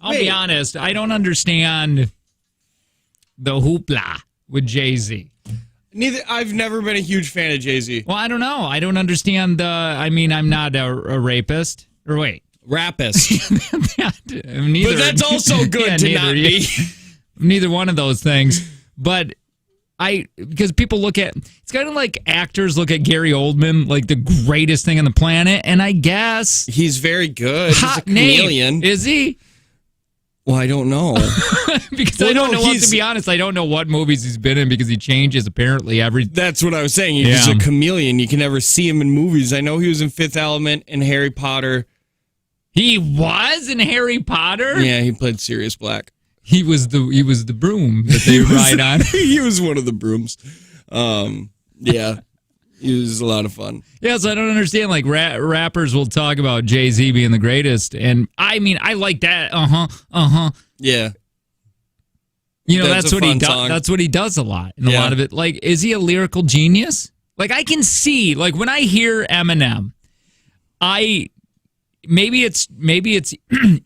I'll be honest. I don't understand the hoopla with Jay-Z. I've never been a huge fan of Jay-Z. Well, I don't know. I don't understand I'm not a rapist. Or wait. Rapist. Neither, but that's also good to not be. Neither one of those things. But because people look at, it's kind of like actors look at Gary Oldman like the greatest thing on the planet, and I guess he's very good. He's a chameleon. Is he? Well, I don't know. Because I don't know. To be honest, I don't know what movies he's been in because he changes apparently every. That's what I was saying. He's a chameleon. You can never see him in movies. I know he was in Fifth Element and Harry Potter. He was in Harry Potter? Yeah, he played Sirius Black. He was the broom that they ride on. He was one of the brooms. Yeah. He was a lot of fun. Yeah, so I don't understand. Like, rappers will talk about Jay-Z being the greatest. And, I mean, I like that. Yeah. You know, that's what he does. That's what he does a lot. And a lot of it. Like, is he a lyrical genius? Like, I can see, like, when I hear Eminem, maybe it's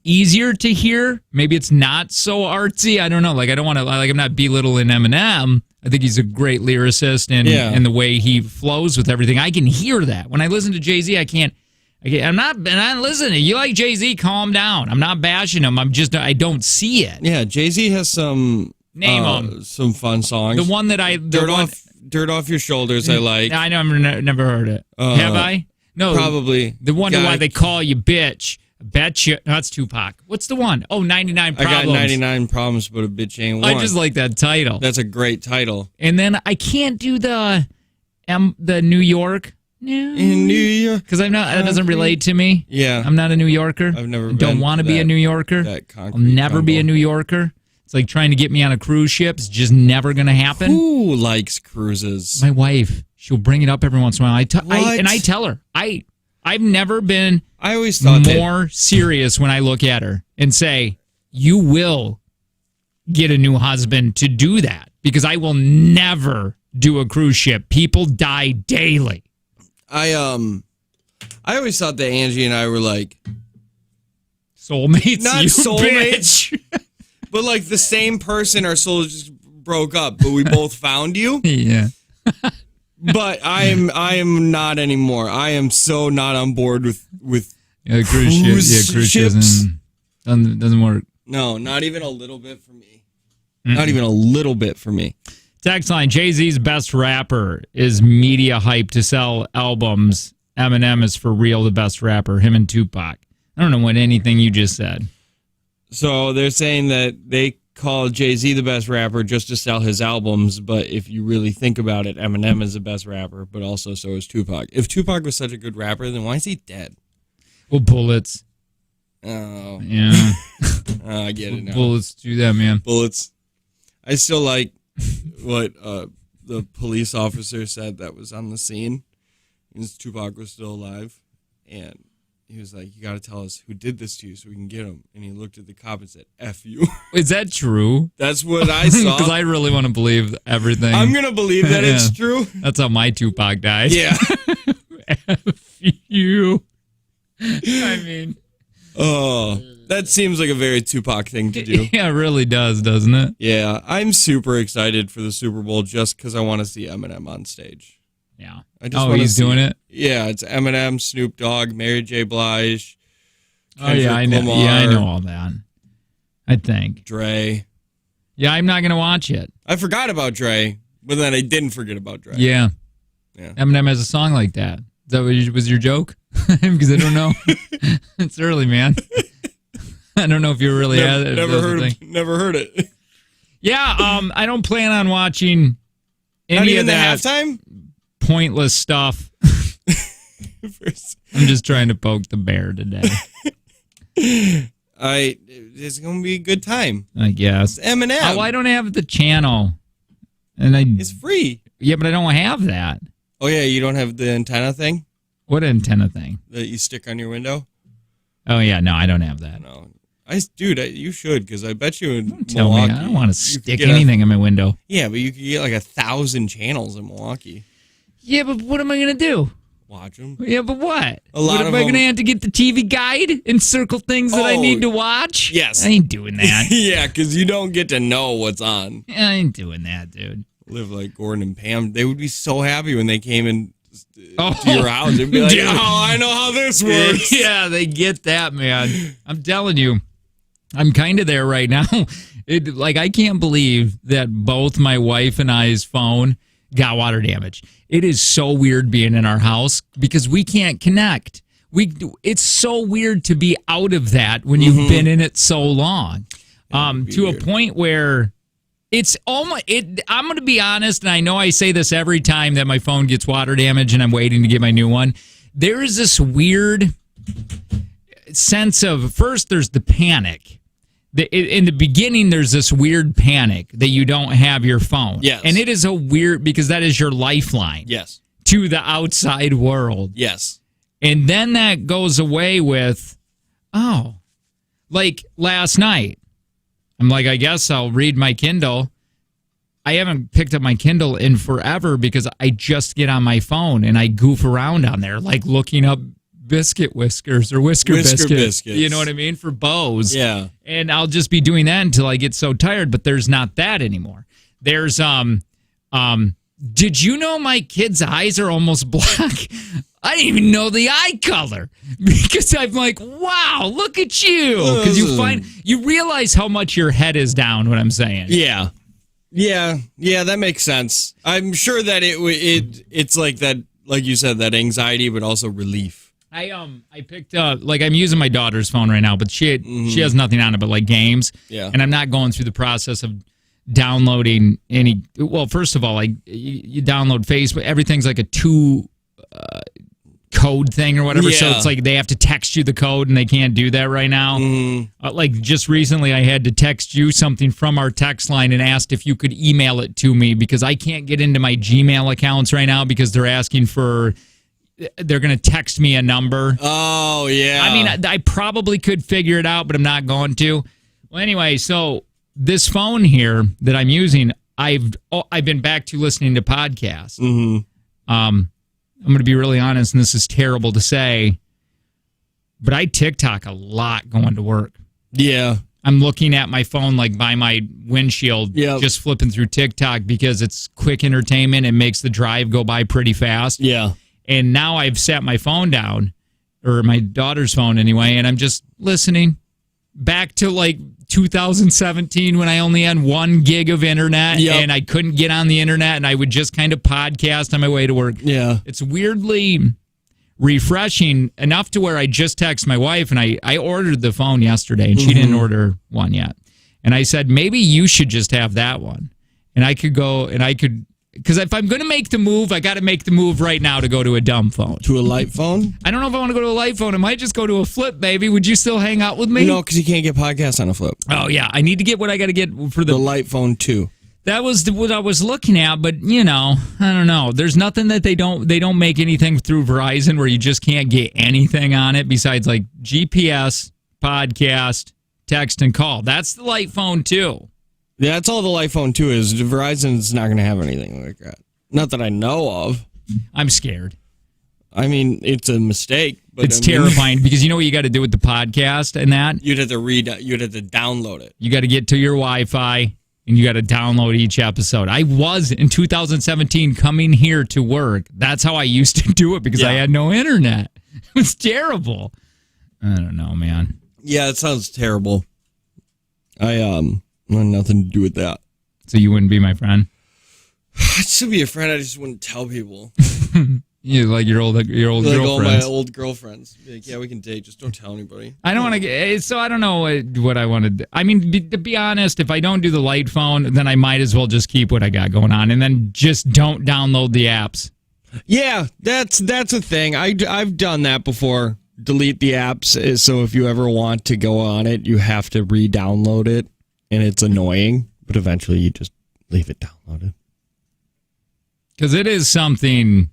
easier to hear. Maybe it's not so artsy. I don't know. Like, I don't want to, like, I'm not belittling Eminem. I think he's a great lyricist and the way he flows with everything. I can hear that. When I listen to Jay-Z, I'm not listening. You like Jay-Z, calm down. I'm not bashing him. I don't see it. Yeah, Jay-Z has some fun songs. The one that Dirt Off Your Shoulders, I like. I never heard it. Have I? No, probably. The one why they call you bitch. Bet you. No, that's Tupac. What's the one? Oh, 99 Problems. I got 99 Problems, but a bitch ain't one. I just like that title. That's a great title. And then I can't do the New York. In New York. Because I'm not. That doesn't relate to me. Yeah. I'm not a New Yorker. I've never don't want to be a New Yorker. I'll never be a New Yorker. It's like trying to get me on a cruise ship. It's just never going to happen. Who likes cruises? My wife. She'll bring it up every once in a while. I tell her. I've never been more serious when I look at her and say, you will get a new husband to do that because I will never do a cruise ship. People die daily. I always thought that Angie and I were like soulmates. Not you soulmates, bitch. But like the same person. Our souls just broke up, but we both found you. Yeah. But I am not anymore. I am so not on board with cruise ships. Doesn't work. No, not even a little bit for me. Not even a little bit for me. Text line, Jay-Z's best rapper is media hype to sell albums. Eminem is for real the best rapper, him and Tupac. I don't know what anything you just said. So they're saying that they call Jay-Z the best rapper just to sell his albums, but if you really think about it, Eminem is the best rapper, but also so is Tupac. If Tupac was such a good rapper, then why is he dead? Well, bullets. Oh. Yeah. I get it now. Bullets do that, man. Bullets. I still like what the police officer said that was on the scene. Because Tupac was still alive, and he was like, you got to tell us who did this to you so we can get him. And he looked at the cop and said, F you. Is that true? That's what I saw. Because I really want to believe everything. I'm going to believe that it's true. That's how my Tupac died. Yeah. F you. I mean. Oh, that seems like a very Tupac thing to do. Yeah, it really does, doesn't it? Yeah, I'm super excited for the Super Bowl just because I want to see Eminem on stage. Yeah. He's doing it? Yeah, it's Eminem, Snoop Dogg, Mary J. Blige. Kendrick I know. Lamar, yeah, I know all that. I think. Dre. Yeah, I'm not going to watch it. I forgot about Dre, but then I didn't forget about Dre. Yeah. Eminem has a song like that. Is that what was your joke? Because I don't know. It's early, man. I don't know if you really had it. Never heard it. Yeah, I don't plan on watching any of that. Not even the halftime? Pointless stuff. I'm just trying to poke the bear today. It's going to be a good time. I guess. It's Eminem. Oh, I don't have the channel. It's free. Yeah, but I don't have that. Oh, yeah, you don't have the antenna thing? What antenna thing? That you stick on your window? Oh, yeah, no, I don't have that. No. Dude, you should, because I bet you in Milwaukee. Tell me, I don't want to stick anything in my window. Yeah, but you could get like 1,000 channels in Milwaukee. Yeah, but what am I going to do? watch them. Yeah, but what? A lot am of I going to them- have to get the TV guide and circle things that I need to watch? Yes. I ain't doing that. Yeah, because you don't get to know what's on. I ain't doing that, dude. Live like Gordon and Pam. They would be so happy when they came in to your house. They'd be like, Yeah. oh, I know how this works. Yeah, they get that, man. I'm telling you, I'm kind of there right now. I can't believe that both my wife and I's phone got water damage. It is so weird being in our house because we can't connect. It's so weird to be out of that when you've been in it so long. To weird. A point where it's almost. I'm going to be honest, and I know I say this every time that my phone gets water damage and I'm waiting to get my new one. There is this weird sense of, first there's the panic. In the beginning, there's this weird panic that you don't have your phone. Yes. And it is a weird, because that is your lifeline. Yes. To the outside world. Yes. And then that goes away with, like last night. I'm like, I guess I'll read my Kindle. I haven't picked up my Kindle in forever because I just get on my phone and I goof around on there, like looking up biscuit whiskers or whisker biscuits. You know what I mean? For bows. Yeah. And I'll just be doing that until I get so tired, but there's not that anymore. There's did you know my kids' eyes are almost black? I didn't even know the eye color because I'm like, wow, look at you. Because you realize how much your head is down, what I'm saying. Yeah. Yeah, that makes sense. I'm sure that it's like that, like you said, that anxiety, but also relief. I picked up, like, I'm using my daughter's phone right now, but she has nothing on it but like games. Yeah. And I'm not going through the process of downloading any. Well, first of all, like you download Facebook, everything's like a code thing or whatever. So it's like they have to text you the code and they can't do that right now. Like just recently I had to text you something from our text line and asked if you could email it to me because I can't get into my Gmail accounts right now because they're asking for. They're going to text me a number. Oh, yeah. I mean, I probably could figure it out, but I'm not going to. Well, anyway, so this phone here that I'm using, I've been back to listening to podcasts. I'm going to be really honest, and this is terrible to say, but I TikTok a lot going to work. Yeah. I'm looking at my phone like by my windshield, just flipping through TikTok because it's quick entertainment. It makes the drive go by pretty fast. Yeah. And now I've sat my phone down, or my daughter's phone anyway, and I'm just listening back to like 2017 when I only had 1 gig of internet and I couldn't get on the internet and I would just kind of podcast on my way to work. Yeah. It's weirdly refreshing enough to where I just text my wife and I ordered the phone yesterday and she didn't order one yet. And I said, maybe you should just have that one. And I could go and I could. Because if I'm going to make the move, I got to make the move right now to go to a dumb phone. To a light phone? I don't know if I want to go to a light phone. I might just go to a flip, baby. Would you still hang out with me? No, because you can't get podcasts on a flip. Oh, yeah. I need to get what I got to get for the light phone, too. That was what I was looking at, but, I don't know. There's nothing that they don't make anything through Verizon where you just can't get anything on it besides, like, GPS, podcast, text, and call. That's the light phone, too. Yeah, that's all the light phone 2 is. Verizon's not going to have anything like that. Not that I know of. I'm scared. I mean, it's a mistake. But it's terrifying because you know what you got to do with the podcast and that? You'd have to download it. You got to get to your Wi-Fi and you got to download each episode. I was, in 2017, coming here to work. That's how I used to do it because I had no internet. It was terrible. I don't know, man. Yeah, it sounds terrible. I nothing to do with that. So you wouldn't be my friend? I'd still be a friend. I just wouldn't tell people. You like your old like girlfriends. All my old girlfriends. Be like, yeah, we can date. Just don't tell anybody. I don't want to get. So I don't know what I want to do. I mean, to be honest, if I don't do the light phone, then I might as well just keep what I got going on, and then just don't download the apps. Yeah, that's a thing. I've done that before. Delete the apps. So if you ever want to go on it, you have to re-download it. And it's annoying, but eventually you just leave it downloaded. Because it is something,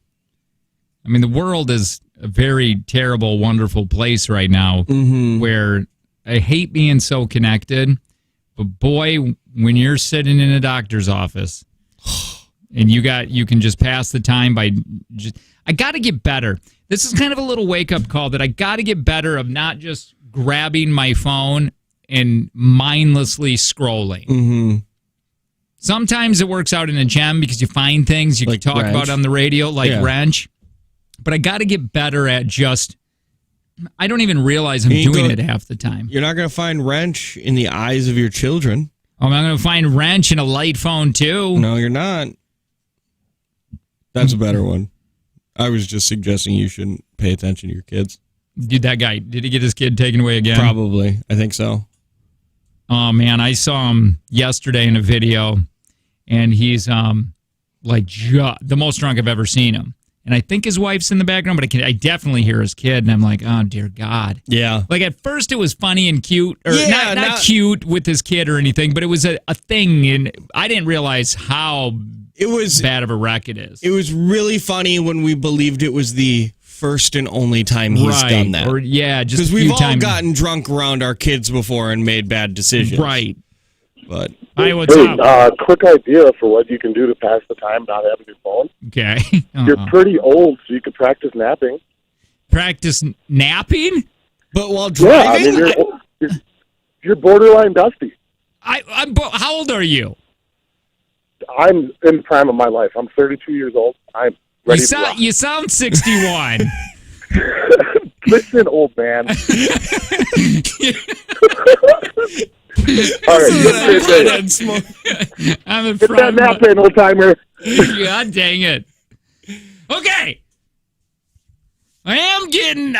I mean, the world is a very terrible, wonderful place right now where I hate being so connected, but boy, when you're sitting in a doctor's office and you can just pass the time by I got to get better. This is kind of a little wake-up call that I got to get better of not just grabbing my phone and mindlessly scrolling. Mm-hmm. Sometimes it works out in a gem because you find things you can talk about on the radio, like Wrench. But I got to get better at just, I don't even realize I'm doing it half the time. You're not going to find Wrench in the eyes of your children. I'm not going to find Wrench in a light phone, too. No, you're not. That's a better one. I was just suggesting you shouldn't pay attention to your kids. Dude, that guy, did he get his kid taken away again? Probably. I think so. Oh, man, I saw him yesterday in a video, and he's the most drunk I've ever seen him. And I think his wife's in the background, but I definitely hear his kid, and I'm like, oh, dear God. Yeah. Like, at first it was funny and cute, or not cute with his kid or anything, but it was a thing, and I didn't realize how bad of a wreck it is. It was really funny when we believed it was the first and only time he's done that. Or, just because we've all gotten drunk around our kids before and made bad decisions. Right. But what's up? Quick idea for what you can do to pass the time not having your phone. Okay. You're pretty old, so you could practice napping. Practice napping? But while driving? Yeah, I mean, you're borderline dusty. How old are you? I'm in the prime of my life. I'm 32 years old. I'm ready to rock. You sound 61. Listen, old man. All right, I'm in get that nap in, old timer. God dang it. Okay. I am getting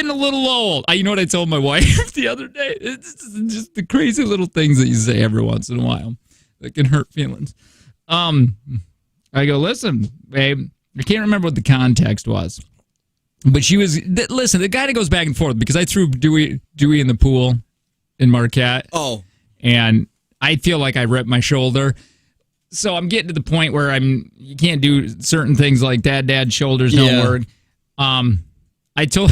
a little old. You know what I told my wife the other day? It's just the crazy little things that you say every once in a while that can hurt feelings. I go, listen, babe, I can't remember what the context was. But she was, listen, the guy that goes back and forth, because I threw Dewey in the pool in Marquette. Oh. And I feel like I ripped my shoulder. So I'm getting to the point where you can't do certain things like that. Dad's shoulders don't work. I told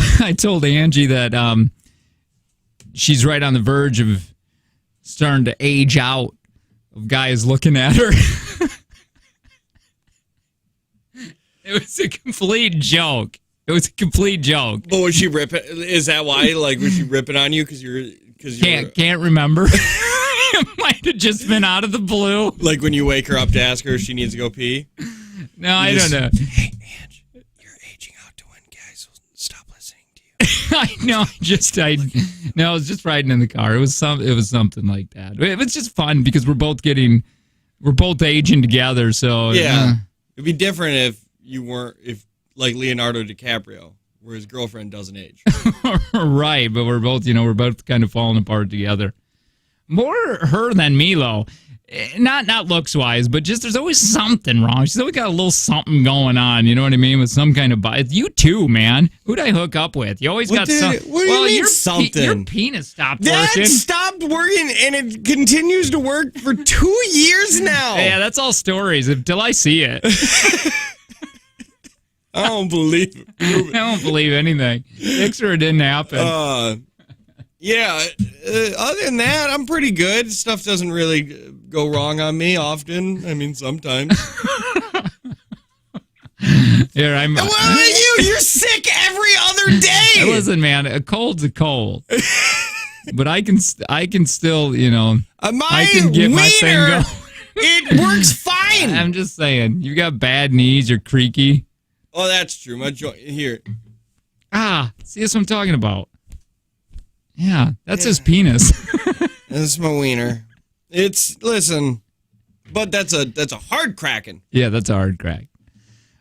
Angie that she's right on the verge of starting to age out of guys looking at her. It was a complete joke. But was she ripping? Is that why? Like, was she ripping on you because you're can't remember? It might have just been out of the blue. Like when you wake her up to ask her if she needs to go pee. No, I don't know. Hey, Ange, you're aging out to when guys will stop listening to you. I know. I was just riding in the car. It was something like that. It was just fun because we're both aging together. So it'd be different if like Leonardo DiCaprio, where his girlfriend doesn't age. Right, but we're both kind of falling apart together. More her than me, though. Not looks wise, but just there's always something wrong. She's always got a little something going on. You know what I mean? With some kind of body. You too, man. Who'd I hook up with? You always got something. What do you mean something? Your penis stopped working. That stopped working, and it continues to work for 2 years now. Yeah, that's all stories until I see it. I don't believe it. I don't believe anything. It didn't happen. Other than that, I'm pretty good. Stuff doesn't really go wrong on me often. I mean, sometimes. Here, what about you? You're sick every other day. Listen, man, a cold's a cold. But I can still, I can get my thing going. It works fine. I'm just saying, you got bad knees, you're creaky. Oh, that's true. My joint here. See, that's what I'm talking about. Yeah, that's his penis. That's my wiener. But that's a hard cracking. Yeah, that's a hard crack.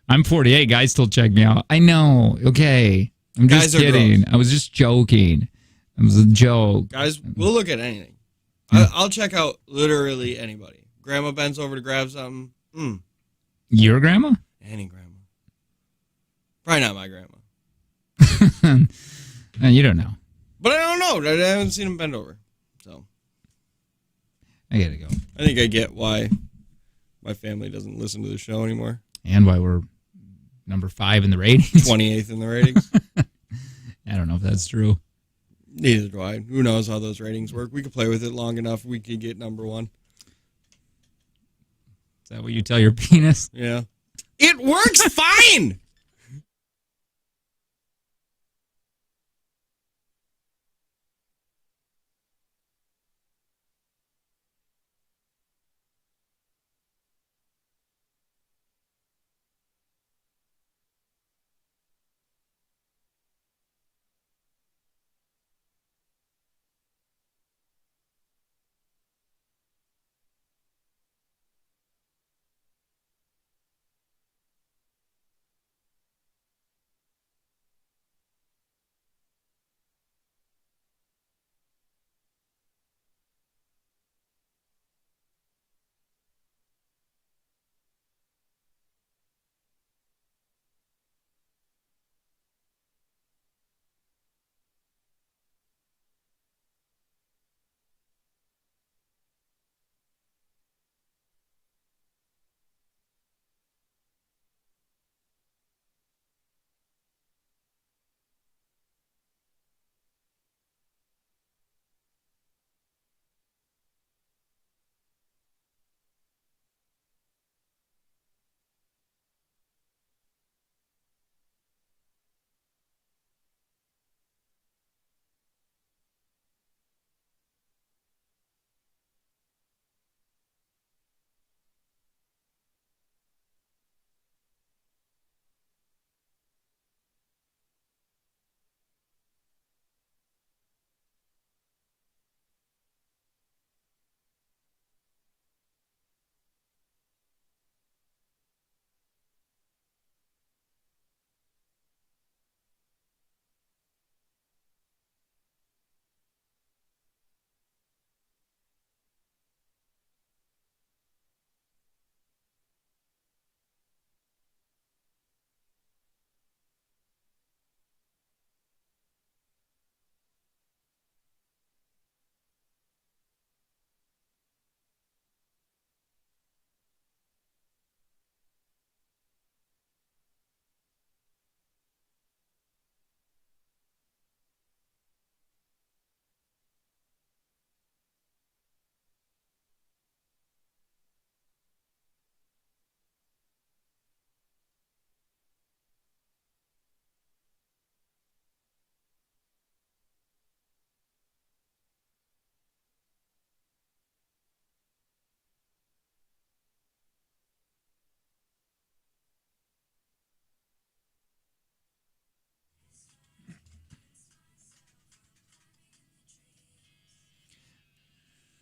I'm 48. Guys still check me out. I know. Okay. I'm just kidding. I was just joking. It was a joke. Guys, we'll look at anything. I'll check out literally anybody. Grandma bends over to grab something. Your grandma? Any grandma. Probably not my grandma. You don't know. But I don't know. I haven't seen him bend over. So I gotta go. I think I get why my family doesn't listen to the show anymore. And why we're number 5 in the ratings. 28th in the ratings. I don't know if that's true. Neither do I. Who knows how those ratings work? We could play with it long enough. We could get number 1. that what you tell your penis? Yeah. It works fine.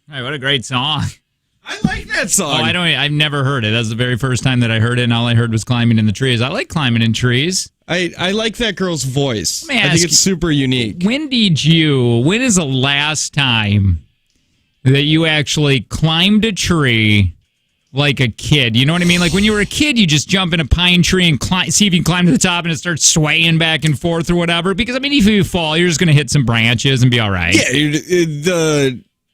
All right, what a great song. I like that song. I've never heard it. That's the very first time that I heard it, and all I heard was climbing in the trees. I like climbing in trees. I like that girl's voice. Let me I think ask it's super unique. When is the last time that you actually climbed a tree like a kid? You know what I mean? Like when you were a kid, you just jump in a pine tree and see if you can climb to the top and it starts swaying back and forth or whatever. Because, I mean, if you fall, you're just going to hit some branches and be all right. Yeah,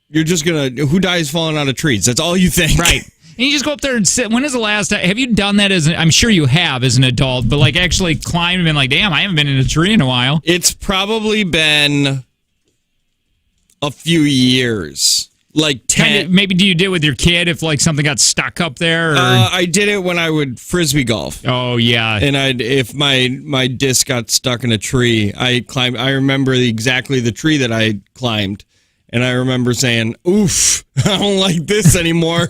you're just going to... Who dies falling out of trees? That's all you think. Right. And you just go up there and sit. When is the last time? Have you done that I'm sure you have as an adult, but like actually climbed and been like, damn, I haven't been in a tree in a while. It's probably been a few years. Like 10. Maybe do you do it with your kid if like something got stuck up there? Or? I did it when I would frisbee golf. Oh, yeah. And if my disc got stuck in a tree, I climbed. I remember exactly the tree that I climbed. And I remember saying, oof, I don't like this anymore.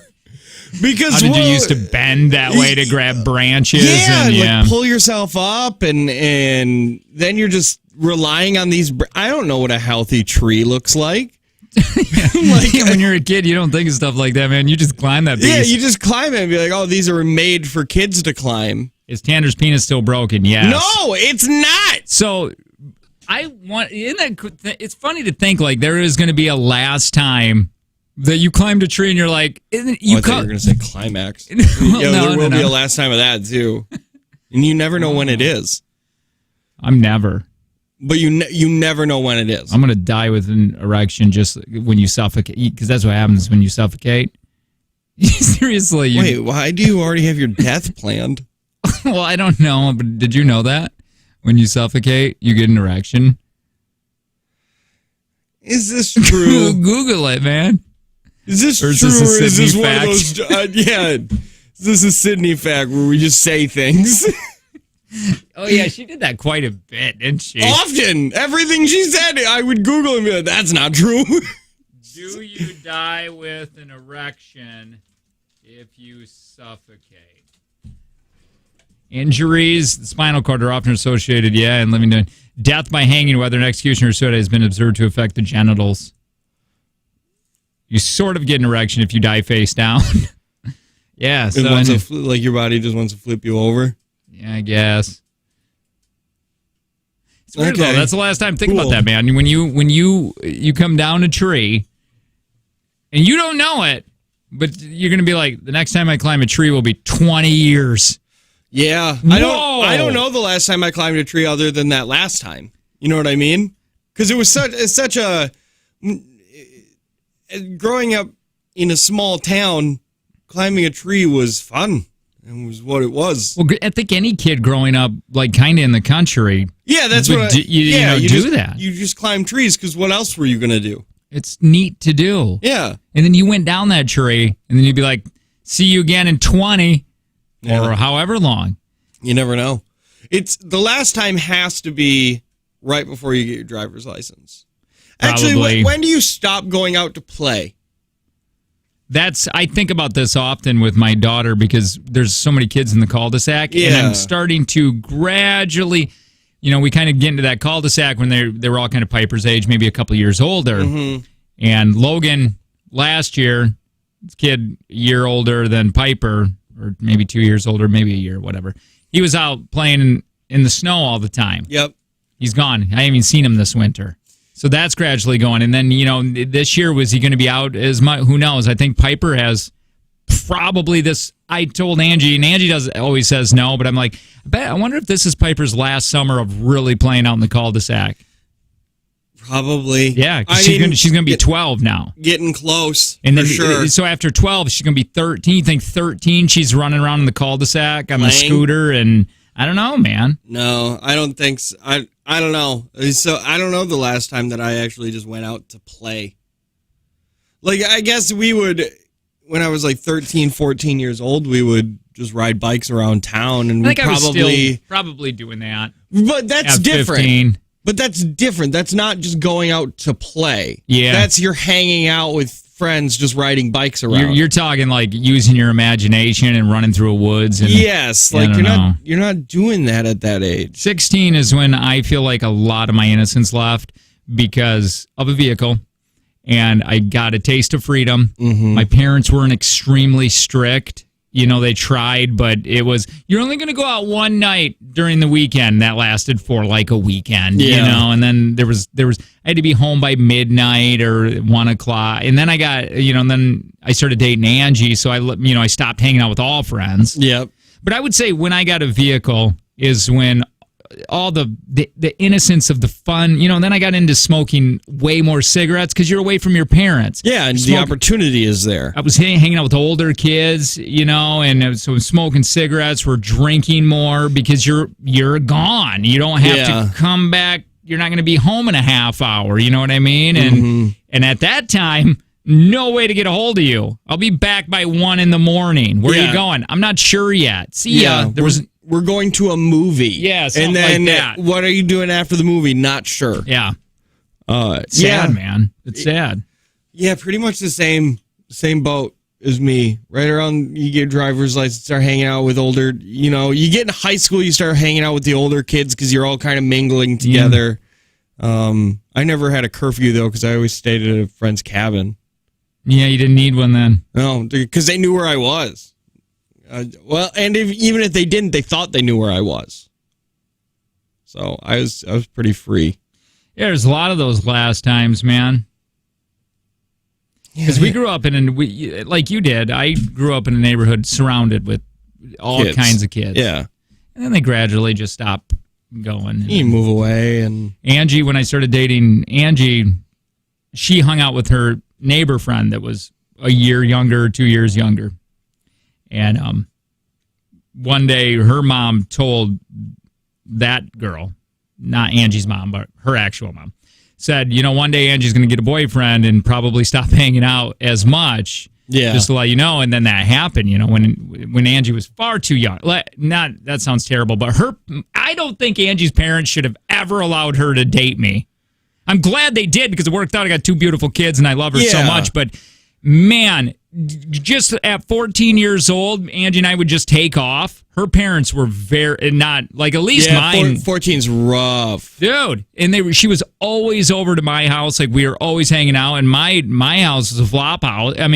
Because how did you used to bend that way to grab branches? Yeah, like pull yourself up, and then you're just relying on these. I don't know what a healthy tree looks like. Like when you're a kid, you don't think of stuff like that, man. You just climb that piece. Yeah, you just climb it and be like, oh, these are made for kids to climb. Is Tanner's penis still broken? Yes. No, it's not. So it's funny to think like there is going to be a last time that you climbed a tree and you're like, I thought you were going to say climax. Well, there will be a last time of that too, and you never know when it is. I'm never. But you never know when it is. I'm going to die with an erection just when you suffocate, because that's what happens when you suffocate. Seriously. Wait, why do you already have your death planned? Well, I don't know, but did you know that? When you suffocate, you get an erection. Is this true? Google it, man. Is this or true? Is this a or is this Sydney one fact? of those? Yeah. This is Sydney fact where we just say things. Oh, yeah, she did that quite a bit, didn't she? Often. Everything she said, I would Google and be like, that's not true. Do you die with an erection if you suffocate? Injuries, the spinal cord are often associated, and living to death by hanging, whether an execution or suicide, has been observed to affect the genitals. You sort of get an erection if you die face down. Yeah, so like your body just wants to flip you over. Yeah, I guess. It's weird though. That's the last time. Think about that, man. When you come down a tree, and you don't know it, but you're gonna be like, the next time I climb a tree will be 20 years. Yeah, I don't know the last time I climbed a tree other than that last time. You know what I mean? Because it was such a growing up in a small town, climbing a tree was fun. It was what it was. Well, I think any kid growing up, like kind of in the country, that's what you do that. You just climb trees because what else were you gonna do? It's neat to do. Yeah, and then you went down that tree, and then you'd be like, "See you again in 20." Or however long. You never know. It's the last time has to be right before you get your driver's license. Probably. Actually, when do you stop going out to play? I think about this often with my daughter because there's so many kids in the cul-de-sac. Yeah. And I'm starting to gradually, we kind of get into that cul-de-sac when they were all kind of Piper's age, maybe a couple years older. Mm-hmm. And Logan, last year, this kid a year older than Piper, or maybe 2 years older, maybe a year, whatever. He was out playing in the snow all the time. Yep. He's gone. I haven't even seen him this winter. So that's gradually going. And then, this year, was he going to be out as much? Who knows? I think Piper has probably this. I told Angie, and Angie always says no, but I'm like, I wonder if this is Piper's last summer of really playing out in the cul-de-sac. Probably. Yeah, she's going to be 12 now. Getting close, and then, for sure. So after 12, she's going to be 13. You think 13, she's running around in the cul-de-sac on the scooter, and I don't know, man. No, I don't think so. I don't know. So I don't know the last time that I actually just went out to play. Like, I guess we would, when I was like 13, 14 years old, we would just ride bikes around town, and I think I was still probably doing that. But that's different. 15. But that's different. That's not just going out to play. Yeah. You're hanging out with friends just riding bikes around. You're talking like using your imagination and running through woods. And, yes. Like you're not doing that at that age. 16 is when I feel like a lot of my innocence left because of a vehicle. And I got a taste of freedom. Mm-hmm. My parents weren't extremely strict. They tried, but it was, you're only going to go out one night during the weekend. That lasted for like a weekend, and then there was, I had to be home by midnight or 1 o'clock. And then I got, and then I started dating Angie. So I stopped hanging out with all friends. Yep. But I would say when I got a vehicle is when all the innocence of the fun, then I got into smoking way more cigarettes because you're away from your parents. Yeah, and the opportunity is there. I was hanging out with older kids, and so smoking cigarettes. We're drinking more because you're gone. You don't have to come back. You're not going to be home in a half hour. You know what I mean? And at that time, no way to get a hold of you. I'll be back by 1 a.m. Where are you going? I'm not sure yet. See ya. We're going to a movie. Yeah, something and then like that. What are you doing after the movie? Not sure. Yeah. Sad, man. It's sad. Yeah, pretty much the same boat as me. Right around, you get driver's license, start hanging out with older, you get in high school, you start hanging out with the older kids because you're all kind of mingling together. Yeah. I never had a curfew, though, because I always stayed at a friend's cabin. Yeah, you didn't need one then. No, because they knew where I was. And even if they didn't, they thought they knew where I was. So I was pretty free. Yeah, there's a lot of those last times, man. Because we grew up like you did. I grew up in a neighborhood surrounded with all kinds of kids. Yeah, and then they gradually just stopped going. You move away, and Angie, when I started dating Angie, she hung out with her neighbor friend that was a year younger, 2 years younger. And one day her mom told that girl, not Angie's mom, but her actual mom, said, one day Angie's going to get a boyfriend and probably stop hanging out as much Yeah. Just to let you know. And then that happened, when Angie was far too young. That sounds terrible, but I don't think Angie's parents should have ever allowed her to date me. I'm glad they did because it worked out. I got 2 beautiful kids and I love her so much. But man, just at 14 years old, Angie and I would just take off. Her parents were at least mine. 14's rough. Dude. And she was always over to my house. Like we were always hanging out. And my house was a flop house. I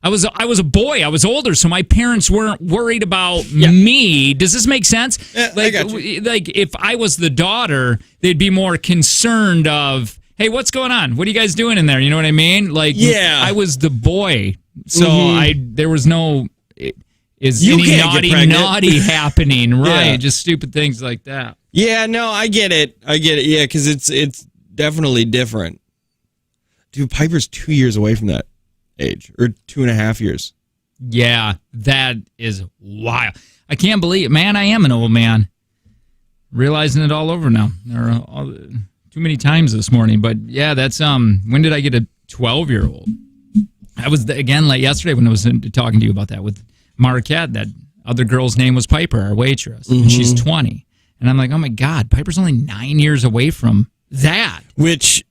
was a boy. I was older, so my parents weren't worried about me. Does this make sense? Yeah, I got you. Like if I was the daughter, they'd be more concerned of, hey, what's going on? What are you guys doing in there? You know what I mean? Like, I was the boy, so there was no any naughty happening, right? Yeah. Just stupid things like that. Yeah, no, I get it. Yeah, because it's definitely different. Dude, Piper's 2 years away from that age, or 2.5 years. Yeah, that is wild. I can't believe it. Man, I am an old man. Realizing it all over now. There are too many times this morning. But yeah, that's when did I get a 12-year-old? I was again like yesterday when I was talking to you about that with Marquette. That other girl's name was Piper, our waitress, and she's 20. And I'm like, oh my God, Piper's only 9 years away from that. Which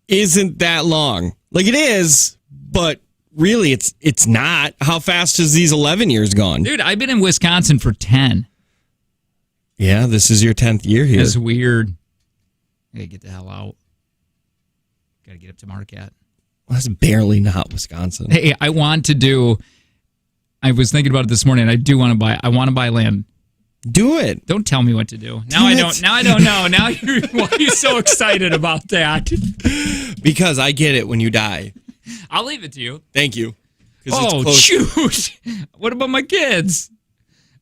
isn't that long. Like it is, but really it's not. How fast has these 11 years gone? Dude, I've been in Wisconsin for 10. Yeah, this is your 10th year here. It's weird. I gotta get the hell out. Gotta get up to Marquette. Well, that's barely not Wisconsin. Hey, I was thinking about it this morning. I want to buy land. Do it. Don't tell me what to do. Now I don't know. Now why are you so excited about that? Because I get it when you die. I'll leave it to you. Thank you. Oh, shoot. What about my kids?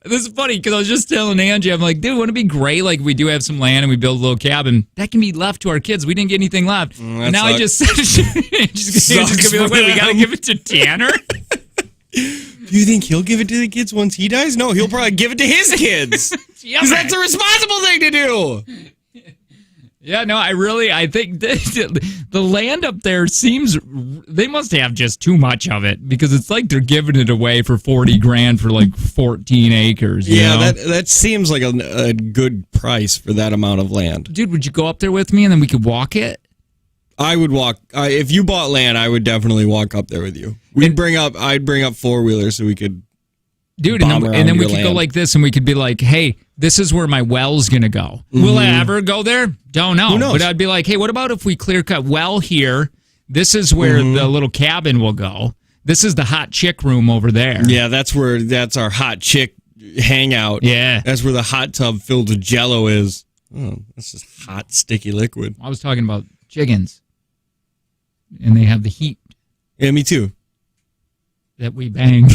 This is funny because I was just telling Angie, I'm like, dude, wouldn't it be great? Like, we do have some land and we build a little cabin. That can be left to our kids. We didn't get anything left. Now I just said, Angie's going to be like, wait, we got to give it to Tanner? Do you think he'll give it to the kids once he dies? No, he'll probably give it to his kids. Because that's a responsible thing to do. Yeah, no, I think the land up there they must have just too much of it because it's like they're giving it away for $40,000 for like 14 acres. Yeah, that seems like a good price for that amount of land. Dude, would you go up there with me and then we could walk it? I would walk. If you bought land, I would definitely walk up there with you. I'd bring up 4-wheelers so we could. Dude, and then we could go like this, and we could be like, "Hey, this is where my well's gonna go. Will I ever go there? Don't know. Who knows? But I'd be like, hey, what about if we clear cut well here? This is where the little cabin will go. This is the hot chick room over there. Yeah, that's our hot chick hangout. Yeah, that's where the hot tub filled with Jello is. Oh, that's just hot, sticky liquid. I was talking about chickens, and they have the heat. Yeah, me too. That we bang.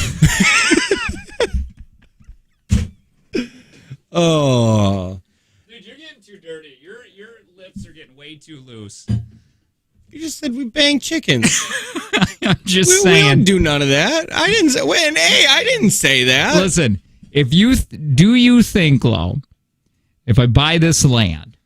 Oh, dude, you're getting too dirty. Your lips are getting way too loose. You just said we bang chickens. I'm just saying. We don't do none of that. I didn't say. I didn't say that. Listen, if you think, Lo, if I buy this land,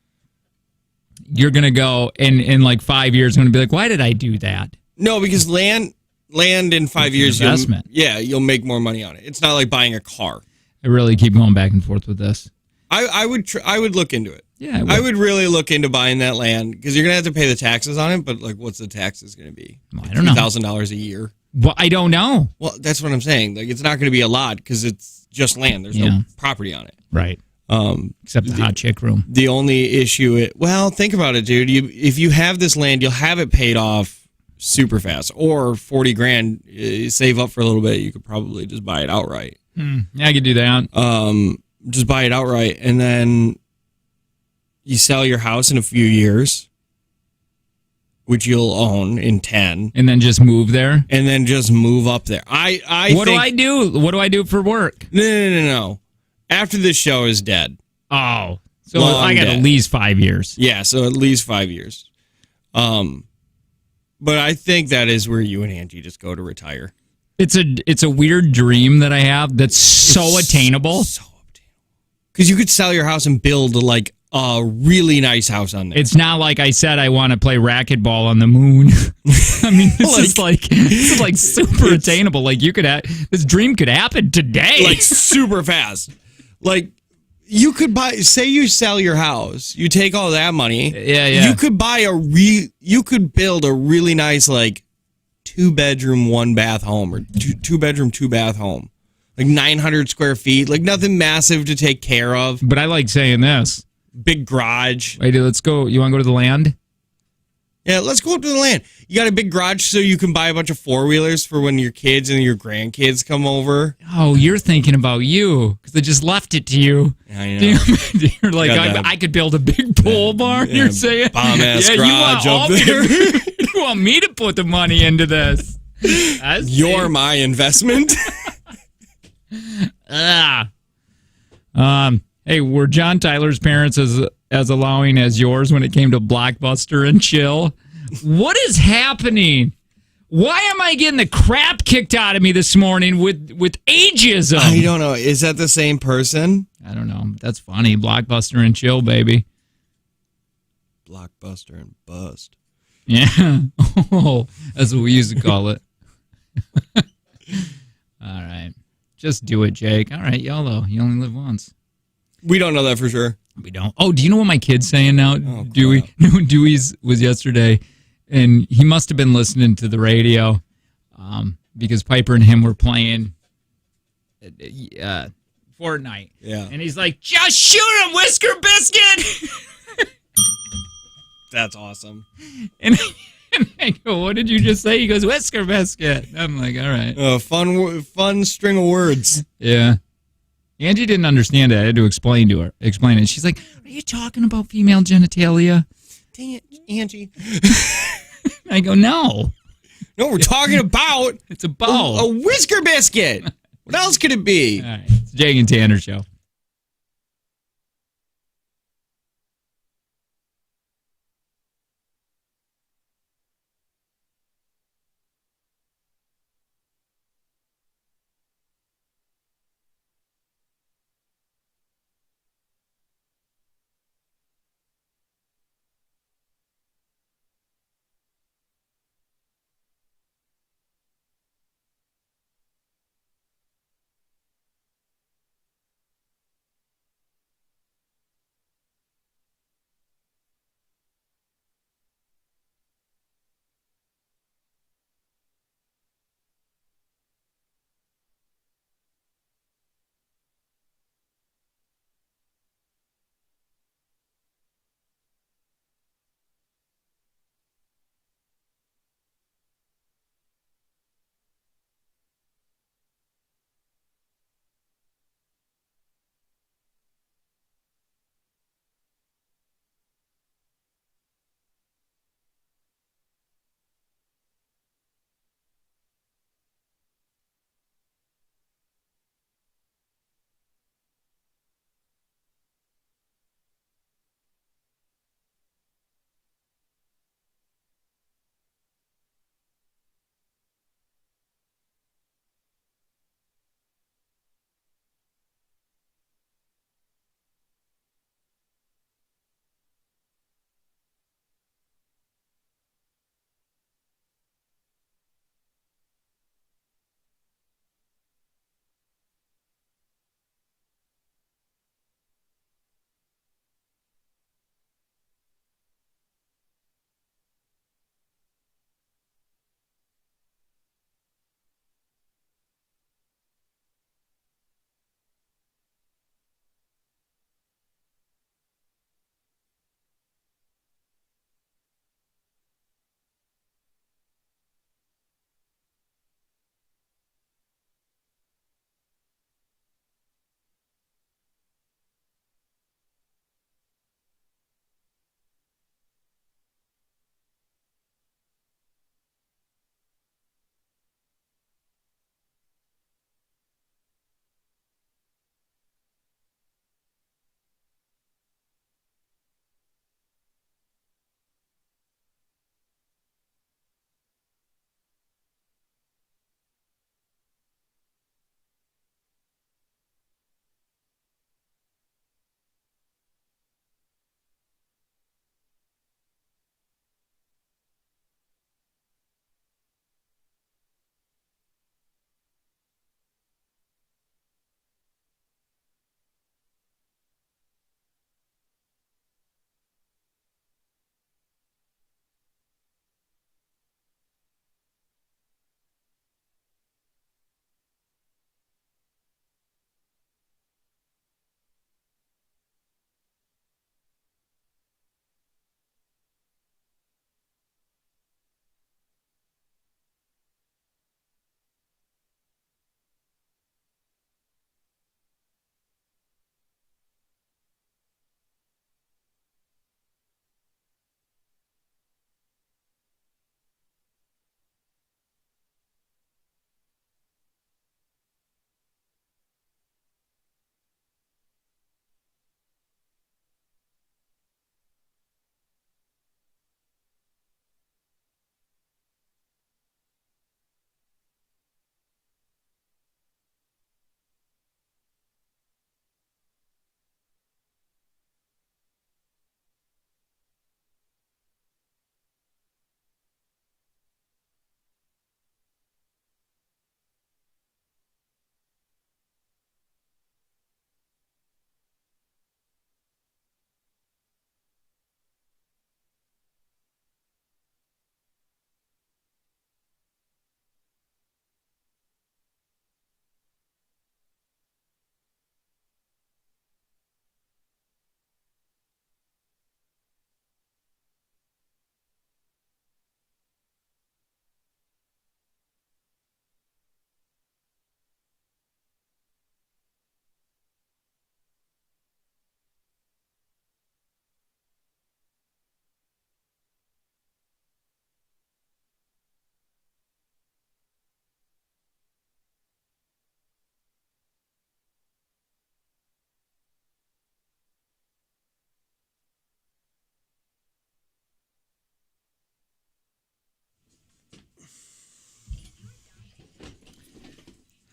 you're gonna go in like 5 years. I'm gonna be like, why did I do that? No, because land in 5 years, you'll make more money on it. It's not like buying a car. I really keep going back and forth with this. I would look into it. Yeah, I would really look into buying that land because you're gonna have to pay the taxes on it. But like, what's the taxes gonna be? I don't know. $2,000 a year. Well, I don't know. Well, that's what I'm saying. Like, it's not gonna be a lot because it's just land. There's no property on it. Right. Except the hot chick room. The only issue, think about it, dude. If you have this land, you'll have it paid off super fast. Or $40,000, you save up for a little bit. You could probably just buy it outright. Yeah, I could do that. Just buy it outright, and then you sell your house in a few years, which you'll own in 10, and then just move there, and then just move up there. What do I do? What do I do for work? No. After this show is dead. Oh, so I got at least 5 years. Yeah, so at least 5 years. But I think that is where you and Angie just go to retire. It's a weird dream that I have that's so attainable. So obtainable. Because you could sell your house and build like a really nice house on there. It's not like I said I want to play racquetball on the moon. I mean, this is like super attainable. Like this dream could happen today. Like super fast. Like you could say you sell your house, you take all that money. Yeah. You could buy you could build a really nice like 2-bedroom, 1-bath home or 2-bedroom, 2-bath home. Like 900 square feet, like nothing massive to take care of. But I like saying this. Big garage. Wait, let's go. You want to go to the land? Yeah, let's go up to the land. You got a big garage so you can buy a bunch of 4-wheelers for when your kids and your grandkids come over. Oh, you're thinking about you because I just left it to you. I know. You're like, I could build a big pole barn, you're saying? Bomb-ass garage up there. You want me to put the money into this? You're my investment. Hey, were John Tyler's parents as allowing as yours when it came to Blockbuster and Chill? What is happening? Why am I getting the crap kicked out of me this morning with ageism? I don't know. Is that the same person? I don't know. That's funny. Blockbuster and Chill, baby. Blockbuster and Bust. Yeah. Oh, that's what we used to call it. All right. Just do it, Jake. All right, YOLO. You only live once. We don't know that for sure. We don't. Oh, do you know what my kid's saying now? Oh, Dewey. No, Dewey's was yesterday, and he must have been listening to the radio because Piper and him were playing Fortnite. Yeah. And he's like, just shoot him, Whisker Biscuit! That's awesome. And I go, what did you just say? He goes, Whisker Biscuit. I'm like, all right. Fun string of words. Yeah. Angie didn't understand it. I had to explain it. She's like, are you talking about female genitalia? Dang it, Angie. I go, no. No, we're talking about it's about a Whisker Biscuit. What else could it be? All right. It's Jake and Tanner Show.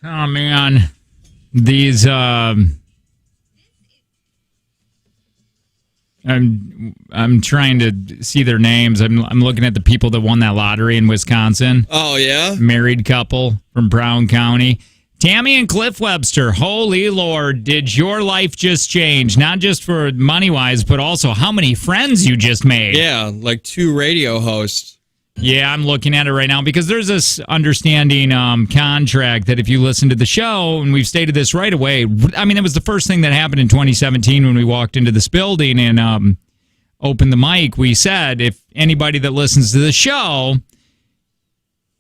Oh man, these I'm trying to see their names. I'm looking at the people that won that lottery in Wisconsin. Oh yeah, married couple from Brown County. Tammy and Cliff Webster. Holy Lord, did your life just change? Not just for money-wise, but also how many friends you just made. Yeah, like 2 radio hosts. Yeah, I'm looking at it right now because there's this understanding contract that if you listen to the show, and we've stated this right away, I mean, it was the first thing that happened in 2017 when we walked into this building and opened the mic. We said, if anybody that listens to the show,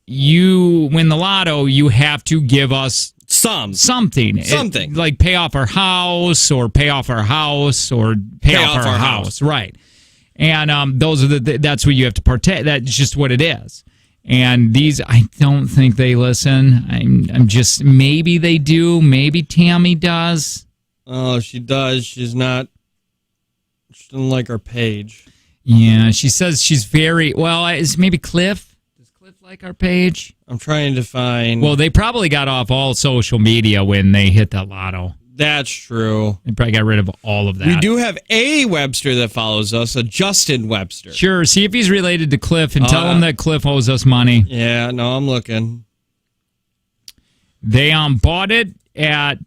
you win the lotto, you have to give us something. Like pay off our house or pay off our house or pay off our house. Right. And those are that's what you have to partake. That's just what it is. And these, I don't think they listen. I'm just, maybe they do. Maybe Tammy does. Oh, she does. She doesn't like our page. Yeah, she says she's very, well, is maybe Cliff? Does Cliff like our page? I'm trying to find. Well, they probably got off all social media when they hit the lotto. That's true. They probably got rid of all of that. We do have a Webster that follows us, a Justin Webster. Sure. See if he's related to Cliff and tell him that Cliff owes us money. Yeah, no, I'm looking. They bought it at,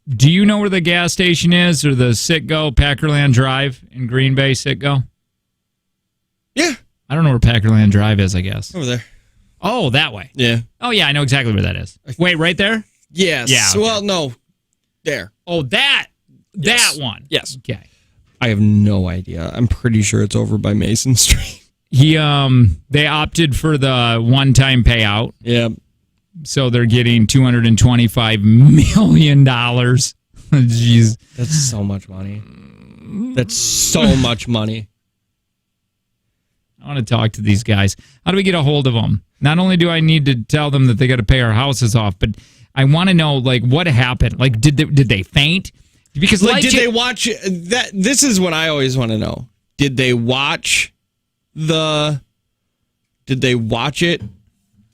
do you know where the gas station is or the Citgo, Packerland Drive in Green Bay, Citgo? Yeah. I don't know where Packerland Drive is, I guess. Over there. Oh, that way. Yeah. Oh, yeah, I know exactly where that is. Wait, right there? Yes. Yeah. Okay. Well, no. There. Oh, that one. Yes. Okay. I have no idea. I'm pretty sure it's over by Mason Street. They opted for the one-time payout. Yeah. So they're getting $225 million. Jeez. That's so much money. That's so much money. I want to talk to these guys. How do we get a hold of them? Not only do I need to tell them that they got to pay our houses off, but I want to know, like, what happened. Like, did they faint? Because did they watch that? This is what I always want to know. Did they watch it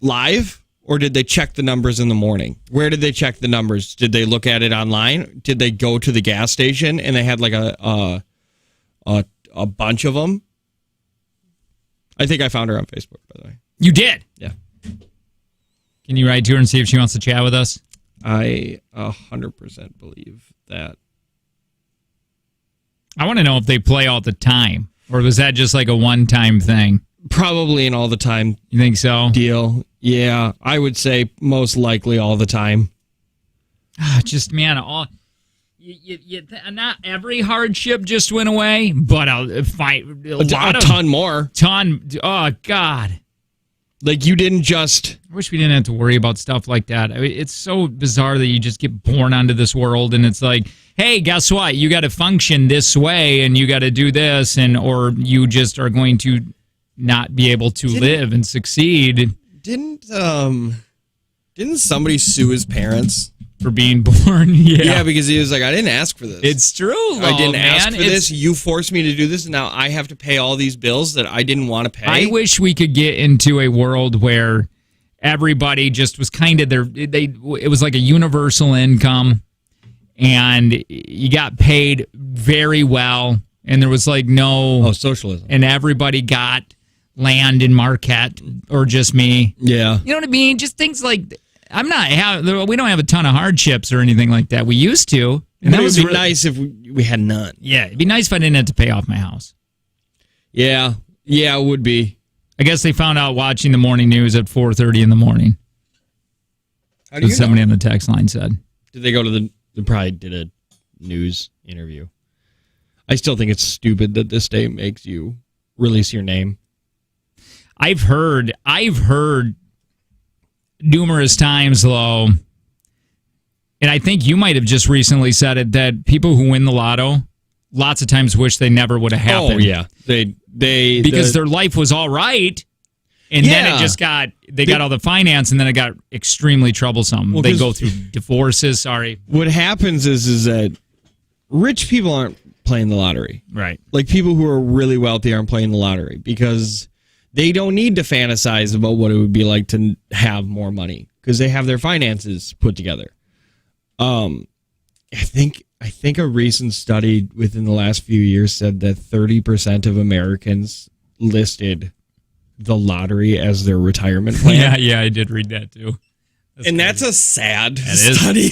live, or did they check the numbers in the morning? Where did they check the numbers? Did they look at it online? Did they go to the gas station and they had like a bunch of them? I think I found her on Facebook, by the way. You did? Yeah. Can you write to her and see if she wants to chat with us? I 100% believe that. I want to know if they play all the time, or was that just like a one-time thing? Probably an all the time. You think so? Deal. Yeah, I would say most likely all the time. Just, man, not every hardship just went away, but a ton more. Oh, God. Like, you didn't just... I wish we didn't have to worry about stuff like that. I mean, it's so bizarre that you just get born onto this world, and it's like, hey, guess what? You got to function this way, and you got to do this, or you just are going to not be able to live and succeed. Didn't somebody sue his parents? For being born? Yeah, because he was like, I didn't ask for this. It's true. I didn't ask for this. You forced me to do this, and now I have to pay all these bills that I didn't want to pay. I wish we could get into a world where everybody just was kind of it was like a universal income, and you got paid very well, and there was like no socialism, and everybody got land in Marquette, or just me. Yeah, you know what I mean? Just things like. We don't have a ton of hardships or anything like that. We used to. And that would be nice if we had none. Yeah, it'd be nice if I didn't have to pay off my house. Yeah, it would be. I guess they found out watching the morning news at 4:30 in the morning. How do you know? Somebody on the text line said. Did they go to they probably did a news interview. I still think it's stupid that this state makes you release your name. I've heard numerous times, though, and I think you might have just recently said it, that people who win the lotto lots of times wish they never would have happened. Oh, yeah. Because their life was all right, and then it just got all the finance, and then it got extremely troublesome. Well, they go through divorces, What happens is that rich people aren't playing the lottery. Right. Like, people who are really wealthy aren't playing the lottery because they don't need to fantasize about what it would be like to have more money. because they have their finances put together. I think a recent study within the last few years said that 30% of Americans listed the lottery as their retirement plan. Yeah, I did read that too. That's a sad study.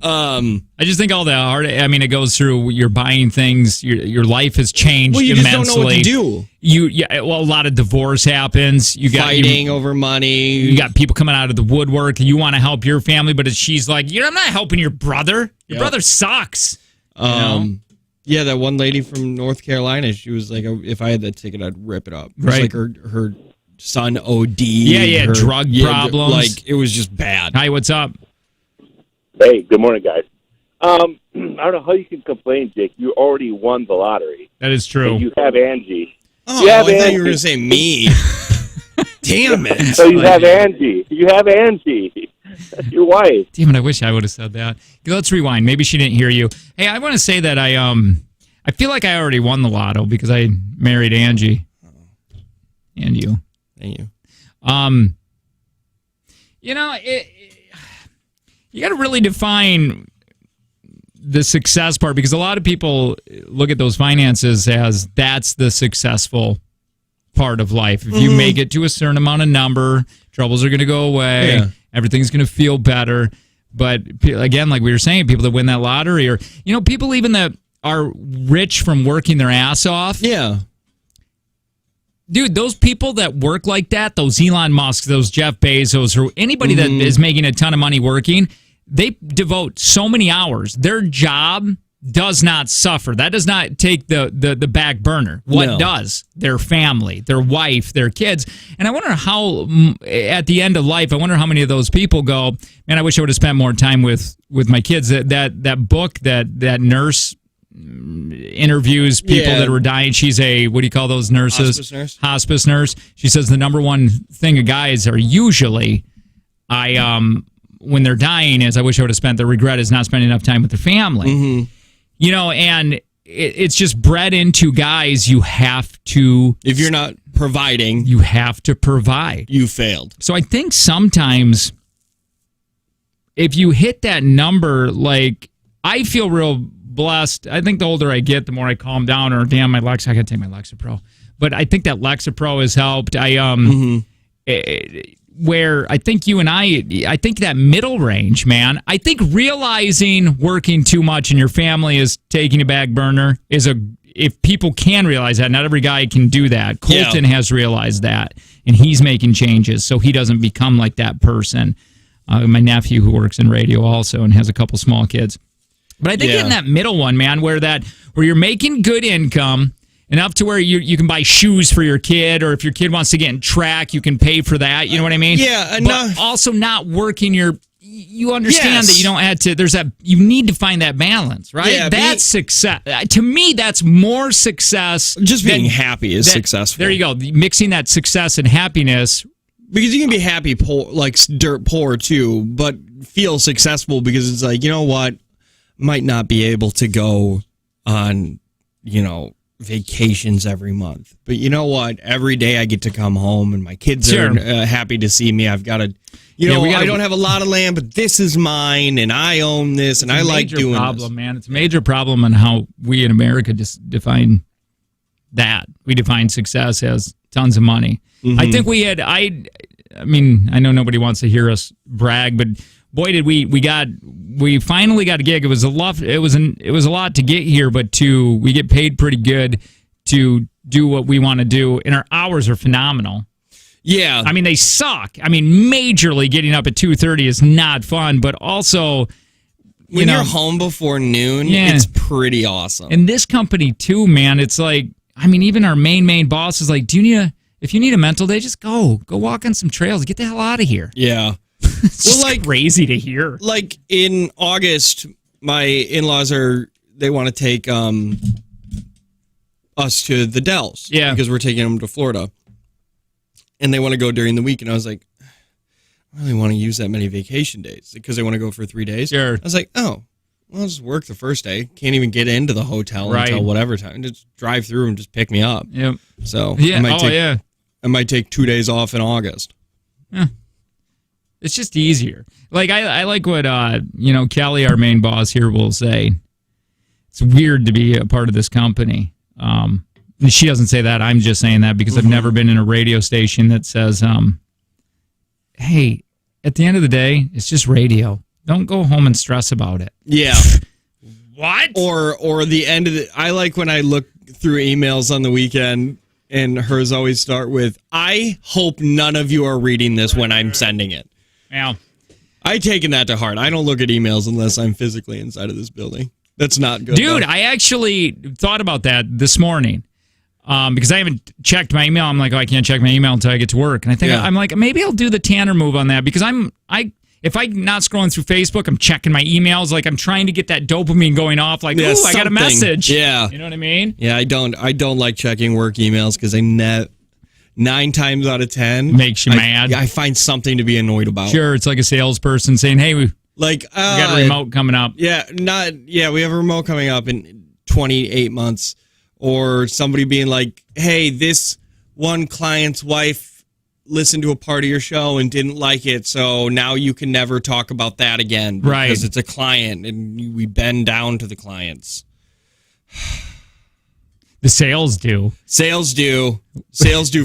I just think all the hard. I mean, it goes through. You're buying things. Your life has changed you immensely. Just don't know what to do. A lot of divorce happens. You got fighting over money. You got people coming out of the woodwork. You want to help your family, but she's like, I'm not helping your brother. Your brother sucks. Yeah, that one lady from North Carolina. She was like, if I had that ticket, I'd rip it up. It was like her son OD. Yeah, drug problems. Like, it was just bad. Hi, what's up? Hey, good morning, guys. I don't know how you can complain, Jake. You already won the lottery. That is true. You have Angie. Oh, I thought you were going to say me. Damn it. So you have Angie. You have Angie, your wife. Damn it, I wish I would have said that. Let's rewind. Maybe she didn't hear you. Hey, I want to say that I feel like I already won the lotto because I married Angie. And you. Thank you. You got to really define the success part, because a lot of people look at those finances as that's the successful part of life. If you make it to a certain amount of number, troubles are going to go away. Yeah. Everything's going to feel better. But again, like we were saying, people that win that lottery, or people even that are rich from working their ass off. Yeah. Dude, those people that work like that, those Elon Musks, those Jeff Bezos, or anybody that is making a ton of money working, they devote so many hours. Their job does not suffer. That does not take the back burner. What does? Their family, their wife, their kids. And I wonder how, at the end of life, I wonder how many of those people go, man, I wish I would have spent more time with my kids. That book, that nurse interviews people that were dying. She's a, what do you call those nurses? Hospice nurse. She says the number one thing of guys are usually, when they're dying, is I wish I would have spent, the regret is not spending enough time with their family. And it's just bred into guys. You have to, if you're not providing, you have to provide. You failed. So I think sometimes if you hit that number, like, I feel real blessed. I think the older I get, the more I calm down, or damn, I got to take my Lexapro. But I think that Lexapro has helped. Where I think you and I think that middle range, man, I think realizing working too much in your family is taking a back burner if people can realize that. Not every guy can do that. Colton has realized that, and he's making changes so he doesn't become like that person. My nephew, who works in radio also and has a couple small kids. But I think in that middle one, man, where you're making good income, enough to where you can buy shoes for your kid, or if your kid wants to get in track, you can pay for that. You know what I mean? Yeah. But also not working you understand that you don't have to, you need to find that balance, right? Yeah, that's success. To me, that's more success. Just being happy is successful. There you go. Mixing that success and happiness. Because you can be happy, poor, like dirt poor too, but feel successful because it's like, you know what? Might not be able to go on, vacations every month, but you know what? Every day I get to come home and my kids are happy to see me. I've got to, I don't have a lot of land, but this is mine and I own this and I like doing this. Man. It's a major problem in how we in America just define that. We define success as tons of money. I think we had, I mean, I know nobody wants to hear us brag, but boy, did we finally got a gig. It was a lot to get here, but we get paid pretty good to do what we want to do, and our hours are phenomenal. Yeah. I mean, they suck. I mean, majorly getting up at 2:30 is not fun, but also when you're home before noon, it's pretty awesome. And this company too, man, it's like, I mean, even our main boss is like, if you need a mental day, just go walk on some trails, get the hell out of here. Yeah. It's just crazy to hear. Like in August, my in-laws they want to take us to the Dells. Yeah. Because we're taking them to Florida. And they want to go during the week. And I was like, I don't really want to use that many vacation days because they want to go for 3 days. Sure. I was like, oh, well, I'll just work the first day. Can't even get into the hotel until whatever time. Just drive through and just pick me up. Yep. So I might take 2 days off in August. Yeah. It's just easier. Like I like what Kelly, our main boss here, will say. It's weird to be a part of this company. And she doesn't say that. I'm just saying that because I've never been in a radio station that says, hey, at the end of the day, it's just radio. Don't go home and stress about it. Yeah. What? Or the end of I like when I look through emails on the weekend and hers always start with, I hope none of you are reading this when I'm sending it. Yeah. I've taken that to heart. I don't look at emails unless I'm physically inside of this building. That's not good. Dude, though. I actually thought about that this morning because I haven't checked my email. I'm like, I can't check my email until I get to work. And I think I'm like, maybe I'll do the Tanner move on that because if I'm not scrolling through Facebook, I'm checking my emails. Like I'm trying to get that dopamine going off. Like, ooh, I got a message. Yeah. You know what I mean? Yeah, I don't like checking work emails because 9 times out of 10 makes you mad. I find something to be annoyed about. Sure, it's like a salesperson saying, "Hey, we got a remote coming up." We have a remote coming up in 28 months, or somebody being like, "Hey, this one client's wife listened to a part of your show and didn't like it, so now you can never talk about that again because it's a client and we bend down to the clients." The sales do. Sales do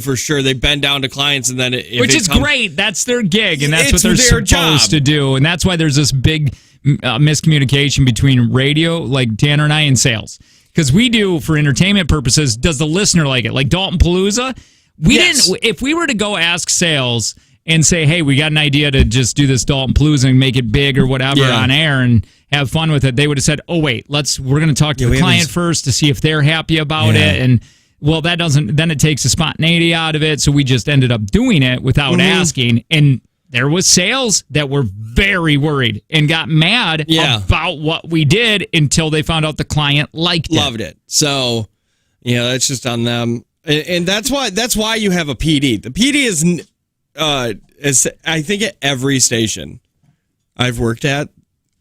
for sure. They bend down to clients, and then which is great. That's their gig, and that's what they're supposed job to do. And that's why there's this big miscommunication between radio, like Tanner and I, and sales. Because we do for entertainment purposes. Does the listener like it? Like Dalton Palooza, didn't. If we were to go ask sales and say, "Hey, we got an idea to just do this Dalton Palooza and make it big or whatever on air and have fun with it," they would have said, "Oh wait, we're going to talk to the client first to see if they're happy about it." And well, that doesn't. Then it takes the spontaneity out of it. So we just ended up doing it without asking. And there was sales that were very worried and got mad about what we did until they found out the client loved it. So, that's just on them, and that's why you have a PD. The PD is I think at every station I've worked at,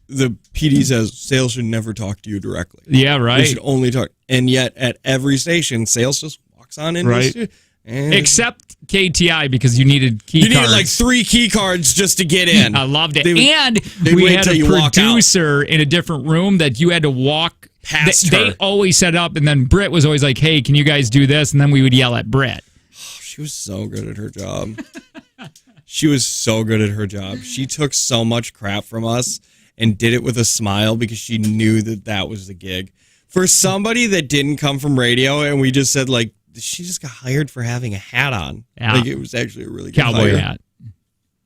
the PD says sales should never talk to you directly. Yeah, right. They should only talk. And yet at every station, sales just walks on in. Right. Except KTI because you needed key cards. You needed like 3 key cards just to get in. I loved it. We had a producer in a different room that you had to walk past her. They always set up, and then Britt was always like, "Hey, can you guys do this?" And then we would yell at Britt. She was so good at her job. She took so much crap from us and did it with a smile because she knew that was the gig. For somebody that didn't come from radio, and we just said, like, she just got hired for having a hat on. Yeah. Like, it was actually a really good cowboy hat.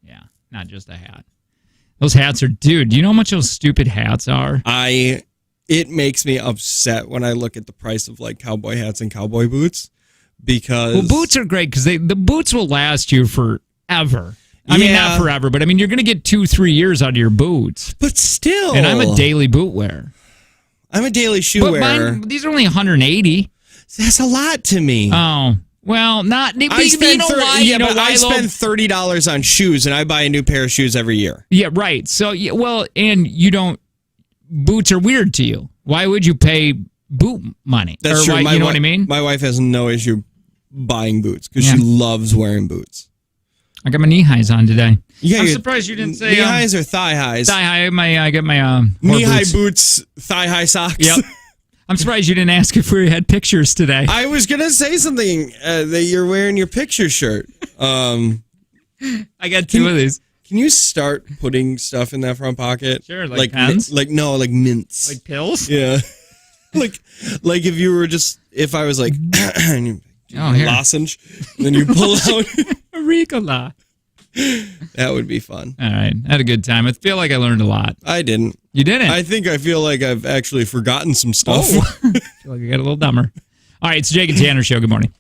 Yeah, not just a hat. Those hats are, dude, do you know how much those stupid hats are? It makes me upset when I look at the price of, like, cowboy hats and cowboy boots because... Well, boots are great because the boots will last you forever. I mean, not forever, but I mean, you're going to get 2-3 years out of your boots. But still. And I'm a daily boot wearer. I'm a daily shoe wearer. These are only 180. That's a lot to me. Oh, well, not. I spend $30 on shoes, and I buy a new pair of shoes every year. Yeah, right. So, and you don't. Boots are weird to you. Why would you pay boot money? That's true. You know what I mean? My wife has no issue buying boots because she loves wearing boots. I got my knee highs on today. I'm surprised you didn't say knee highs or thigh highs. Thigh high. I got my knee high boots, thigh high socks. Yep. I'm surprised you didn't ask if we had pictures today. I was gonna say something that you're wearing your picture shirt. I got 2 of these. Can you start putting stuff in that front pocket? Sure, like pens? Like mints. Like pills? Yeah. like if you were if I was like lozenge, and then you pull out Ricola. That would be fun. All right. I had a good time. I feel like I learned a lot. I didn't. You didn't? I feel like I've actually forgotten some stuff. I feel like I got a little dumber. All right. It's Jake and Tanner Show. Good morning.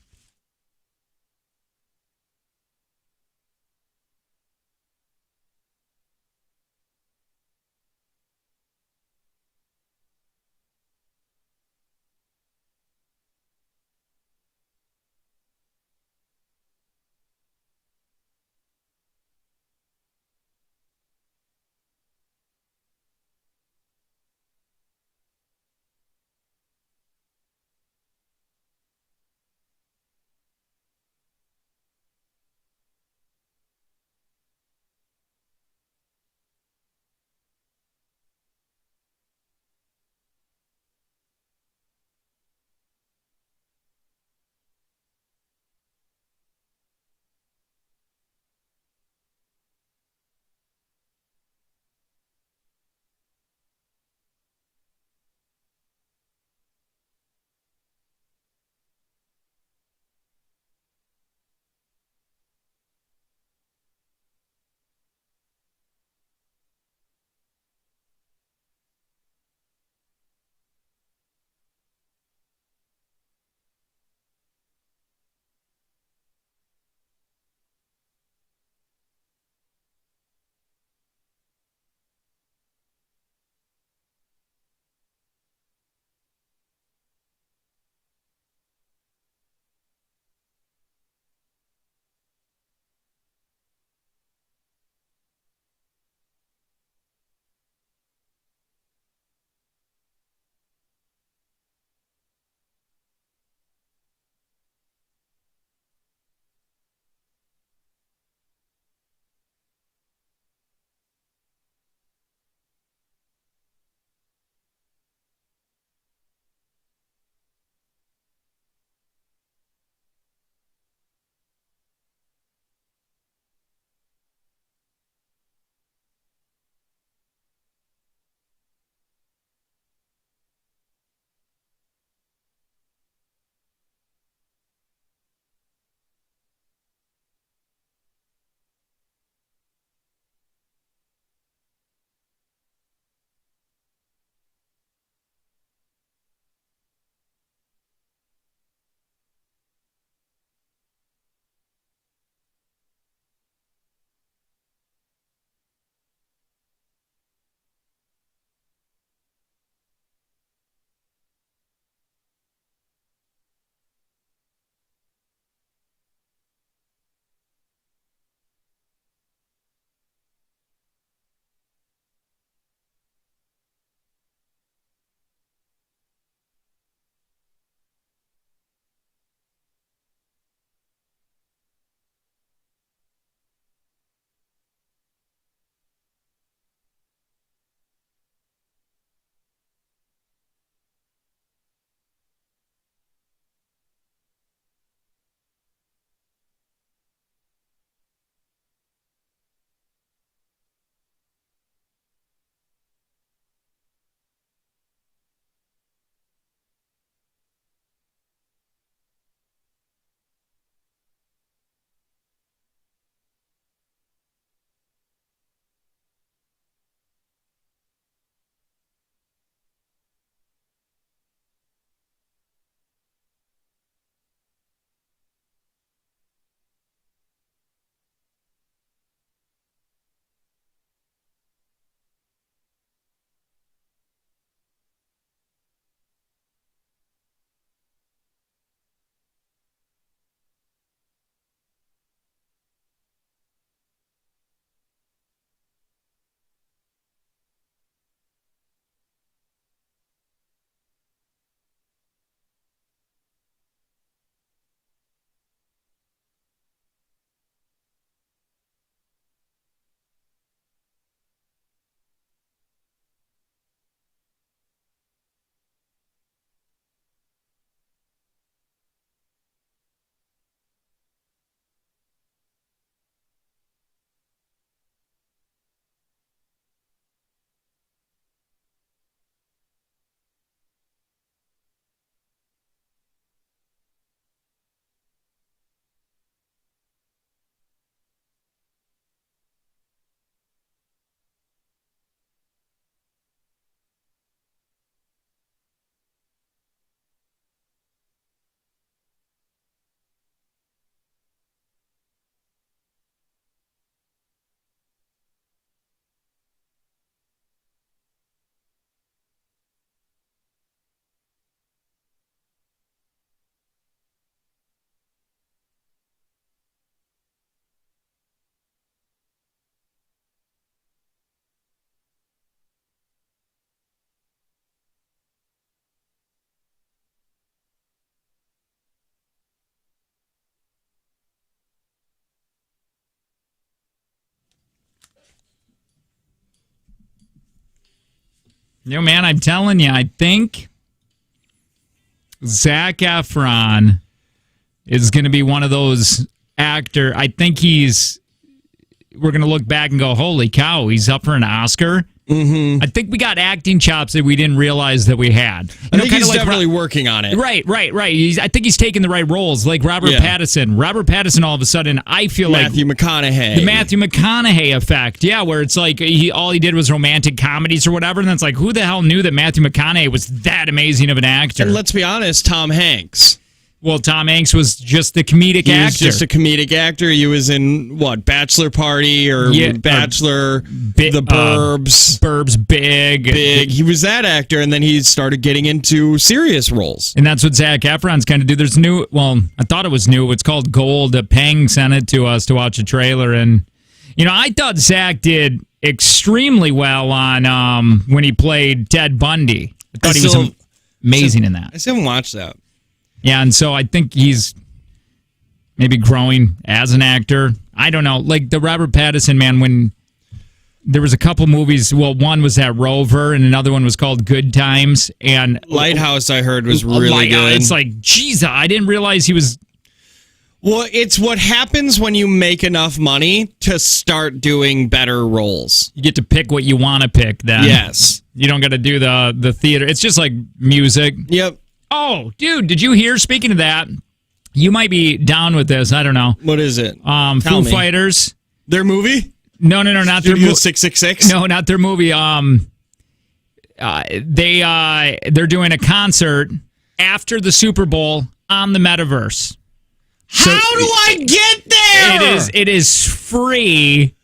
Yo, man, I'm telling you, I think Zac Efron is going to be one of those actor. I think we're going to look back and go, holy cow, he's up for an Oscar. Mm-hmm. I think we got acting chops that we didn't realize that we had. I think he's definitely working on it. Right. I think he's taking the right roles, like Robert Pattinson. Robert Pattinson, all of a sudden, I feel Matthew McConaughey. The Matthew McConaughey effect. Yeah, where it's like all he did was romantic comedies or whatever, and then it's like, who the hell knew that Matthew McConaughey was that amazing of an actor? And let's be honest, Tom Hanks. Well, Tom Hanks was just the comedic actor. He was just a comedic actor. He was in, Bachelor Party or Bachelor, The Burbs. Burbs, Big. He was that actor, and then he started getting into serious roles. And that's what Zac Efron's kind of do. There's I thought it was new. It's called Gold. Peng sent it to us to watch a trailer, and, I thought Zac did extremely well on when he played Ted Bundy. I thought he was amazing in that. I still haven't watched that. Yeah, and so I think he's maybe growing as an actor. I don't know. Like the Robert Pattinson, man, when there was a couple movies, one was that Rover and another one was called Good Times. And Lighthouse, I heard, was really good. It's like, geez, I didn't realize he was... Well, it's what happens when you make enough money to start doing better roles. You get to pick what you want to pick then. Yes. You don't got to do the theater. It's just like music. Yep. Oh, dude, did you hear? Speaking of that, you might be down with this. I don't know. What is it? Foo Fighters. Their movie? No, not their movie. 666? No, not their movie. They're doing a concert after the Super Bowl on the metaverse. How do I get there? It is free.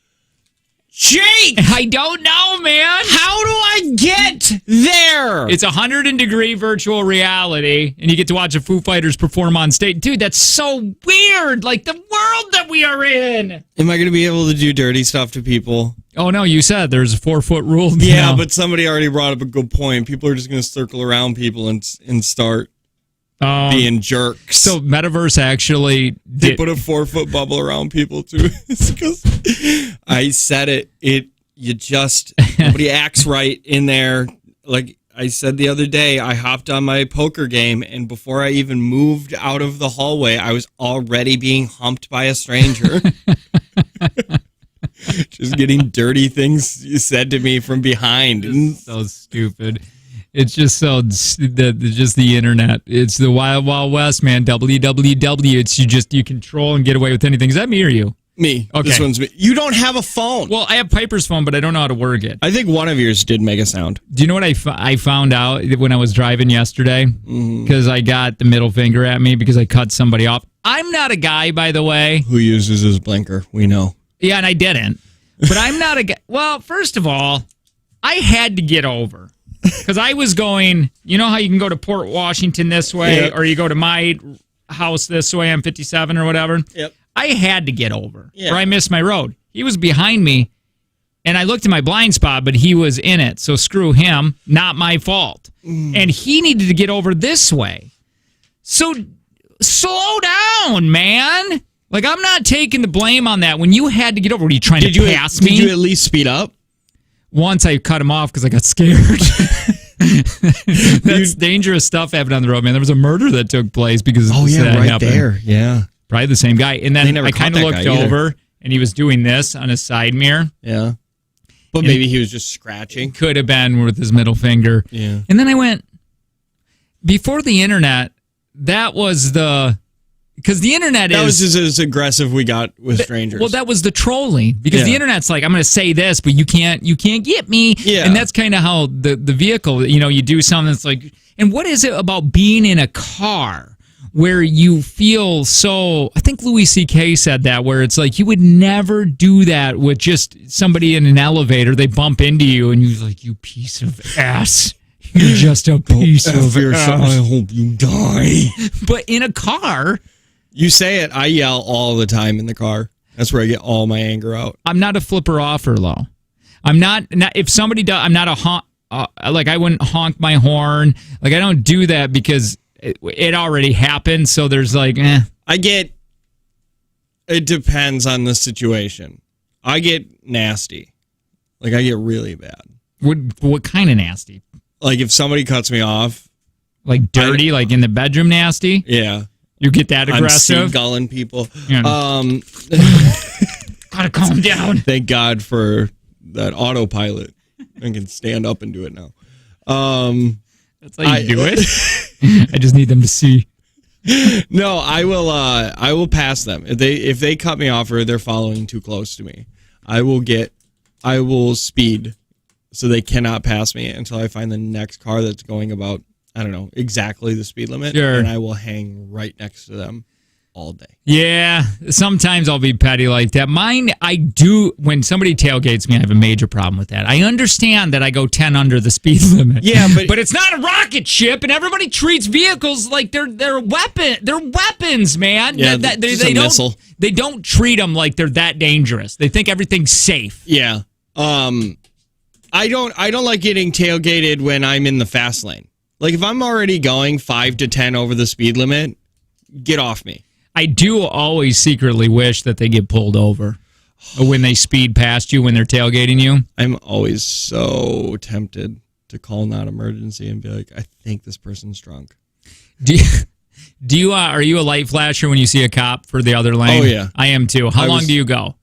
Jake! I don't know, man. How do I get there? It's 100-degree virtual reality, and you get to watch a Foo Fighters perform on stage. Dude, that's so weird. Like the world that we are in. Am I going to be able to do dirty stuff to people? Oh, no, you said there's a 4-foot rule. Yeah, but somebody already brought up a good point. People are just going to circle around people and start being jerks. So Metaverse actually they put a 4-foot bubble around people too. It's because I said it. Nobody acts right in there. Like I said the other day, I hopped on my poker game, and before I even moved out of the hallway, I was already being humped by a stranger. Just getting dirty things said to me from behind. It's so stupid. It's just just the internet. It's the wild, wild west, man. www. It's you control and get away with anything. Is that me or you? Me. Okay. This one's me. You don't have a phone. Well, I have Piper's phone, but I don't know how to work it. I think one of yours did make a sound. Do you know what I found out when I was driving yesterday? Because I got the middle finger at me because I cut somebody off. I'm not a guy, by the way, who uses his blinker. We know. Yeah, and I didn't. But I'm not a guy. Well, first of all, I had to get over. Because I was going, you know how you can go to Port Washington this way, or you go to my house this way on 57 or whatever? Yep. I had to get over, or I missed my road. He was behind me, and I looked at my blind spot, but he was in it. So screw him, not my fault. And he needed to get over this way. So slow down, man. Like, I'm not taking the blame on that. When you had to get over, were you trying to pass me? Did you at least speed up? Once I cut him off because I got scared. That's dangerous stuff happened on the road, man. There was a murder that took place because that happened. There. Yeah. Probably the same guy. And then I kind of looked over, and he was doing this on his side mirror. Yeah. But maybe he was just scratching. Could have been with his middle finger. Yeah. And then I went, before the internet, that was the... Because the internet that was just as aggressive we got with strangers. Well, that was the trolling. Because the internet's like, I'm going to say this, but you can't get me. Yeah. And that's kind of how the vehicle, you do something that's like, and what is it about being in a car where you feel so, I think Louis C.K. said that, where it's like, you would never do that with just somebody in an elevator. They bump into you and you're like, you piece of ass. You're just a piece of ass. I hope you die. But in a car... You say it, I yell all the time in the car. That's where I get all my anger out. I'm not a flipper offer, though. I'm not if somebody does, I'm not a honk, like I wouldn't honk my horn. Like I don't do that because it already happened, so there's like, it depends on the situation. I get nasty. Like I get really bad. What kind of nasty? like if somebody cuts me off, like dirty, like in the bedroom, nasty. Yeah, you get that aggressive. I'm seagulling people. Yeah. Gotta calm down. Thank God for that autopilot. I can stand up and do it now. That's how you do it. I just need them to see. No, I will pass them. If they cut me off or they're following too close to me, I will speed so they cannot pass me until I find the next car that's going about, I don't know, exactly the speed limit. Sure. And I will hang right next to them all day. Yeah, sometimes I'll be petty like that. Mine, I do, when somebody tailgates me, I have a major problem with that. I understand that I go 10 under the speed limit. Yeah, but it's not a rocket ship, and everybody treats vehicles like they're weapons, man. Yeah, They don't treat them like they're that dangerous. They think everything's safe. Yeah. I don't like getting tailgated when I'm in the fast lane. Like if I'm already going 5 to 10 over the speed limit, get off me. I do always secretly wish that they get pulled over when they speed past you when they're tailgating you. I'm always so tempted to call non-emergency and be like, I think this person's drunk. Do you are you a light flasher when you see a cop for the other lane? Oh yeah, I am too. How long do you go?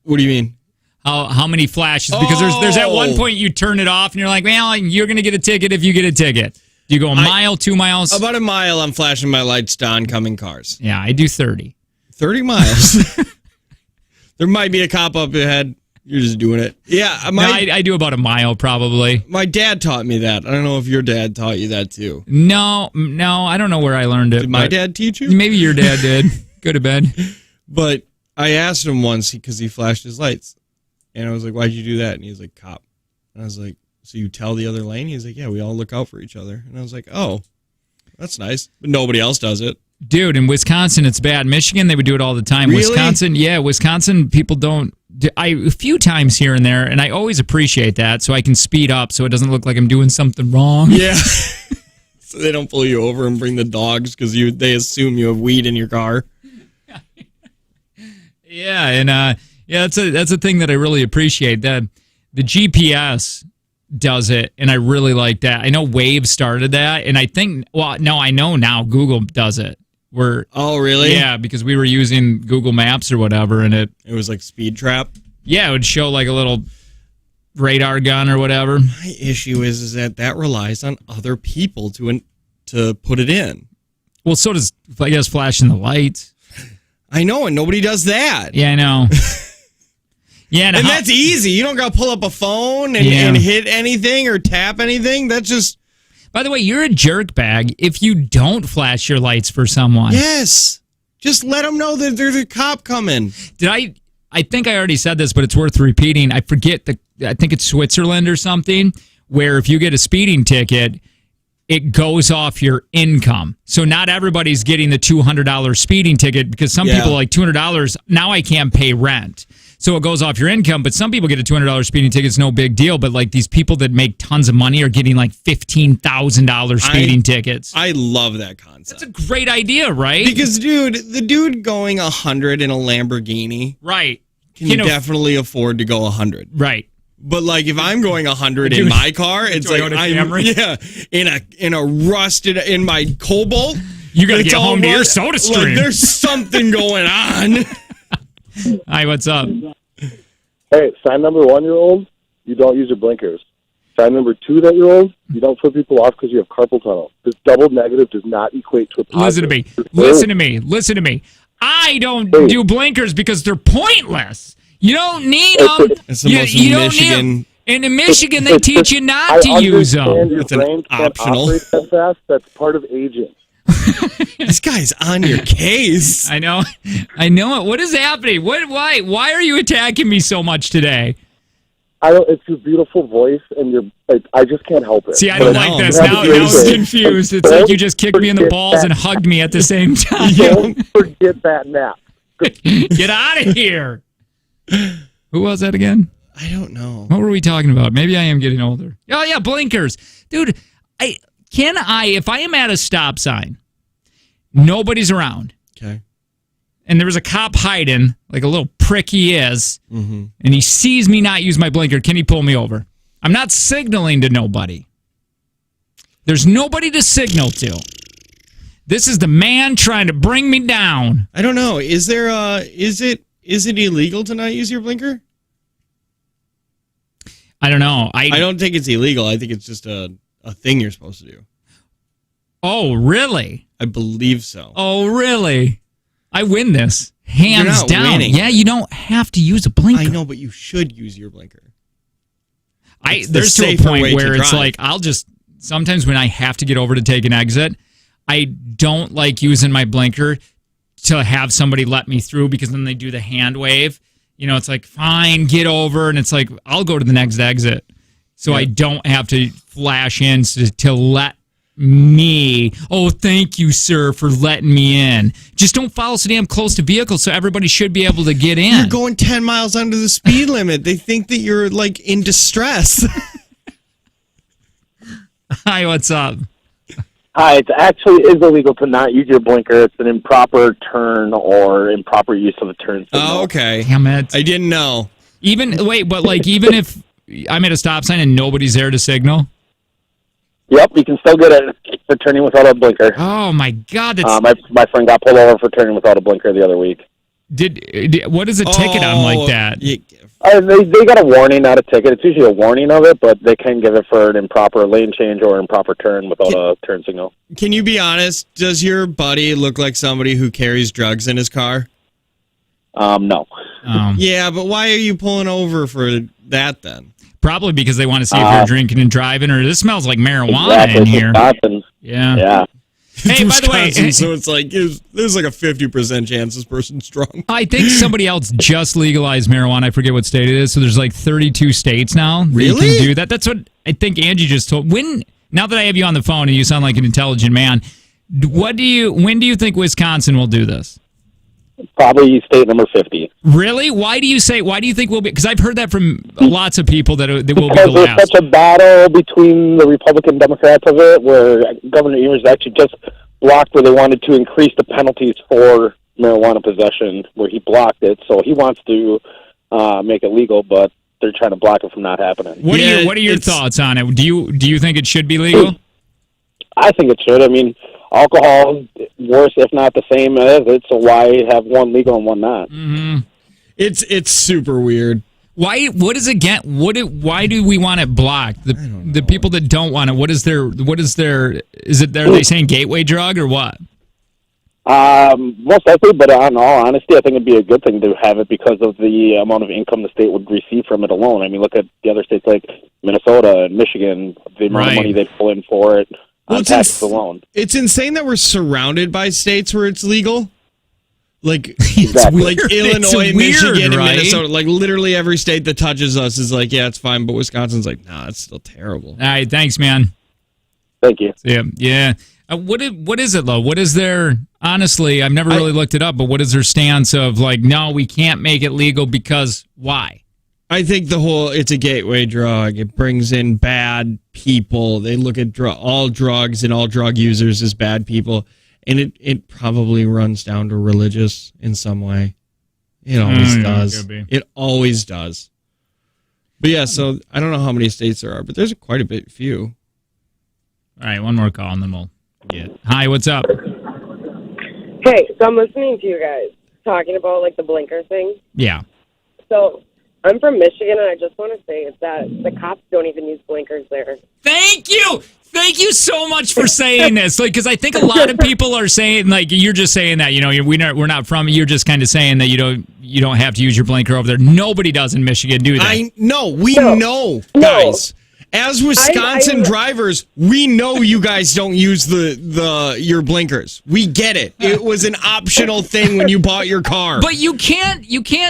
What do you mean? How many flashes? Because there's at one point you turn it off and you're like, well, you're gonna get a ticket if you get a ticket. Do you go a mile, 2 miles? About a mile. I'm flashing my lights to oncoming cars. Yeah, I do 30. 30 miles. There might be a cop up ahead. You're just doing it. Yeah, I do about a mile probably. My dad taught me that. I don't know if your dad taught you that too. No, I don't know where I learned it. Did my dad teach you? Maybe your dad did. Go to bed. But I asked him once because he flashed his lights. And I was like, why'd you do that? And he's like, cop. And I was like, so you tell the other lane? He's like, yeah, we all look out for each other. And I was like, oh, that's nice. But nobody else does it. Dude, in Wisconsin, it's bad. Michigan, they would do it all the time. Really? Wisconsin, people don't. A few times here and there, and I always appreciate that, so I can speed up so it doesn't look like I'm doing something wrong. Yeah. So they don't pull you over and bring the dogs because they assume you have weed in your car. Yeah, and that's a thing that I really appreciate. The GPS does it, and I really like that. I know Wave started that, and I think, I know now Google does it. Oh, really? Yeah, because we were using Google Maps or whatever, and it was like speed trap. Yeah, it would show like a little radar gun or whatever. My issue is that relies on other people to put it in. Well, so does, I guess, flashing the lights. I know, and nobody does that. Yeah, I know. Yeah, and that's easy. You don't got to pull up a phone and hit anything or tap anything. That's just. By the way, you're a jerk bag if you don't flash your lights for someone. Yes. Just let them know that there's a cop coming. I think I already said this, but it's worth repeating. I forget I think it's Switzerland or something, where if you get a speeding ticket, it goes off your income. So not everybody's getting the $200 speeding ticket because some people are like $200, now I can't pay rent. So it goes off your income, but some people get a $200 speeding ticket. It's no big deal. But like these people that make tons of money are getting like $15,000 speeding tickets. I love that concept. That's a great idea, right? Because, dude, the dude going 100 in a Lamborghini, right, can definitely afford to go 100, right? But like if I'm going 100 in my car, it's like in a rusted in my Cobalt. You got to get home to your soda stream. Like, there's something going on. Hi, what's up? Hey, sign number 1-year-old, you don't use your blinkers. Sign number 2-year-old, you don't flip people off because you have carpal tunnel. This double negative does not equate to a positive. Listen to me. I don't do blinkers because they're pointless. You don't need them. You don't need them. And in Michigan, they teach you not to use them. Your brain can't operate that fast. That's part of aging. This guy's on your case. I know it. What is happening? Why are you attacking me so much today? It's your beautiful voice, and I just can't help it. See, I don't like this. Now I'm confused. It's like you just kicked me in the balls and hugged me at the same time. Don't forget that nap. Get out of here. Who was that again? I don't know. What were we talking about? Maybe I am getting older. Oh, yeah, blinkers. Dude, if I am at a stop sign, nobody's around. Okay. And there was a cop hiding, like a little prick he is, and he sees me not use my blinker, can he pull me over? I'm not signaling to nobody. There's nobody to signal to. This is the man trying to bring me down. I don't know. Is it illegal to not use your blinker? I don't know. I don't think it's illegal. I think it's just a thing you're supposed to do. Oh, really? I believe so. Oh, really? I win this. Hands down. Winning. Yeah, you don't have to use a blinker. I know, but you should use your blinker. There's to a point where it's like, sometimes when I have to get over to take an exit, I don't like using my blinker to have somebody let me through because then they do the hand wave. It's like, fine, get over. And it's like, I'll go to the next exit. So I don't have to flash in to let me. Oh, thank you, sir, for letting me in. Just don't follow so damn close to vehicles so everybody should be able to get in. You're going 10 miles under the speed limit. They think that you're like in distress. Hi, what's up? Hi, it actually is illegal to not use your blinker. It's an improper turn or improper use of a turn signal. Oh, okay. Damn it. I didn't know. Even if I'm at a stop sign and nobody's there to signal? Yep, you can still get it for turning without a blinker. Oh, my God. My friend got pulled over for turning without a blinker the other week. What is a ticket on like that? They got a warning, not a ticket. It's usually a warning of it, but they can give it for an improper lane change or improper turn without a turn signal. Can you be honest? Does your buddy look like somebody who carries drugs in his car? No. Yeah, but why are you pulling over for that then? Probably because they want to see if you're drinking and driving, or this smells like marijuana in here. Wisconsin. Yeah. Hey, by the way, so it's like there's like a 50% chance this person's drunk. I think somebody else just legalized marijuana. I forget what state it is. So there's like 32 states now. Really? You can do that. That's what I think Angie just told. Now that I have you on the phone and you sound like an intelligent man, when do you think Wisconsin will do this? Probably state number 50. Really? Why do you think we'll be? Because I've heard that from lots of people that will be the Because last. there's such a battle between the Republican Democrats of it, where Governor Evers actually just blocked where they wanted to increase the penalties for marijuana possession, where he blocked it. So he wants to make it legal, but they're trying to block it from not happening. What are your thoughts on it? Do you think it should be legal? I think it should. I mean, alcohol is worse, if not the same as it, so why have one legal and one not? Mm-hmm. It's super weird. Why? What is again? Why do we want it blocked? The people that don't want it. What is their? Is it? Are they saying gateway drug or what? Most likely, but in all honesty, I think it'd be a good thing to have it because of the amount of income the state would receive from it alone. I mean, look at the other states like Minnesota and Michigan, the amount of money they pull in for it on taxes alone. It's insane that we're surrounded by states where it's legal. Like, exactly. Like Illinois, Michigan, and Minnesota. Like, literally every state that touches us is like, yeah, it's fine, but Wisconsin's like, nah, it's still terrible. All right, thanks, man. Thank you. Yeah. What is it, though? What is their... Honestly, I've never really looked it up, but what is their stance of, like, no, we can't make it legal because why? I think it's a gateway drug. It brings in bad people. They look at all drugs and all drug users as bad people. And it probably runs down to religious in some way. It always does. It always does. But yeah, so I don't know how many states there are, but there's quite a few. All right, one more call and then we'll get. Hi, what's up? Hey, so I'm listening to you guys talking about like the blinker thing. Yeah. So I'm from Michigan, and I just want to say is that the cops don't even use blinkers there. Thank you so much for saying this. Like, because I think a lot of people are saying, like, you're just saying that, we're not from. You're just kind of saying that you don't have to use your blinker over there. Nobody does in Michigan, do they? We know, guys. As Wisconsin drivers, we know you guys don't use your blinkers. We get it. It was an optional thing when you bought your car. But you can't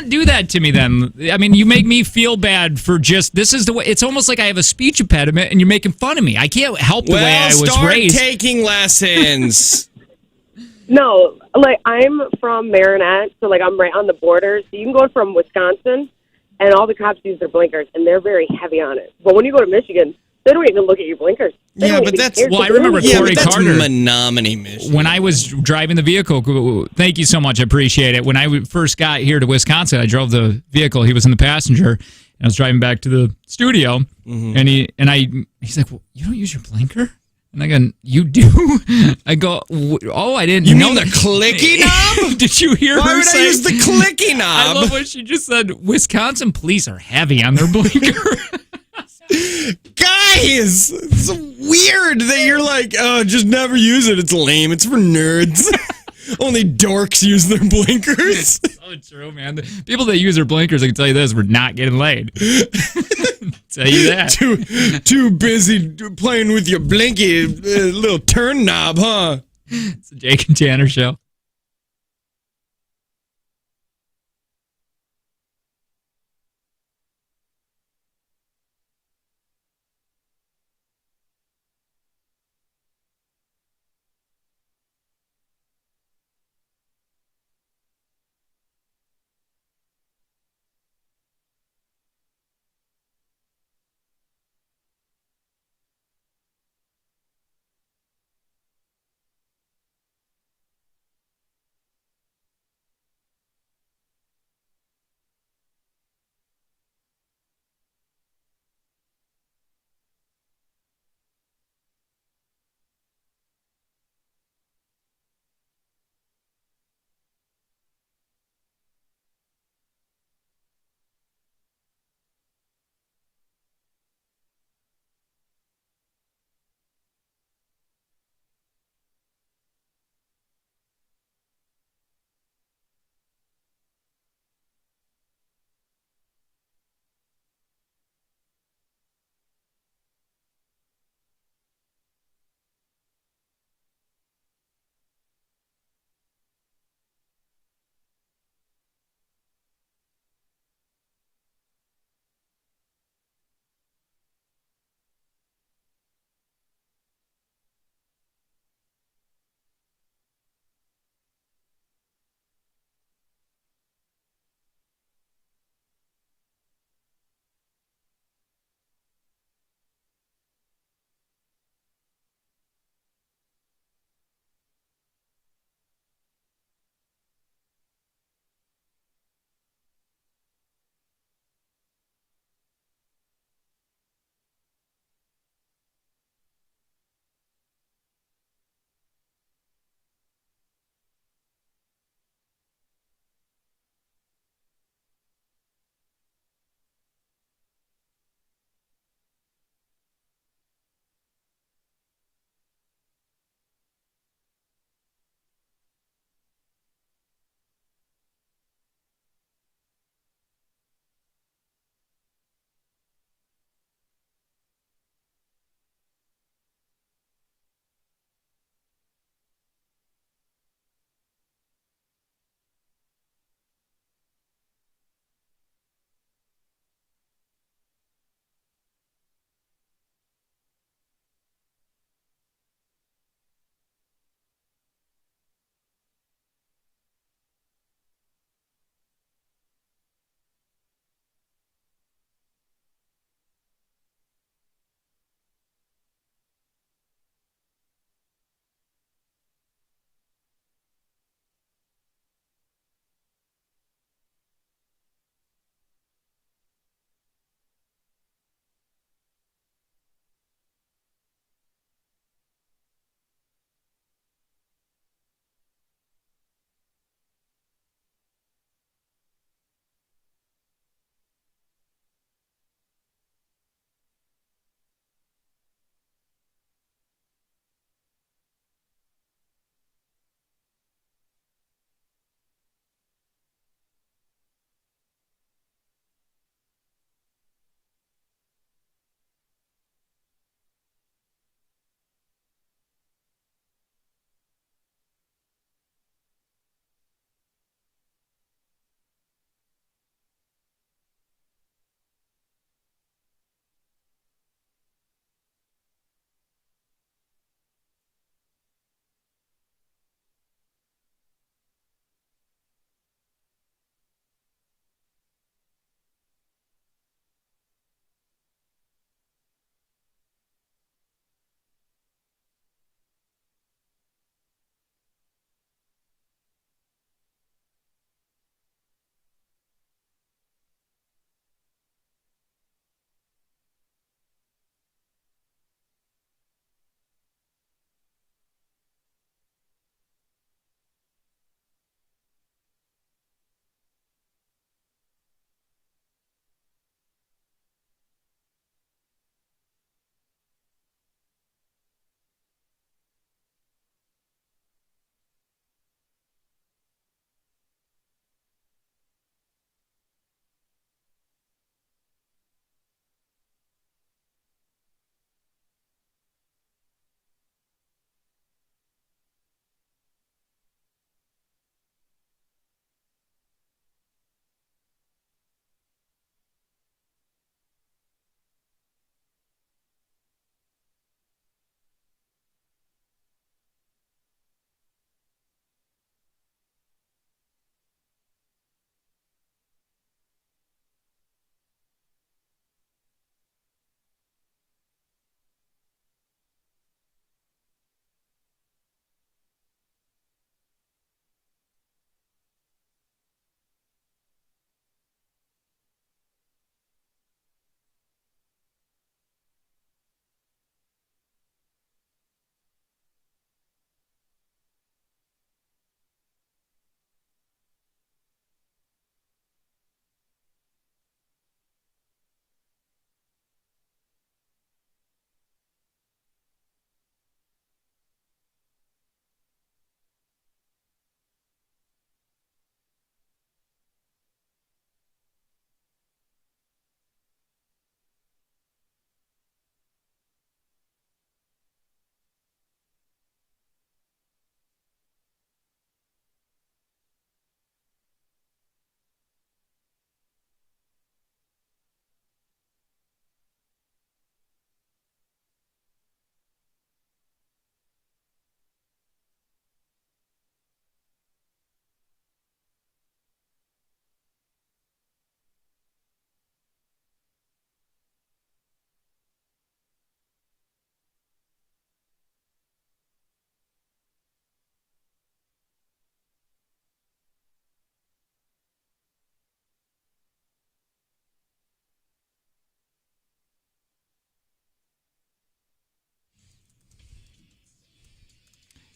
do that to me then. I mean, you make me feel bad for this is the way. It's almost like I have a speech impediment and you're making fun of me. I can't help the way I was raised. Start taking lessons. No, like I'm from Marinette, so like I'm right on the border. So you can go from Wisconsin, and all the cops use their blinkers, and they're very heavy on it. But when you go to Michigan, they don't even look at your blinkers. Yeah, but that's... Well, I remember Corey Carter. Menominee, Michigan. When I was driving the vehicle, thank you so much, I appreciate it. When I first got here to Wisconsin, I drove the vehicle. He was in the passenger, I was driving back to the studio, and he's like, well, "You don't use your blinker?" And I go, "You do?" I go, "Oh, I didn't." You know mean the clicky knob? Did you hear Why her would say? I use the clicky knob? I love what she just said. Wisconsin police are heavy on their blinker. Guys, it's weird that you're like, oh, just never use it. It's lame. It's for nerds. Only dorks use their blinkers. So true, man. The people that use their blinkers, I can tell you this, we're not getting laid. Tell you that. Too busy playing with your blinky little turn knob, huh? It's the Jake and Tanner Show.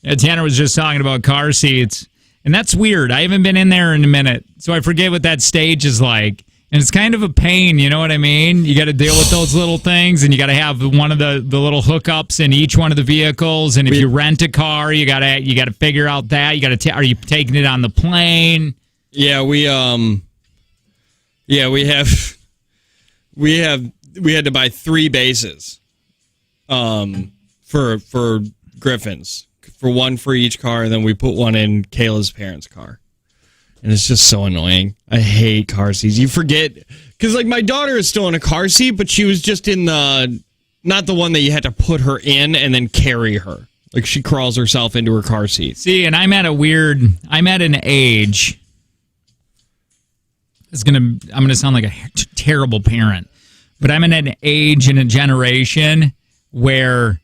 Yeah, Tanner was just talking about car seats, and that's weird. I haven't been in there in a minute, so I forget what that stage is like. And it's kind of a pain, you know what I mean? You got to deal with those little things, and you got to have one of the little hookups in each one of the vehicles. And if you rent a car, you got to figure out that. You got to are you taking it on the plane? Yeah, we had to buy 3 bases, for Griffins. For one for each car, and then we put one in Kayla's parents' car. And it's just so annoying. I hate car seats. You forget, because like my daughter is still in a car seat, but she was just in not the one that you had to put her in and then carry her. Like she crawls herself into her car seat. See, and I'm at an age. I'm gonna sound like a terrible parent, but I'm in an age in a generation where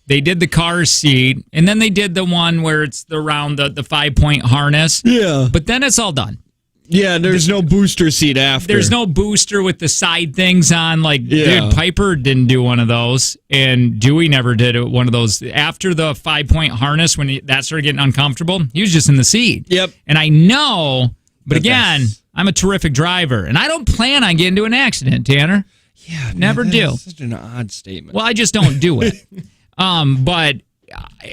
they did the car seat, and then they did the one where it's around the 5-point harness. Yeah. But then it's all done. Yeah, there's no booster seat after. There's no booster with the side things on. Dude, Piper didn't do one of those, and Dewey never did one of those. After the 5-point harness, when that started getting uncomfortable, he was just in the seat. Yep. And I know, but again, I'm a terrific driver, and I don't plan on getting into an accident, Tanner. Yeah. Never do. That's such an odd statement. Well, I just don't do it. But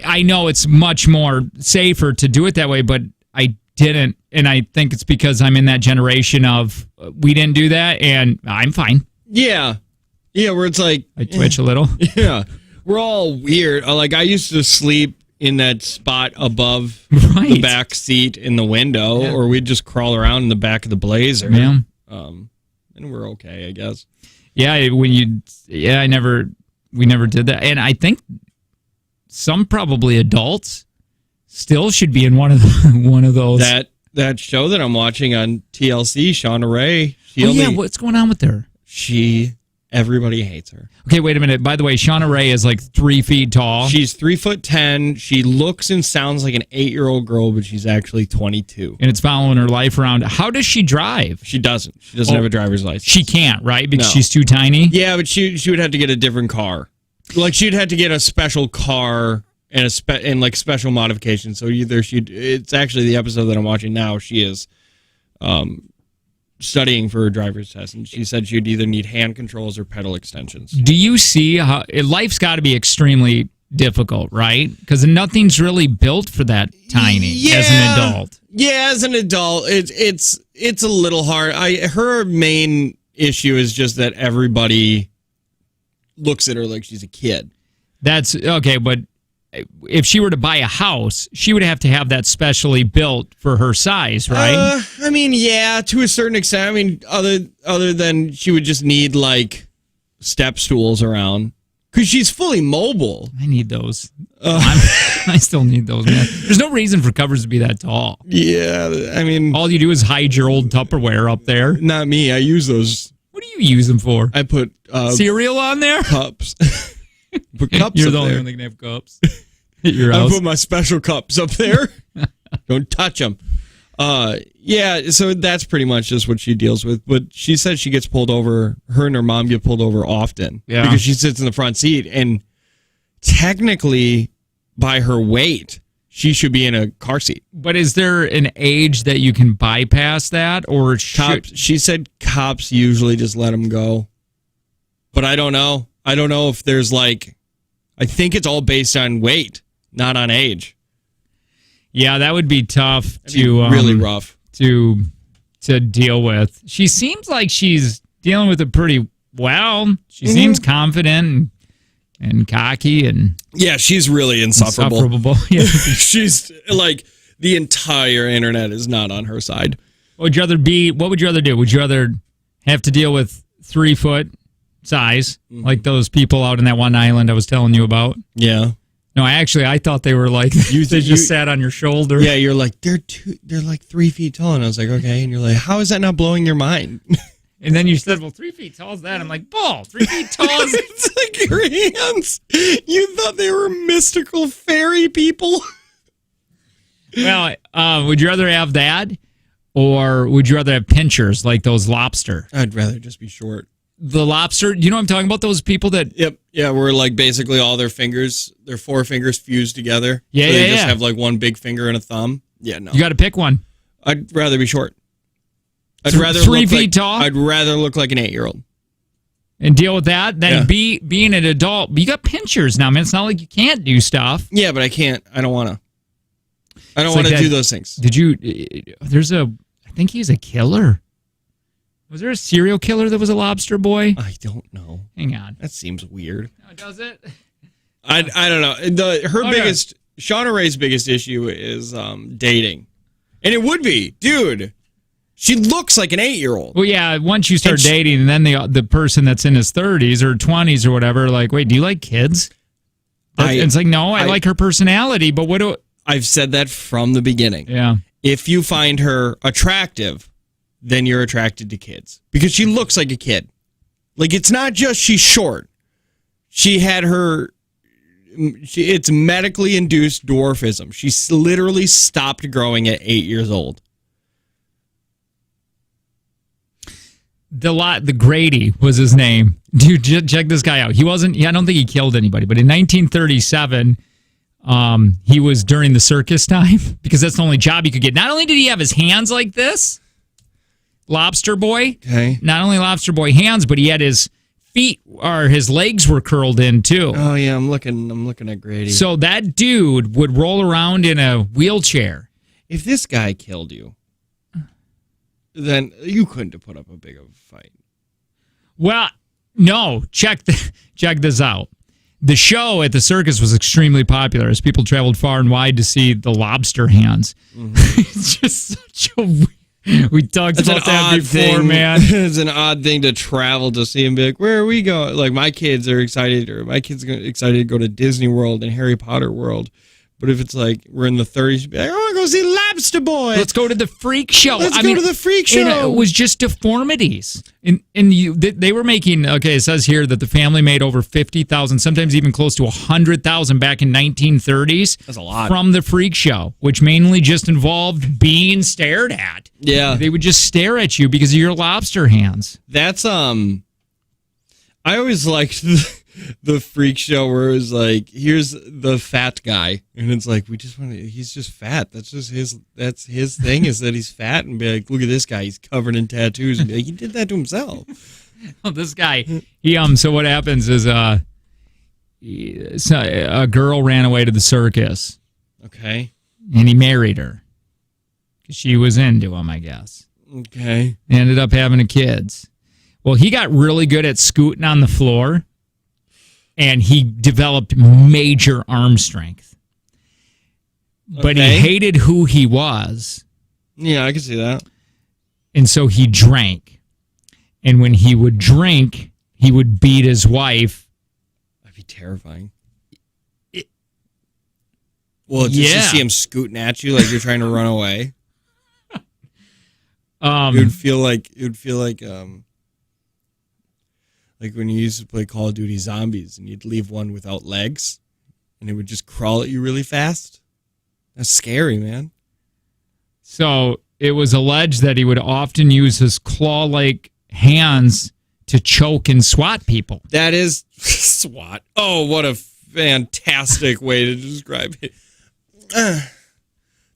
I know it's much more safer to do it that way, but I didn't, and I think it's because I'm in that generation of we didn't do that, and I'm fine. Yeah, where it's like I twitch a little. Yeah, we're all weird. Like I used to sleep in that spot above the back seat in the window, or we'd just crawl around in the back of the Blazer. Yeah, and we're okay, I guess. Yeah, we never did that, and I think some probably adults still should be in one of those. That show that I'm watching on TLC, Shauna Ray. What's going on with her? Everybody hates her. Okay, wait a minute. By the way, Shauna Ray is like 3 feet tall. She's 3'10". She looks and sounds like an 8-year-old girl, but she's actually 22. And it's following her life around. How does she drive? She doesn't. She doesn't have a driver's license. She can't, right? Because she's too tiny? Yeah, but she would have to get a different car. Like she'd have to get a special car and special modifications. So it's actually the episode that I'm watching now. She is studying for a driver's test, and she said she'd either need hand controls or pedal extensions. Do you see how life's got to be extremely difficult, right? Because nothing's really built for that tiny as an adult. Yeah, as an adult, it's a little hard. Her main issue is just that everybody looks at her like she's a kid. That's okay, but if she were to buy a house, she would have to have that specially built for her size, right? I mean, yeah, to a certain extent. I mean, other than she would just need like step stools around because she's fully mobile. I need those. I still need those, man. There's no reason for covers to be that tall. Yeah, I mean, all you do is hide your old Tupperware up there. Not me. I use those. What do you use them for? I put cereal on there. Cups. Put cups. You're the only one that can have cups. Your house. I put my special cups up there. Don't touch them. Yeah, so that's pretty much just what she deals with. But she said she gets pulled over. Her and her mom get pulled over often. Yeah. Because she sits in the front seat. And technically, by her weight, she should be in a car seat. But is there an age that you can bypass that? Or she said cops usually just let them go. But I don't know. I don't know if there's like, I think it's all based on weight, not on age. Yeah, that would be tough to really rough to deal with. She seems like she's dealing with it pretty well. She seems confident and cocky and yeah, she's really insufferable. Yeah. She's like the entire internet is not on her side. What would you rather do? Would you rather have to deal with 3 foot size, like those people out in that one island I was telling you about? Yeah. No, I thought they were like they just sat on your shoulder. Yeah, you're like they're like 3 feet tall, and I was like, okay, and you're like, how is that not blowing your mind? And then you said, well, 3 feet tall is that? I'm like, bull, 3 feet tall is it's like your hands. You thought they were mystical fairy people. Well, would you rather have that, or would you rather have pinchers like those lobster? I'd rather just be short. the lobster. You know what I'm talking about? Those people that. Yep. Yeah, where like basically all their four fingers fused together. Yeah, so yeah, they just yeah. have like one big finger and a thumb. Yeah, no. You got to pick one. I'd rather be short. I'd rather 3 look feet like, tall. I'd rather look like an 8-year-old. And deal with that. Then Yeah. being an adult. You got pinchers now, man. It's not like you can't do stuff. Yeah, but I can't. I don't want to. I don't It's want like to do that- those things. Did you? I think he's a killer. Was there a serial killer that was a lobster boy? I don't know. Hang on. That seems weird. Oh, does it? I don't know. Shauna Ray's biggest issue is dating, and it would be, dude. She looks like an 8-year-old. Well, yeah. Once you start dating, and then the person that's in his 30s or 20s or whatever, like, wait, do you like kids? It's like, no, I like her personality, but what do? I've said that from the beginning. Yeah. If you find her attractive, then you're attracted to kids because she looks like a kid. Like, it's not just she's short. She had it's medically induced dwarfism. She literally stopped growing at 8 years old. The Grady was his name. Dude, check this guy out. I don't think he killed anybody, but in 1937, he was during the circus time because that's the only job he could get. Not only did he have his hands like this, lobster boy, Okay. not only lobster boy hands, but he had his feet or his legs were curled in too. Oh yeah, I'm looking at Grady. So that dude would roll around in a wheelchair. If this guy killed you, then you couldn't have put up a big of a fight. Well, no, check this out. The show at the circus was extremely popular as people traveled far and wide to see the lobster hands. Mm-hmm. It's just such a weird. We talked about that before, man. It's an odd thing to travel to see and be like, where are we going? Like, my kids are excited, or my kids are excited to go to Disney World and Harry Potter World. But if it's like we're in the 30s, you'd be like, I want to go see Lobster Boy. Let's go to the freak show. Let's go to the freak show. It was just deformities. They were making, okay, it says here that the family made over 50,000, sometimes even close to 100,000 back in 1930s. That's a lot. From the freak show, which mainly just involved being stared at. Yeah. They would just stare at you because of your lobster hands. That's, I always liked the freak show where it was like, here's the fat guy, and it's like, he's just fat. That's just his thing is that he's fat, and be like, look at this guy, he's covered in tattoos, and be like, he did that to himself. Oh, this guy, so what happens is a girl ran away to the circus. Okay. And he married her. She was into him, I guess. Okay. They ended up having kids. Well, he got really good at scooting on the floor, and he developed major arm strength. But he hated who he was. Yeah, I can see that. And so he drank. And when he would drink, he would beat his wife. That'd be terrifying. Just to see him scooting at you like you're trying to run away. It would feel like when you used to play Call of Duty Zombies and you'd leave one without legs and it would just crawl at you really fast. That's scary, man. So it was alleged that he would often use his claw-like hands to choke and swat people. That is swat. Oh, what a fantastic way to describe it.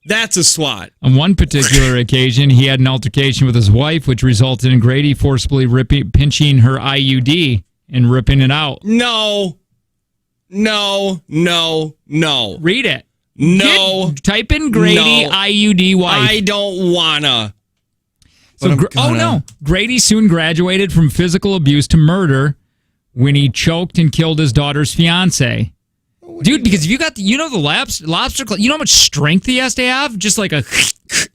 That's a swat. On one particular occasion, he had an altercation with his wife, which resulted in Grady forcibly pinching her IUD and ripping it out. No. Read it. No. Type in Grady IUD wife. I don't wanna. So, Grady soon graduated from physical abuse to murder when he choked and killed his daughter's fiance. Dude, because if you got the lobster claw, you know how much strength he has to have? Just like a...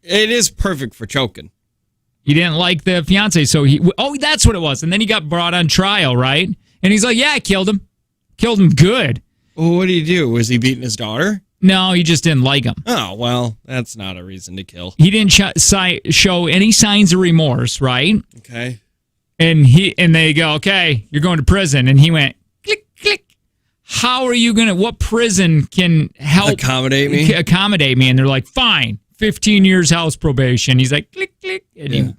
It is perfect for choking. He didn't like the fiance, so that's what it was. And then he got brought on trial, right? And he's like, yeah, I killed him. Killed him good. Well, what did he do? Was he beating his daughter? No, he just didn't like him. Oh, well, that's not a reason to kill. He didn't show any signs of remorse, right? Okay. And they go, okay, you're going to prison. And he went, click, click. How are you what prison can help accommodate me? And they're like, fine, 15 years house probation. He's like, click, click. And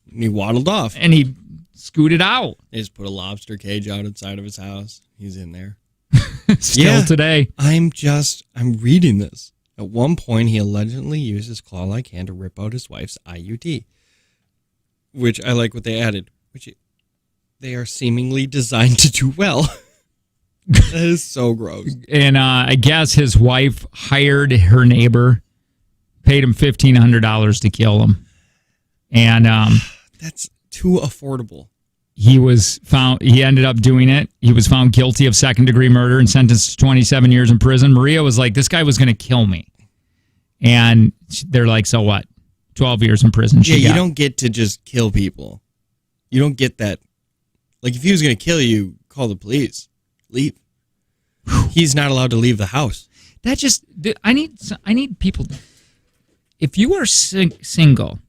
he waddled off. And he scooted out. They just put a lobster cage out outside of his house. He's in there. Still today. I'm reading this. At one point, he allegedly used his claw-like hand to rip out his wife's IUD, which I like what they added, which they are seemingly designed to do well. That is so gross. And I guess his wife hired her neighbor, paid him $1,500 to kill him. And that's too affordable. He ended up doing it. He was found guilty of second-degree murder and sentenced to 27 years in prison. Maria was like, this guy was going to kill me. And they're like, so what? 12 years in prison. You don't get to just kill people. You don't get that. Like, if he was going to kill you, call the police. Leave. He's not allowed to leave the house. I need people. If you are single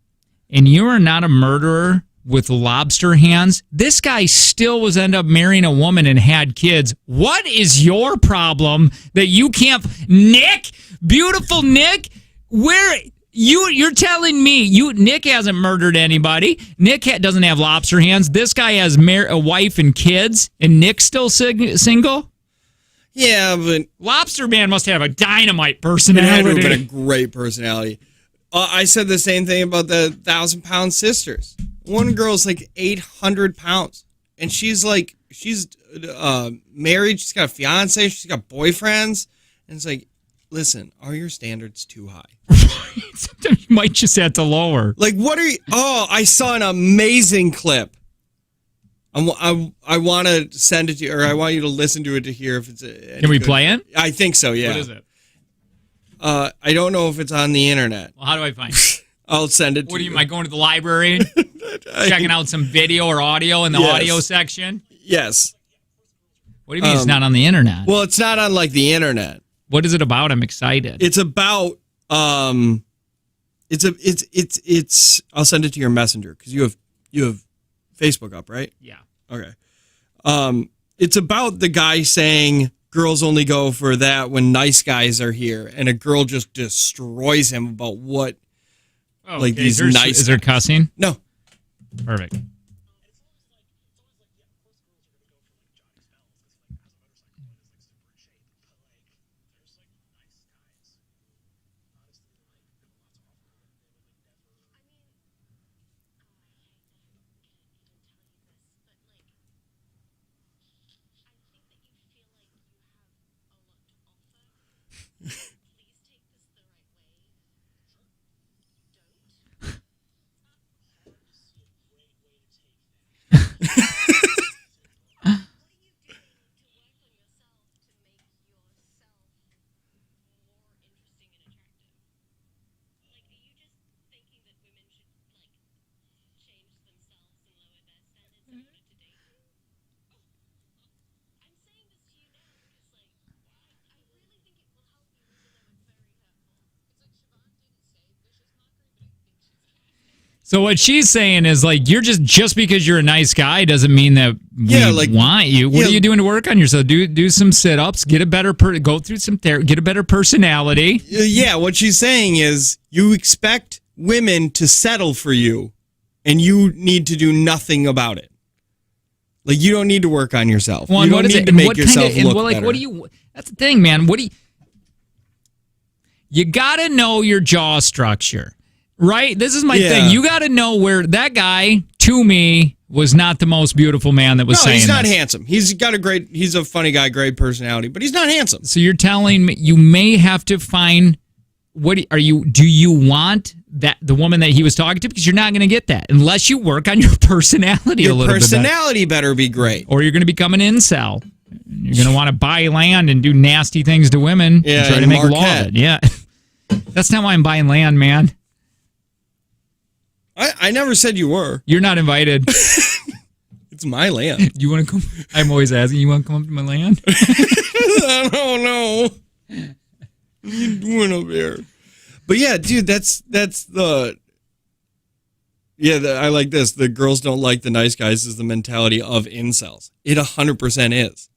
and you are not a murderer with lobster hands, this guy still was end up marrying a woman and had kids. What is your problem that you can't? Nick, beautiful Nick, where you're telling me Nick hasn't murdered anybody. Nick doesn't have lobster hands. This guy has a wife and kids, and Nick's still single. Yeah, but Lobster Man must have a dynamite personality. It had to have been a great personality. I said the same thing about the 1,000-pound sisters. One girl's like 800 pounds, and she's married. She's got a fiance. She's got boyfriends, and it's like, listen, are your standards too high? You might just have to lower. Like, what are you? Oh, I saw an amazing clip. I want to send it to you, or I want you to listen to it to hear if it's. Can we play it? I think so. Yeah. What is it? I don't know if it's on the internet. Well, how do I find it? I'll send it to you. What do you, am I going to the library? Checking out some video or audio in the audio section? Yes. What do you mean it's not on the internet? Well, it's not on like the internet. What is it about? I'm excited. It's about it's I'll send it to your messenger because you have Facebook up, right? Yeah. Okay. It's about the guy saying girls only go for that when nice guys are here, and a girl just destroys him about what these nice. Is there cussing? No. Perfect. So what she's saying is like you're just because you're a nice guy doesn't mean that we want you. What are you doing to work on yourself? Do some sit-ups, get a better go through some therapy, get a better personality. Yeah, what she's saying is you expect women to settle for you, and you need to do nothing about it. Like you don't need to work on yourself. Well, you don't need to make yourself look better. What do you? That's the thing, man. You got to know your jaw structure. Right? This is my thing. You got to know where that guy, to me, was not the most beautiful man that was saying he's not this. handsome. He's a funny guy, great personality, but he's not handsome. So you're telling me you may have to find, do you want the woman that he was talking to? Because you're not going to get that unless you work on your personality a little bit. Your personality better be great. Or you're going to become an incel. You're going to want to buy land and do nasty things to women and try to make law of it. Yeah. That's not why I'm buying land, man. I never said you were. You're not invited. It's my land. You want to come? I'm always asking, you want to come up to my land? I don't know. What are you doing up there? But yeah, dude, that's the... Yeah, I like this. The girls don't like the nice guys is the mentality of incels. It 100% is.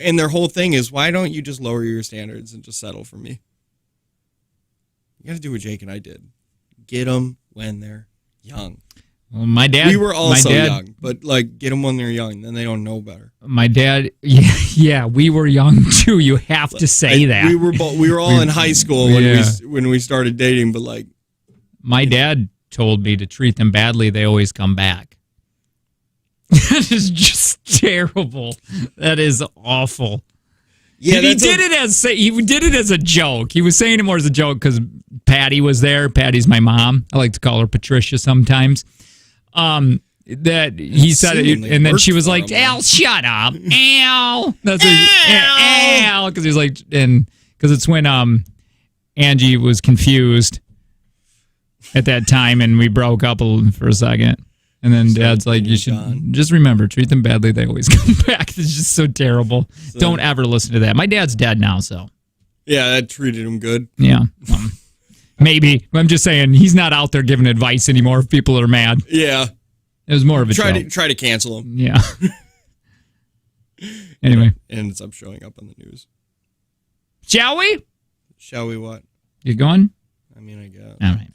And their whole thing is, why don't you just lower your standards and just settle for me? You got to do what Jake and I did. Get them when they're young. Well, my dad. We were also young, but like get them when they're young, then they don't know better. My dad. Yeah, we were young too. You have to say that. We were all in high school when we started dating, but like my dad told me to treat them badly. They always come back. That is just terrible. That is awful. Yeah, he did it as a joke. He was saying it more as a joke because Patty was there. Patty's my mom. I like to call her Patricia sometimes. That he said it, and then she was like, "Al, shut up, Al." That's Al, because he was like, and because it's when Angie was confused at that time, and we broke up for a second. And then Dad's like, "You should just remember, treat them badly. They always come back." It's just so terrible. So, don't ever listen to that. My dad's dead now, so. Yeah, that treated him good. Yeah. Maybe. I'm just saying, he's not out there giving advice anymore if people are mad. Yeah. It was more of a joke. Try to cancel him. Yeah. Anyway. It ends up showing up on the news. Shall we? Shall we what? You going? I mean, I guess. All right.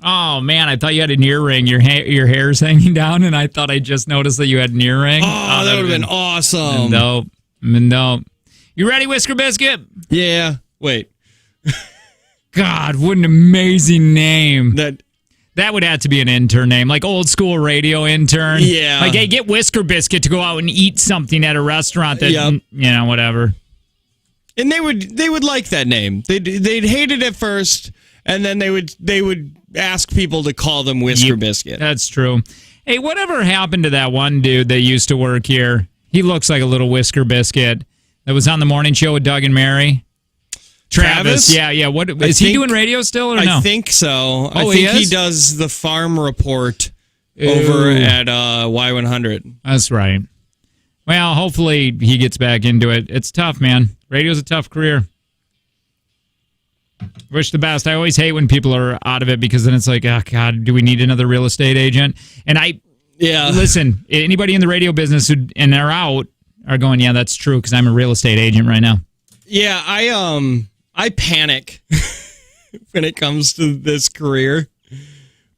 Oh, man, I thought you had an earring. Your hair's hanging down, and I thought I just noticed that you had an earring. Oh, that would have been awesome. No. You ready, Whisker Biscuit? Yeah. Wait. God, what an amazing name. That would have to be an intern name, like old school radio intern. Yeah. Like, hey, get Whisker Biscuit to go out and eat something at a restaurant that, whatever. And they would like that name. They'd hate it at first, and then they would ask people to call them Whisker Biscuit. That's true. Hey, whatever happened to that one dude that used to work here? He looks like a little Whisker Biscuit that was on the morning show with Doug and Mary. Travis? Yeah. What is he doing radio still or no? I think so. Oh, I think he does the farm report over at Y100. That's right. Well, hopefully he gets back into it. It's tough, man. Radio's a tough career. Wish the best. I always hate when people are out of it because then it's like, oh, God, do we need another real estate agent? And listen, anybody in the radio business and they're out are going, yeah, that's true because I'm a real estate agent right now. Yeah, I panic when it comes to this career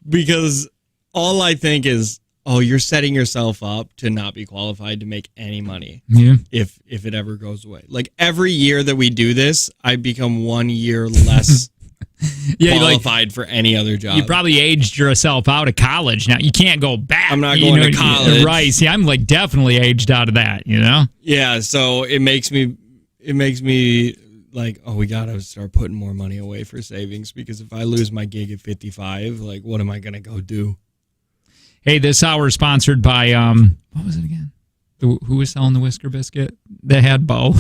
because all I think is, oh, you're setting yourself up to not be qualified to make any money. Yeah. If it ever goes away. Like every year that we do this, I become 1 year less qualified for any other job. You probably aged yourself out of college now. You can't go back. I'm not going to college. Right. See, I'm like definitely aged out of that, you know? Yeah, so it makes me like, oh, we got to start putting more money away for savings because if I lose my gig at 55, like what am I going to go do? Hey, this hour is sponsored by, what was it again? Who was selling the Whisker Biscuit? They had Bo.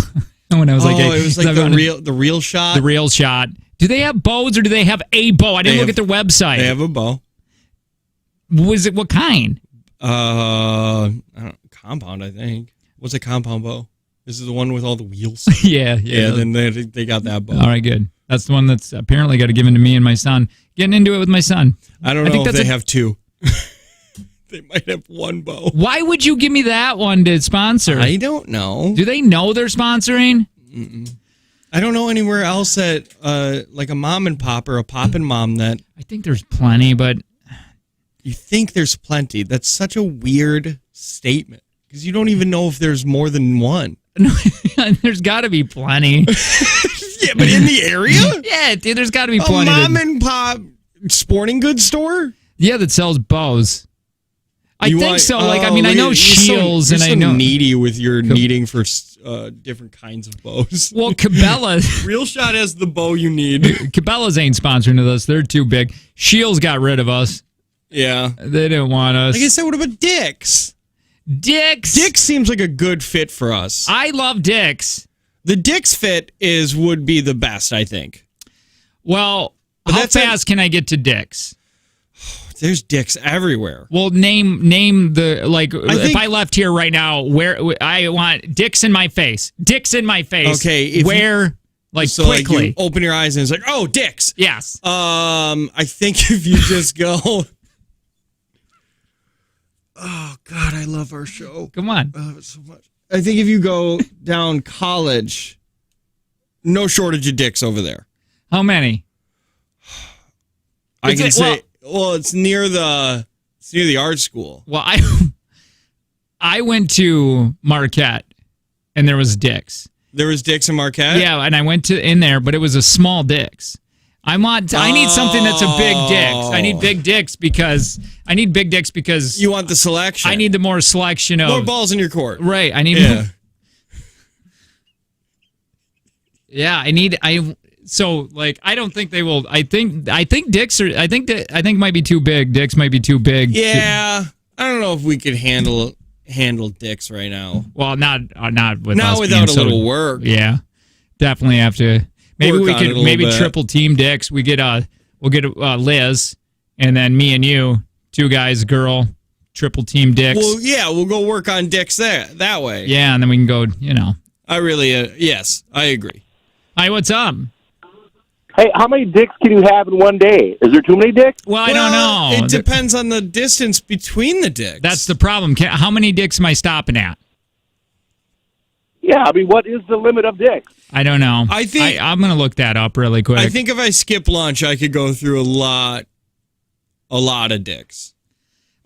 When I was like, hey, it was like the real shot. The real shot. Do they have bows or do they have a bow? I didn't look at their website. They have a bow. What kind? I don't, compound, I think. What's a compound bow? This is the one with all the wheels. Yeah. Then they got that bow. All right, good. That's the one that's apparently got to give to me and my son. Getting into it with my son. I don't know if they have two. They might have one bow. Why would you give me that one to sponsor? I don't know. Do they know they're sponsoring? Mm-mm. I don't know anywhere else that, like a mom and pop or a pop and mom that... I think there's plenty, but... You think there's plenty. That's such a weird statement because you don't even know if there's more than one. No, there's got to be plenty. Yeah, but in the area? Yeah, dude, there's got to be plenty. A mom and pop sporting goods store? Yeah, that sells bows. I think so. Like, I mean, I know Shields, and I know needy with your needing for different kinds of bows. Well, Cabela's Real Shot has the bow you need. Cabela's ain't sponsoring us. They're too big. Shields got rid of us. Yeah, they didn't want us. Like I said, what about Dick's? Dick's seems like a good fit for us. I love Dick's. The Dick's fit would be the best, I think. Well, how fast can I get to Dick's? There's Dick's everywhere. Well, name the if I left here right now, where I want Dick's in my face. Dick's in my face. Okay, where quickly. Like you open your eyes and it's like, oh, Dick's. Yes. I think if you just go. Oh God, I love our show. Come on. I love it so much. I think if you go down College, no shortage of Dick's over there. How many? I can say. Well, it's near the art school. Well, I went to Marquette, and there was Dick's. There was Dick's in Marquette? Yeah, and I went in there, but it was a small Dick's. I need something that's a big Dick's. I need big Dick's because you want the selection. I need the more selection of more balls in your court. Right. I need more. Yeah, So, I don't think they will. I think Dick's are. I think might be too big. Dick's might be too big. Yeah, I don't know if we could handle Dick's right now. Not without a little work. Yeah, definitely have to. Maybe we could triple team Dick's. We'll get Liz, and then me and you, two guys, girl, triple team Dick's. Well, yeah, we'll go work on Dick's that way. Yeah, and then we can go. I really yes, I agree. Hi, what's up? Hey, how many dicks can you have in one day? Is there too many dicks? Well, I don't know. It depends on the distance between the dicks. That's the problem. How many dicks am I stopping at? Yeah, I mean, what is the limit of dicks? I don't know. I think I'm going to look that up really quick. I think if I skip lunch, I could go through a lot a lot of dicks.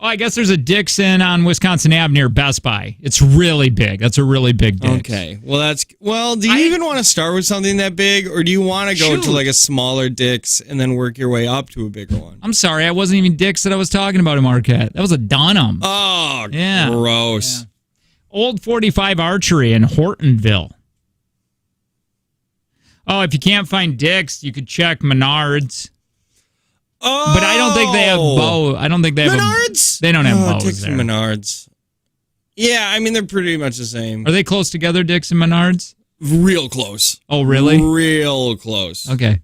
Oh, I guess there's a Dixon on Wisconsin Ave near Best Buy. It's really big. That's a really big Dix. Okay. Well, do you even want to start with something that big, or do you want to go to like a smaller Dix and then work your way up to a bigger one? I'm sorry. I wasn't even Dix that I was talking about in Marquette. That was a Dunham. Oh, yeah. Gross. Yeah. Old 45 Archery in Hortonville. Oh, if you can't find Dix, you could check Menards. Oh, but I don't think they have bow. I don't think they have Menards. They don't have bows Dix there. and Menards. Yeah, I mean they're pretty much the same. Are they close together, Dix and Menards? Real close. Oh, really? Real close. Okay.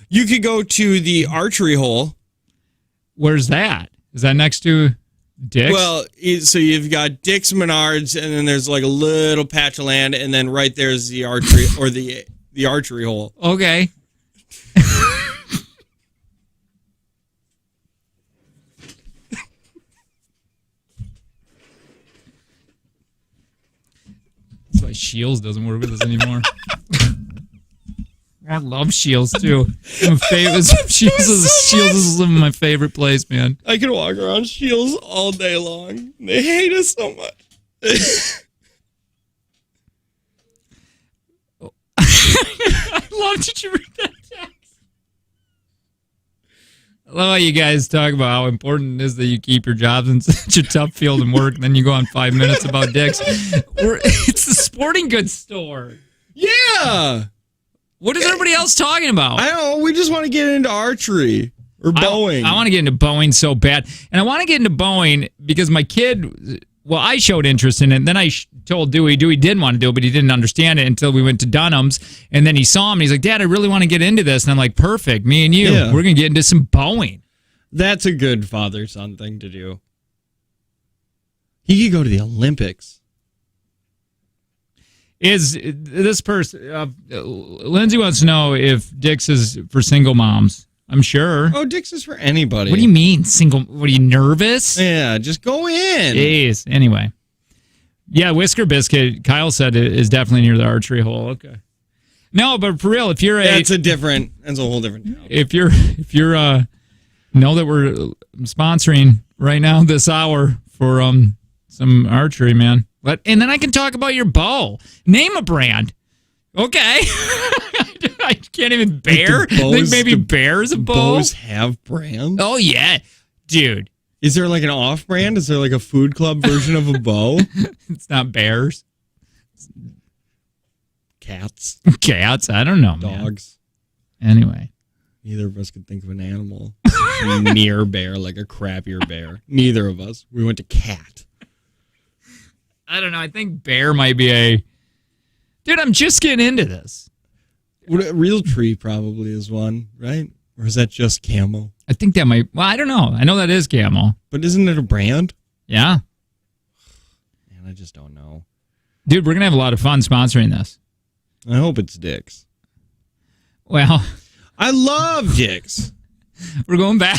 You could go to the archery hole. Where's that? Is that next to Dix? Well, so you've got Dix, Menards, and then there's like a little patch of land, and then right there's the archery or the archery hole. Okay. That's why Shields doesn't work with us anymore. I love Shields too. I'm a favorite. Shields is my favorite place, man. I can walk around Shields all day long. They hate us so much. I love that you read that text. I love how you guys talk about how important it is that you keep your jobs in such a tough field and work, and then you go on 5 minutes about dicks. It's the sporting goods store. Yeah. What is everybody else talking about? I don't know. We just want to get into archery or bowing. I want to get into bowing so bad. And I want to get into bowing because my kid, well, I showed interest in it. And then I told Dewey. Dewey didn't want to do it, but he didn't understand it until we went to Dunham's. And then he saw him and he's like, Dad, I really want to get into this. And I'm like, perfect. Me and you, we're going to get into some bowing. That's a good father-son thing to do. He could go to the Olympics. Is this person, Lindsay wants to know if Dix is for single moms. I'm sure. Oh, Dix is for anybody. What do you mean single? What are you, nervous? Yeah, just go in. Jeez. Anyway. Yeah, Whisker Biscuit, Kyle said it is definitely near the archery hole. Okay. No, but for real, if you're that's a whole different town. If you're know that we're sponsoring right now this hour for some archery, man. And then I can talk about your bow. Name a brand. Okay. I can't even bear. I think maybe bear is a bow. Bows have brands? Oh, yeah. Dude. Is there like an off brand? Is there like a food club version of a bow? It's not bears. Cats. Cats? I don't know, man. Dogs. Anyway. Neither of us could think of an animal near bear, like a crappier bear. Neither of us. We went to cat. I don't know. I think bear might be a... Dude, I'm just getting into this. Real tree probably is one, right? Or is that just camo? I think that might... Well, I don't know. I know that is camo. But isn't it a brand? Yeah. Man, I just don't know. Dude, we're going to have a lot of fun sponsoring this. I hope it's Dix. Well... I love Dix. We're going back.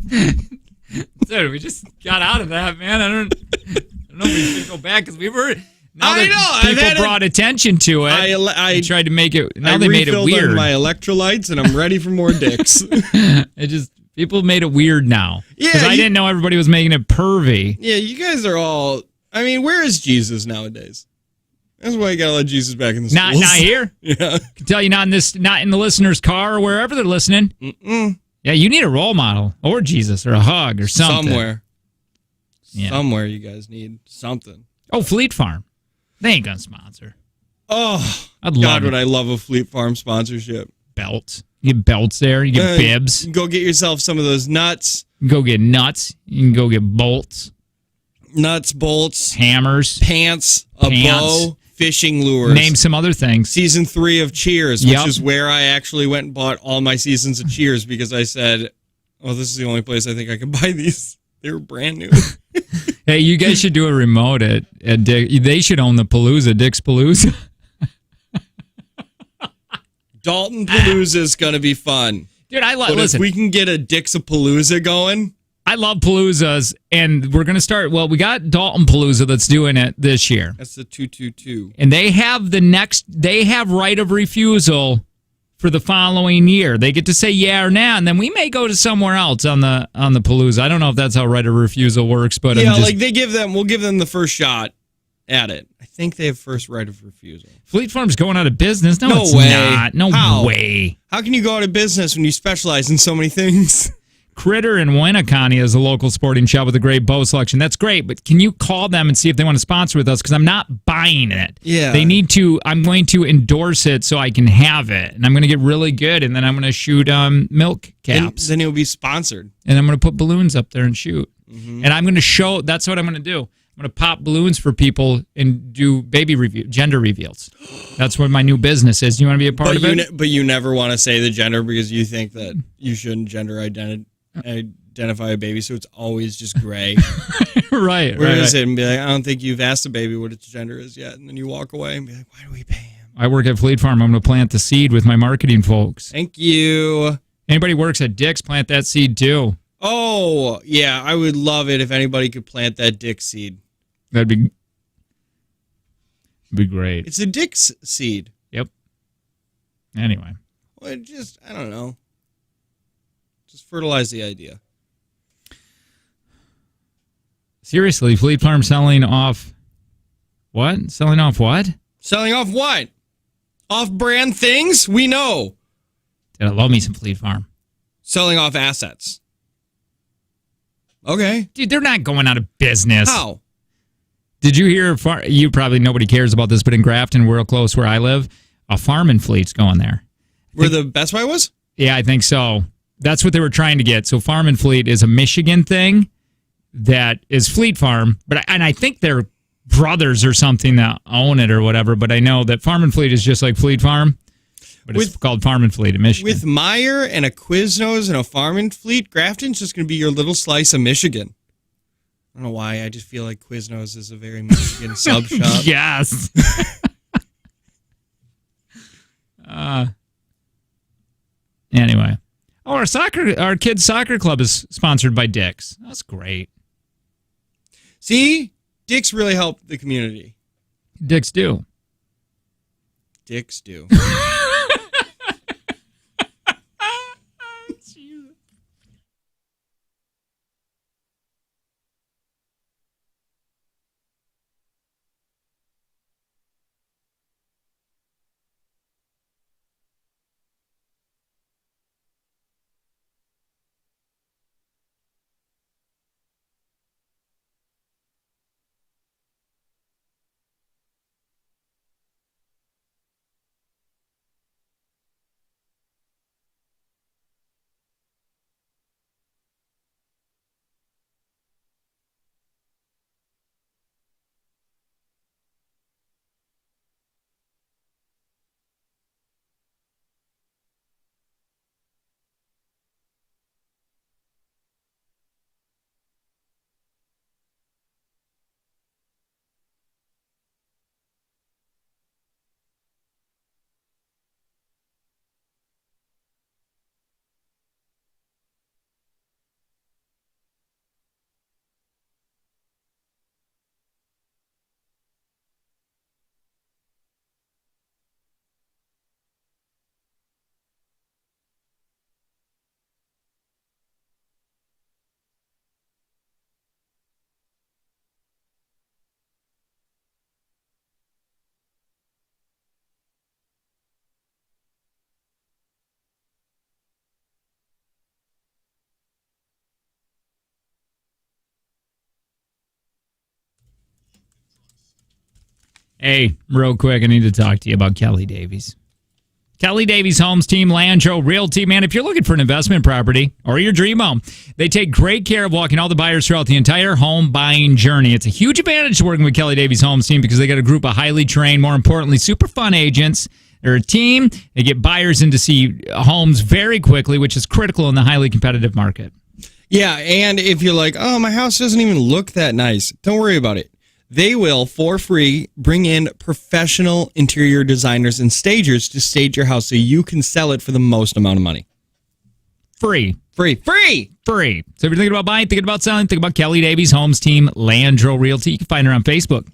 Dude, we just got out of that, man. I don't know if we should go back because we were... Now that people brought attention to it, I tried to make it... Now they made it weird. My electrolytes, and I'm ready for more dicks. People made it weird now. Yeah. Because I didn't know everybody was making it pervy. Yeah, you guys are all... I mean, where is Jesus nowadays? That's why you gotta let Jesus back in the schools. Not here. Yeah. I can tell you not in the listener's car or wherever they're listening. Mm-mm. Yeah, you need a role model or Jesus or a hug or something. Somewhere you guys need something. Oh, Fleet Farm. They ain't gonna sponsor. Oh, God, would I love a Fleet Farm sponsorship. Belts. You get belts there. You get bibs. Go get yourself some of those nuts. You can go get nuts. You can go get bolts. Nuts, bolts. Hammers. Pants. A bow. Fishing lures. Name some other things. Season 3 of Cheers, which is where I actually went and bought all my seasons of Cheers because I said, oh, this is the only place I think I can buy these. They were brand new. Hey, you guys should do a remote at Dick. They should own the Palooza, Dick's Palooza. Dalton Palooza is going to be fun. Dude, listen. If we can get a Dick's Palooza going. I love Paloozas, and we're going to start. Well, we got Dalton Palooza that's doing it this year. That's the 222. And they have right of refusal for the following year. They get to say yeah or nah, and then we may go to somewhere else on the Palooza. I don't know if that's how right of refusal works, but we'll give them the first shot at it. I think they have first right of refusal. Fleet Farm's going out of business. No, it's way. Not. No way. How can you go out of business when you specialize in so many things? Critter in Winneconne is a local sporting shop with a great bow selection. That's great, but can you call them and see if they want to sponsor with us? Because I'm not buying it. Yeah. They need to. I'm going to endorse it so I can have it, and I'm going to get really good, and then I'm going to shoot milk caps. Then it'll be sponsored. And I'm going to put balloons up there and shoot. Mm-hmm. And I'm going to show. That's what I'm going to do. I'm going to pop balloons for people and do gender reveals. That's what my new business is. Do you want to be a part of it? But you never want to say the gender because you think that you shouldn't gender identify a baby, so it's always just gray. Right. We're going to sit and be like, I don't think you've asked the baby what its gender is yet. And then you walk away and be like, why do we pay him? I work at Fleet Farm. I'm going to plant the seed with my marketing folks. Thank you. Anybody works at Dick's, plant that seed too. Oh, yeah. I would love it if anybody could plant that Dick seed. That'd be great. It's a Dick's seed. Yep. Anyway. Well, I don't know. Just fertilize the idea. Seriously, Fleet Farm selling off what? Selling off what? Selling off what? Off-brand things? We know. Dude, I love me some Fleet Farm. Selling off assets. Okay. Dude, they're not going out of business. How? Did you hear, you probably, nobody cares about this, but in Grafton, real close where I live, a Farm and Fleet's going there. Where the Best Buy was? Yeah, I think so. That's what they were trying to get. So Farm and Fleet is a Michigan thing that is Fleet Farm, and I think they're brothers or something that own it or whatever, but I know that Farm and Fleet is just like Fleet Farm, but it's called Farm and Fleet in Michigan. With Meyer and a Quiznos and a Farm and Fleet, Grafton's just going to be your little slice of Michigan. I don't know why. I just feel like Quiznos is a very Michigan sub shop. Yes. Anyway. Oh, our kids' soccer club is sponsored by Dick's. That's great. See? Dick's really helped the community. Dick's do. Dick's do. Hey, real quick, I need to talk to you about Kelly Davies. Kelly Davies Homes Team, Landro Realty. Man, if you're looking for an investment property or your dream home, they take great care of walking all the buyers throughout the entire home buying journey. It's a huge advantage to working with Kelly Davies Homes Team because they got a group of highly trained, more importantly, super fun agents. They're a team. They get buyers in to see homes very quickly, which is critical in the highly competitive market. Yeah, and if you're like, oh, my house doesn't even look that nice, don't worry about it. They will, for free, bring in professional interior designers and stagers to stage your house so you can sell it for the most amount of money. Free. Free. Free. Free. So if you're thinking about buying, thinking about selling, think about Kelly Davies Homes Team, Landro Realty. You can find her on Facebook.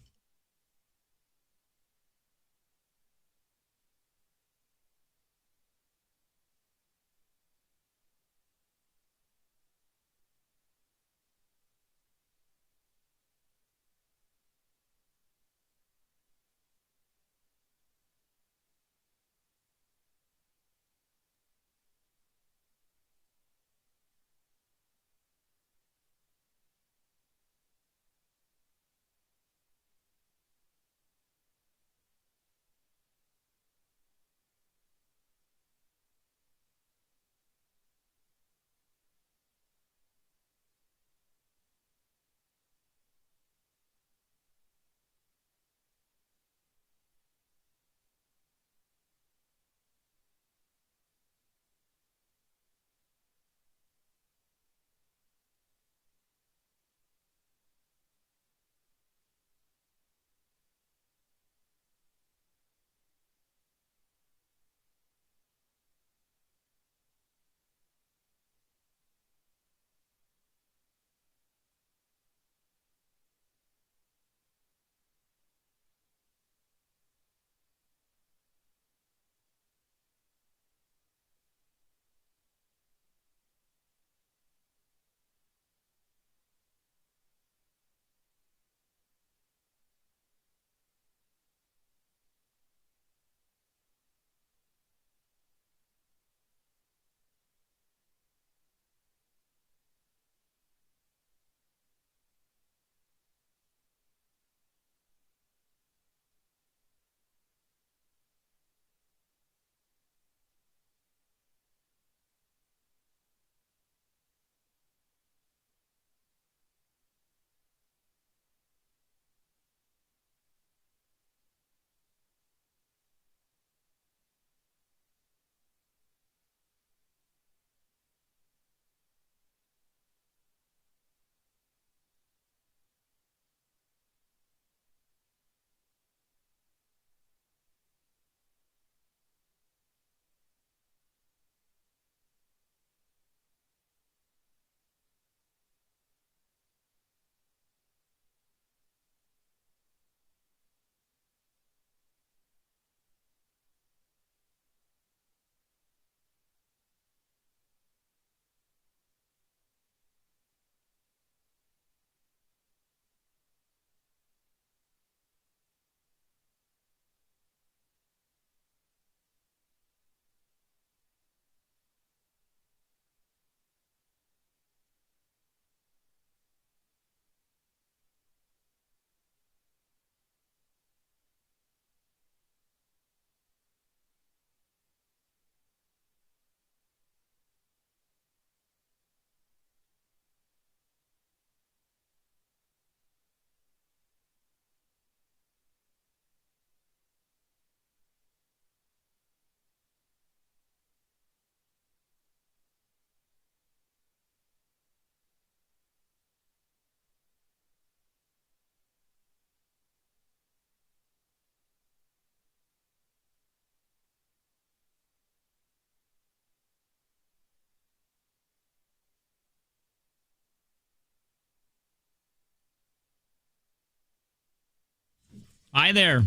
Hi there.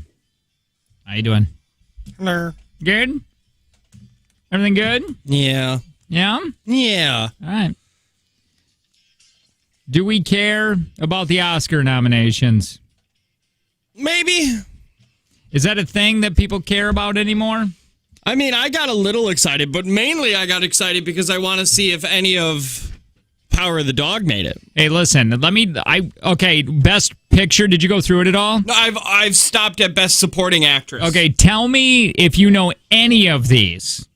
How you doing? Hello. Good? Everything good? Yeah. Yeah? Yeah. All right. Do we care about the Oscar nominations? Maybe. Is that a thing that people care about anymore? I mean, I got a little excited, but mainly I got excited because I want to see if any of Power of the Dog made it. Hey, listen, okay, Best Picture, did you go through it at all? No, I've stopped at Best Supporting Actress. Okay, tell me if you know any of these.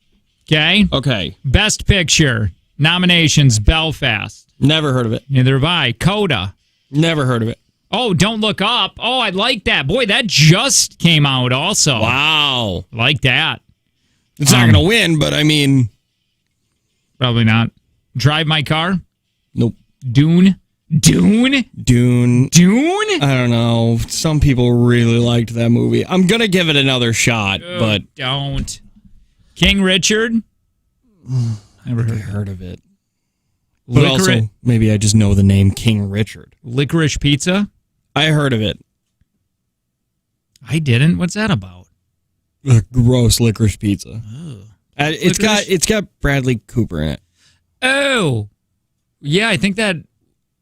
Okay? Okay. Best Picture, nominations, Belfast. Never heard of it. Neither have I. Coda. Never heard of it. Oh, Don't Look Up. Oh, I like that. Boy, that just came out also. Wow. Like that. It's not going to win, but I mean... Probably not. Drive My Car? Nope. Dune? Dune? Dune? I don't know. Some people really liked that movie. I'm going to give it another shot, but... Don't. King Richard? Never heard of it. But also, maybe I just know the name King Richard. Licorice Pizza? I heard of it. I didn't. What's that about? Gross licorice pizza. Oh. It's got Bradley Cooper in it. Oh. Yeah, I think that...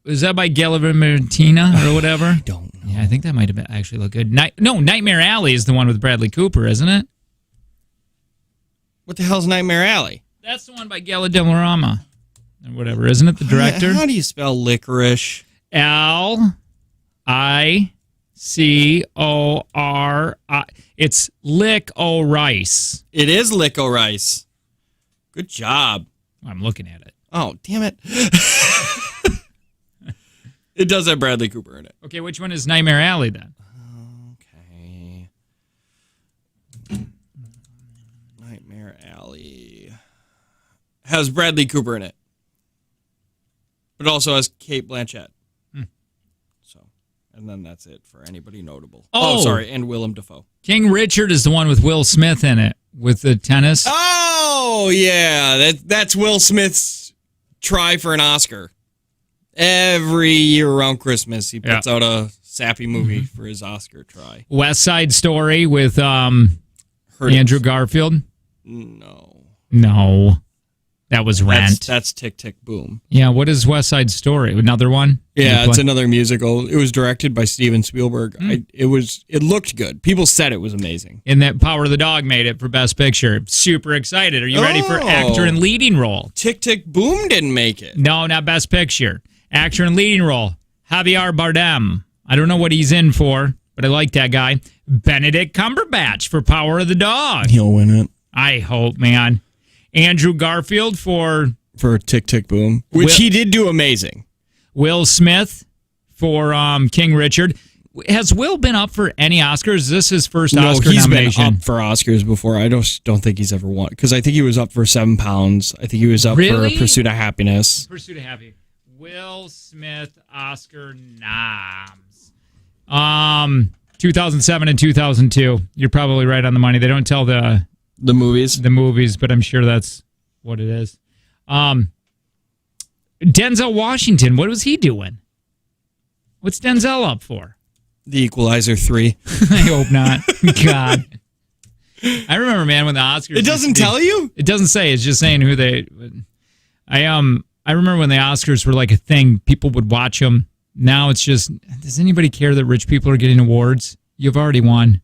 Is that by Martina or whatever? I don't know. Yeah, I think that might have actually looked good. Nightmare Alley is the one with Bradley Cooper, isn't it? What the hell's Nightmare Alley? That's the one by Guillermo. Or whatever, isn't it? The director? How do you spell licorice? L-I-C-O-R-I. It's Lick-O-Rice. It is Lick-O-Rice. Good job. I'm looking at it. Oh, damn it. It does have Bradley Cooper in it. Okay, which one is Nightmare Alley then? Okay. Nightmare Alley has Bradley Cooper in it. But also has Cate Blanchett. So, and then that's it for anybody notable. Oh, sorry, and Willem Dafoe. King Richard is the one with Will Smith in it, with the tennis. Oh, yeah. That's Will Smith's try for an Oscar. Every year around Christmas, he puts out a sappy movie for his Oscar try. West Side Story with Andrew Garfield. No. That was Rent. That's Tick, Tick, Boom. Yeah, what is West Side Story? Another one? Yeah, it's another musical. It was directed by Steven Spielberg. It looked good. People said it was amazing. And that Power of the Dog made it for Best Picture. Super excited. Are you ready for actor and leading role? Tick, Tick, Boom didn't make it. No, not Best Picture. Actor and leading role. Javier Bardem. I don't know what he's in for, but I like that guy. Benedict Cumberbatch for Power of the Dog. He'll win it. I hope, man. Andrew Garfield for Tick, Tick, Boom, which he did do amazing. Will Smith for King Richard. Has Will been up for any Oscars? Is this his first Oscar nomination? No, he's been up for Oscars before. I don't think he's ever won. Because I think he was up for 7 pounds. I think he was up for Pursuit of Happiness. Pursuit of Happiness. Will Smith Oscar noms. 2007 and 2002. You're probably right on the money. They don't tell the movies, but I'm sure that's what it is. Denzel Washington, what was he doing? What's Denzel up for? The Equalizer 3. I hope not. God. I remember, man, when the Oscars... It doesn't tell you? It doesn't say. It's just saying who they... I remember when the Oscars were like a thing, people would watch them. Now it's just, does anybody care that rich people are getting awards? You've already won.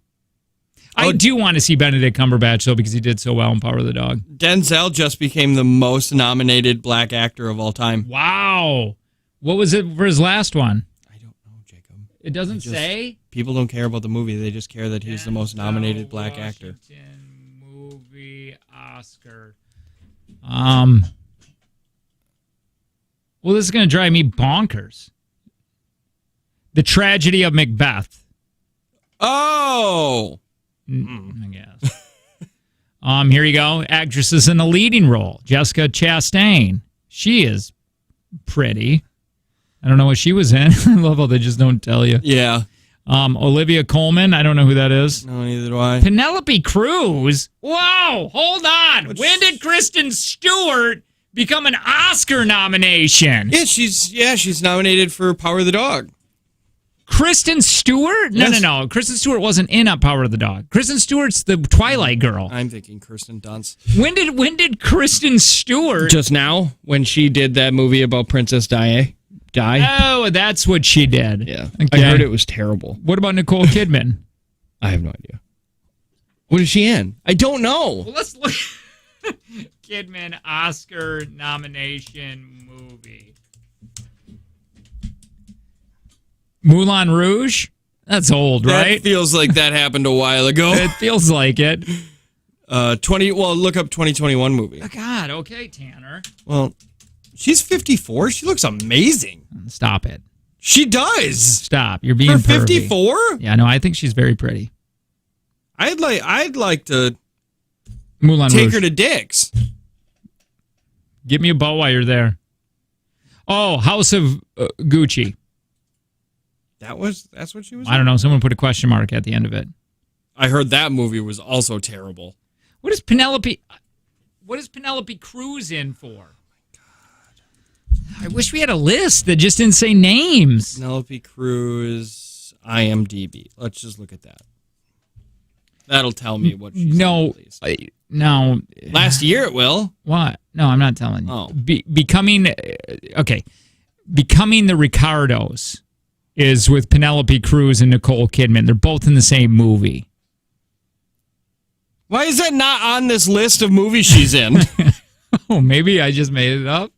I do want to see Benedict Cumberbatch, though, because he did so well in Power of the Dog. Denzel just became the most nominated black actor of all time. Wow. What was it for his last one? I don't know, Jacob. It doesn't say? People don't care about the movie. They just care that he's the most nominated black actor. Movie Oscar. Well, this is going to drive me bonkers. The Tragedy of Macbeth. Oh! I guess. Here you go. Actresses in the leading role. Jessica Chastain. She is pretty. I don't know what she was in. I love how they just don't tell you. Yeah. Olivia Colman. I don't know who that is. No, neither do I. Penelope Cruz. Whoa! Hold on. When did Kristen Stewart become an Oscar nomination? Yeah, she's nominated for Power of the Dog. Kristen Stewart? No, Yes. no. Kristen Stewart wasn't in Power of the Dog. Kristen Stewart's the Twilight girl. I'm thinking Kirsten Dunst. When did Kristen Stewart? Just now, when she did that movie about Princess Di. Oh, that's what she did. Yeah. Okay. I heard it was terrible. What about Nicole Kidman? I have no idea. What is she in? I don't know. Well, let's look. Kidman Oscar nomination movie. Moulin Rouge? That's old, right? That feels like that happened a while ago. It feels like it. Look up 2021 movie. Oh, God, okay, Tanner. Well, she's 54. She looks amazing. Stop it. She does. Stop. You're being For pervy. 54? Yeah, no, I think she's very pretty. I'd like to Moulin take Rouge. her to Dick's. Give me a bow while you're there. Oh, House of Gucci. That's what she was. I don't know. Someone put a question mark at the end of it. I heard that movie was also terrible. What is Penelope Cruz in for? Oh my God. I wish we had a list that just didn't say names. Penelope Cruz, IMDb. Let's just look at that. That'll tell me what she's in, at least. No. Last year it will. What? No, I'm not telling you. Oh. Becoming the Ricardos is with Penelope Cruz and Nicole Kidman. They're both in the same movie. Why is that not on this list of movies she's in? Oh, maybe I just made it up.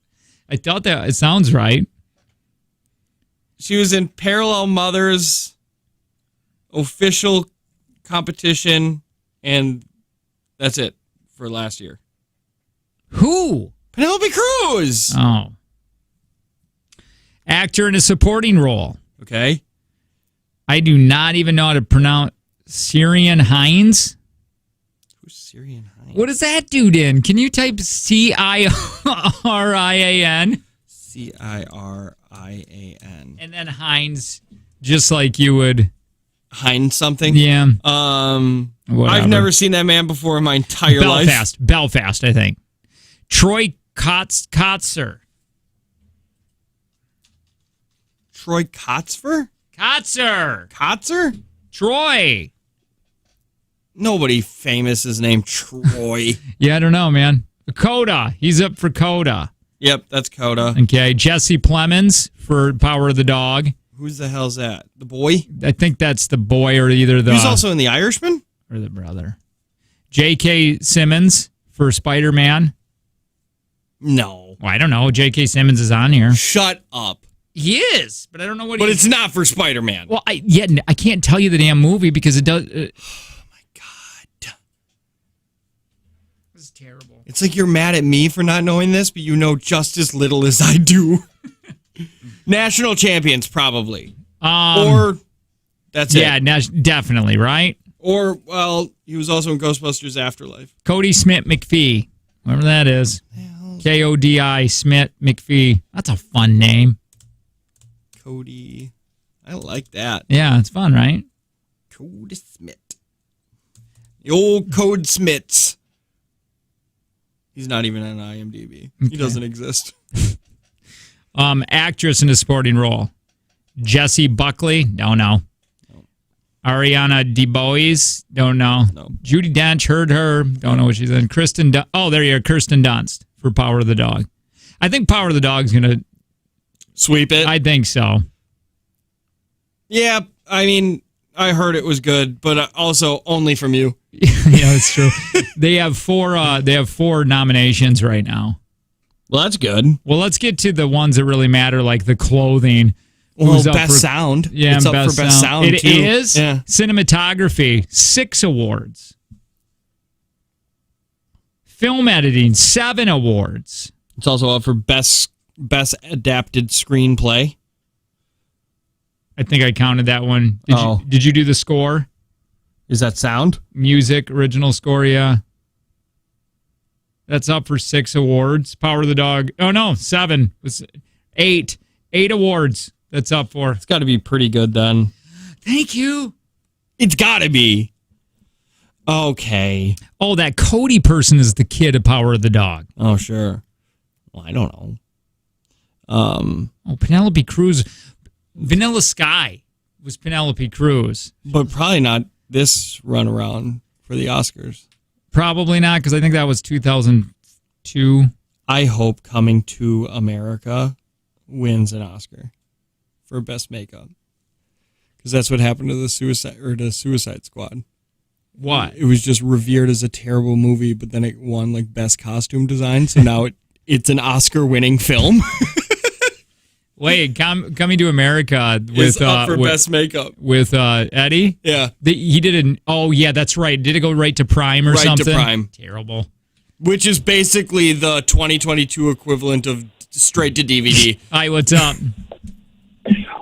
I thought that it sounds right. She was in Parallel Mothers, Official Competition, and that's it for last year. Who? Penelope Cruz. Oh. Actor in a supporting role. Okay. I do not even know how to pronounce Syrian Hines. Who's Syrian Hines? What is that dude in? Can you type Cirian? Cirian. And then Hines, just like you would. Hines something? Yeah. Whatever. I've never seen that man before in my entire life. Belfast, I think. Troy Kotzer. Troy Kotsur? Kotzer. Troy. Nobody famous is named Troy. Yeah, I don't know, man. Coda. He's up for Coda. Yep, that's Coda. Okay. Jesse Plemons for Power of the Dog. Who's the hell's that? The boy? I think that's the boy or either the... He's also in The Irishman? Or the brother. J.K. Simmons for Spider-Man. No. Well, I don't know. J.K. Simmons is on here. Shut up. He is, but I don't know what But it's not for Spider-Man. Well, I can't tell you the damn movie because it does... oh, my God. This is terrible. It's like you're mad at me for not knowing this, but you know just as little as I do. National champions, probably. Or that's it. Yeah, definitely, right? Or, well, he was also in Ghostbusters Afterlife. Cody Smith McPhee. Whatever that is. Kodi Smith McPhee. That's a fun name. Cody. I like that. Yeah, it's fun, right? Cody Smith. The old Code Smiths. He's not even on IMDb. Okay. He doesn't exist. Actress in a supporting role. Jessie Buckley. Don't know. No. Ariana DeBois. Don't know. No. Judi Dench. Heard her. Don't know what she's in. Kirsten Dunst for Power of the Dog. I think Power of the Dog's going to sweep it. I think so. Yeah, I mean, I heard it was good, but also only from you. Yeah, that's true. They have four nominations right now. Well, that's good. Well, let's get to the ones that really matter, like the clothing. Well, best sound. Yeah, it's up for best sound, It too. is. Yeah. Cinematography, 6 awards. Film editing, 7 awards. It's also up for best adapted screenplay. I think I counted that one. Did you do the score? Is that sound? Music, original score, yeah. That's up for 6 awards. Power of the Dog. Oh, no, 7. 8. 8 awards that's up for. It's got to be pretty good then. Thank you. It's got to be. Okay. Oh, that Cody person is the kid of Power of the Dog. Oh, sure. Well, I don't know. Penelope Cruz. Vanilla Sky was Penelope Cruz. But probably not this runaround for the Oscars. Probably not, because I think that was 2002. I hope Coming to America wins an Oscar for best makeup, because that's what happened to the Suicide Squad. What? It was just revered as a terrible movie, but then it won like best costume design. So now it's an Oscar-winning film. Wait, Coming to America with up for best makeup with Eddie. Yeah, he did an. Oh yeah, that's right. Did it go right to Prime or something? Right to Prime. Terrible. Which is basically the 2022 equivalent of straight to DVD. Hi, what's up?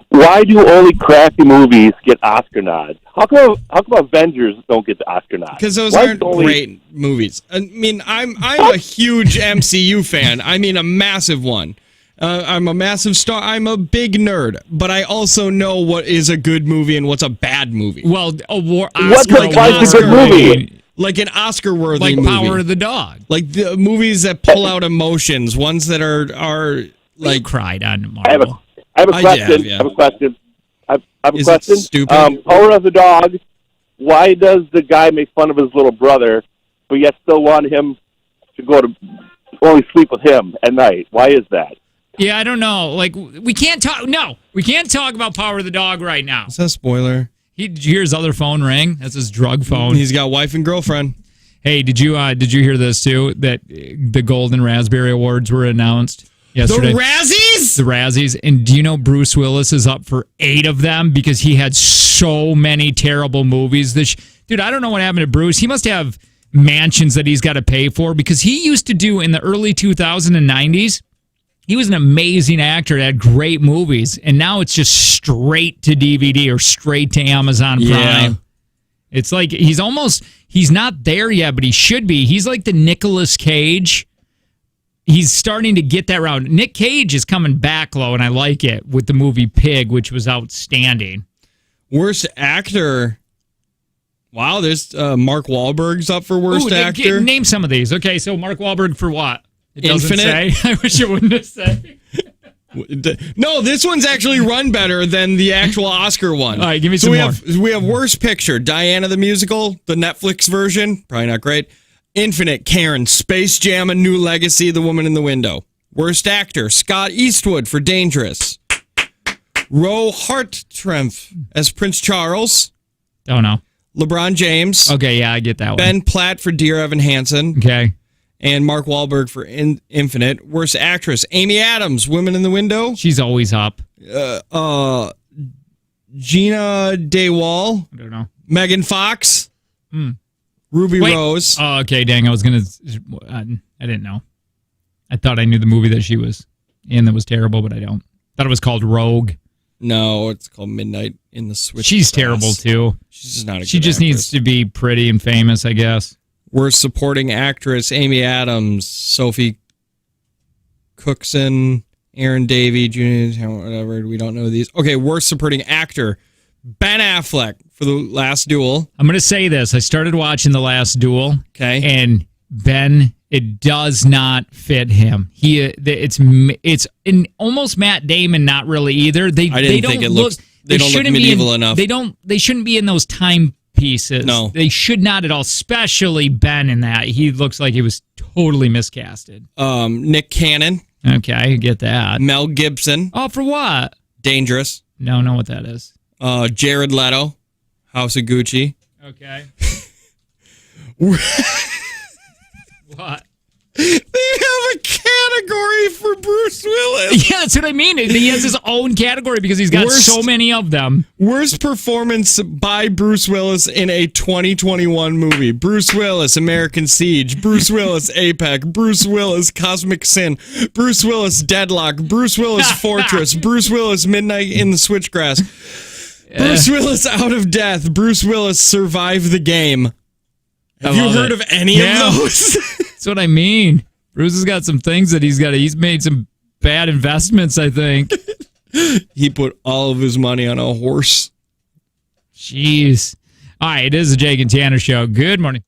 Why do only crappy movies get Oscar nods? How come Avengers don't get the Oscar nods? Because those aren't great movies. I mean, I'm a huge MCU fan. I mean, a massive one. I'm a massive star. I'm a big nerd, but I also know what is a good movie and what's a bad movie. Well, what's a good movie? Like an Oscar-worthy like movie. Power of the Dog. Like the movies that pull out emotions, ones that are like... You cried on Marvel. I have a question. Yeah. I have a question. I have a Is question. it stupid? Power of the Dog. Why does the guy make fun of his little brother, but yet still want him to go to only sleep with him at night? Why is that? Yeah, I don't know. Like, we can't talk. No, we can't talk about Power of the Dog right now. Is that a spoiler? Did you hear his other phone ring? That's his drug phone. He's got wife and girlfriend. Hey, did you hear this too? That the Golden Raspberry Awards were announced yesterday. The Razzies? The Razzies. And do you know Bruce Willis is up for 8 of them because he had so many terrible movies? Dude, I don't know what happened to Bruce. He must have mansions that he's got to pay for, because he used to do in the early 2000s and 90s. He was an amazing actor that had great movies, and now it's just straight to DVD or straight to Amazon Prime. Yeah. It's like he's not there yet, but he should be. He's like the Nicolas Cage. He's starting to get that round. Nick Cage is coming back low, and I like it, with the movie Pig, which was outstanding. Worst actor. Wow, there's Mark Wahlberg's up for worst actor. Name some of these. Okay, so Mark Wahlberg for what? It doesn't Infinite? say. I wish it wouldn't have said. No, this one's actually run better than the actual Oscar one. All right, give me some more. We have Worst Picture, Diana the Musical, the Netflix version, probably not great. Infinite, Karen, Space Jam, A New Legacy, The Woman in the Window. Worst Actor, Scott Eastwood for Dangerous. Roe Hartranft as Prince Charles. Don't know. LeBron James. Okay, yeah, I get that one. Ben Platt for Dear Evan Hansen. Okay. And Mark Wahlberg for Infinite. Worst Actress, Amy Adams, Women in the Window. She's always up. Gina Daywall. I don't know. Megan Fox. Ruby Rose. Oh, okay, dang. I didn't know. I thought I knew the movie that she was in that was terrible, but I don't. Thought it was called Rogue. No, it's called Midnight in the Switch. She's terrible, too. She's just not a good She just actress. needs to be pretty and famous, I guess. Worst Supporting Actress, Amy Adams, Sophie Cookson, Aaron Davey, Jr., whatever. We don't know these. Okay, Worst Supporting Actor, Ben Affleck for The Last Duel. I'm going to say this. I started watching The Last Duel. Okay. And Ben, it does not fit him. It's in almost Matt Damon, not really either. They don't look medieval enough. They shouldn't be in those time pieces. No. They should not at all, especially Ben in that. He looks like he was totally miscasted. Nick Cannon. Okay, I get that. Mel Gibson. Oh, for what? Dangerous. No, know what that is. Jared Leto. House of Gucci. Okay. What? They have a category for Bruce Willis. Yeah, that's what I mean. He has his own category because he's got so many of them. Worst performance by Bruce Willis in a 2021 movie. Bruce Willis, American Siege. Bruce Willis, Apex. Bruce Willis, Cosmic Sin. Bruce Willis, Deadlock. Bruce Willis, Fortress. Bruce Willis, Midnight in the Switchgrass. Bruce Willis, Out of Death. Bruce Willis, Survive the Game. Have you heard of any of those? That's what I mean. Bruce has got some things that he's made some bad investments, I think. He put all of his money on a horse. Jeez. All right, it is the Jake and Tanner Show. Good morning.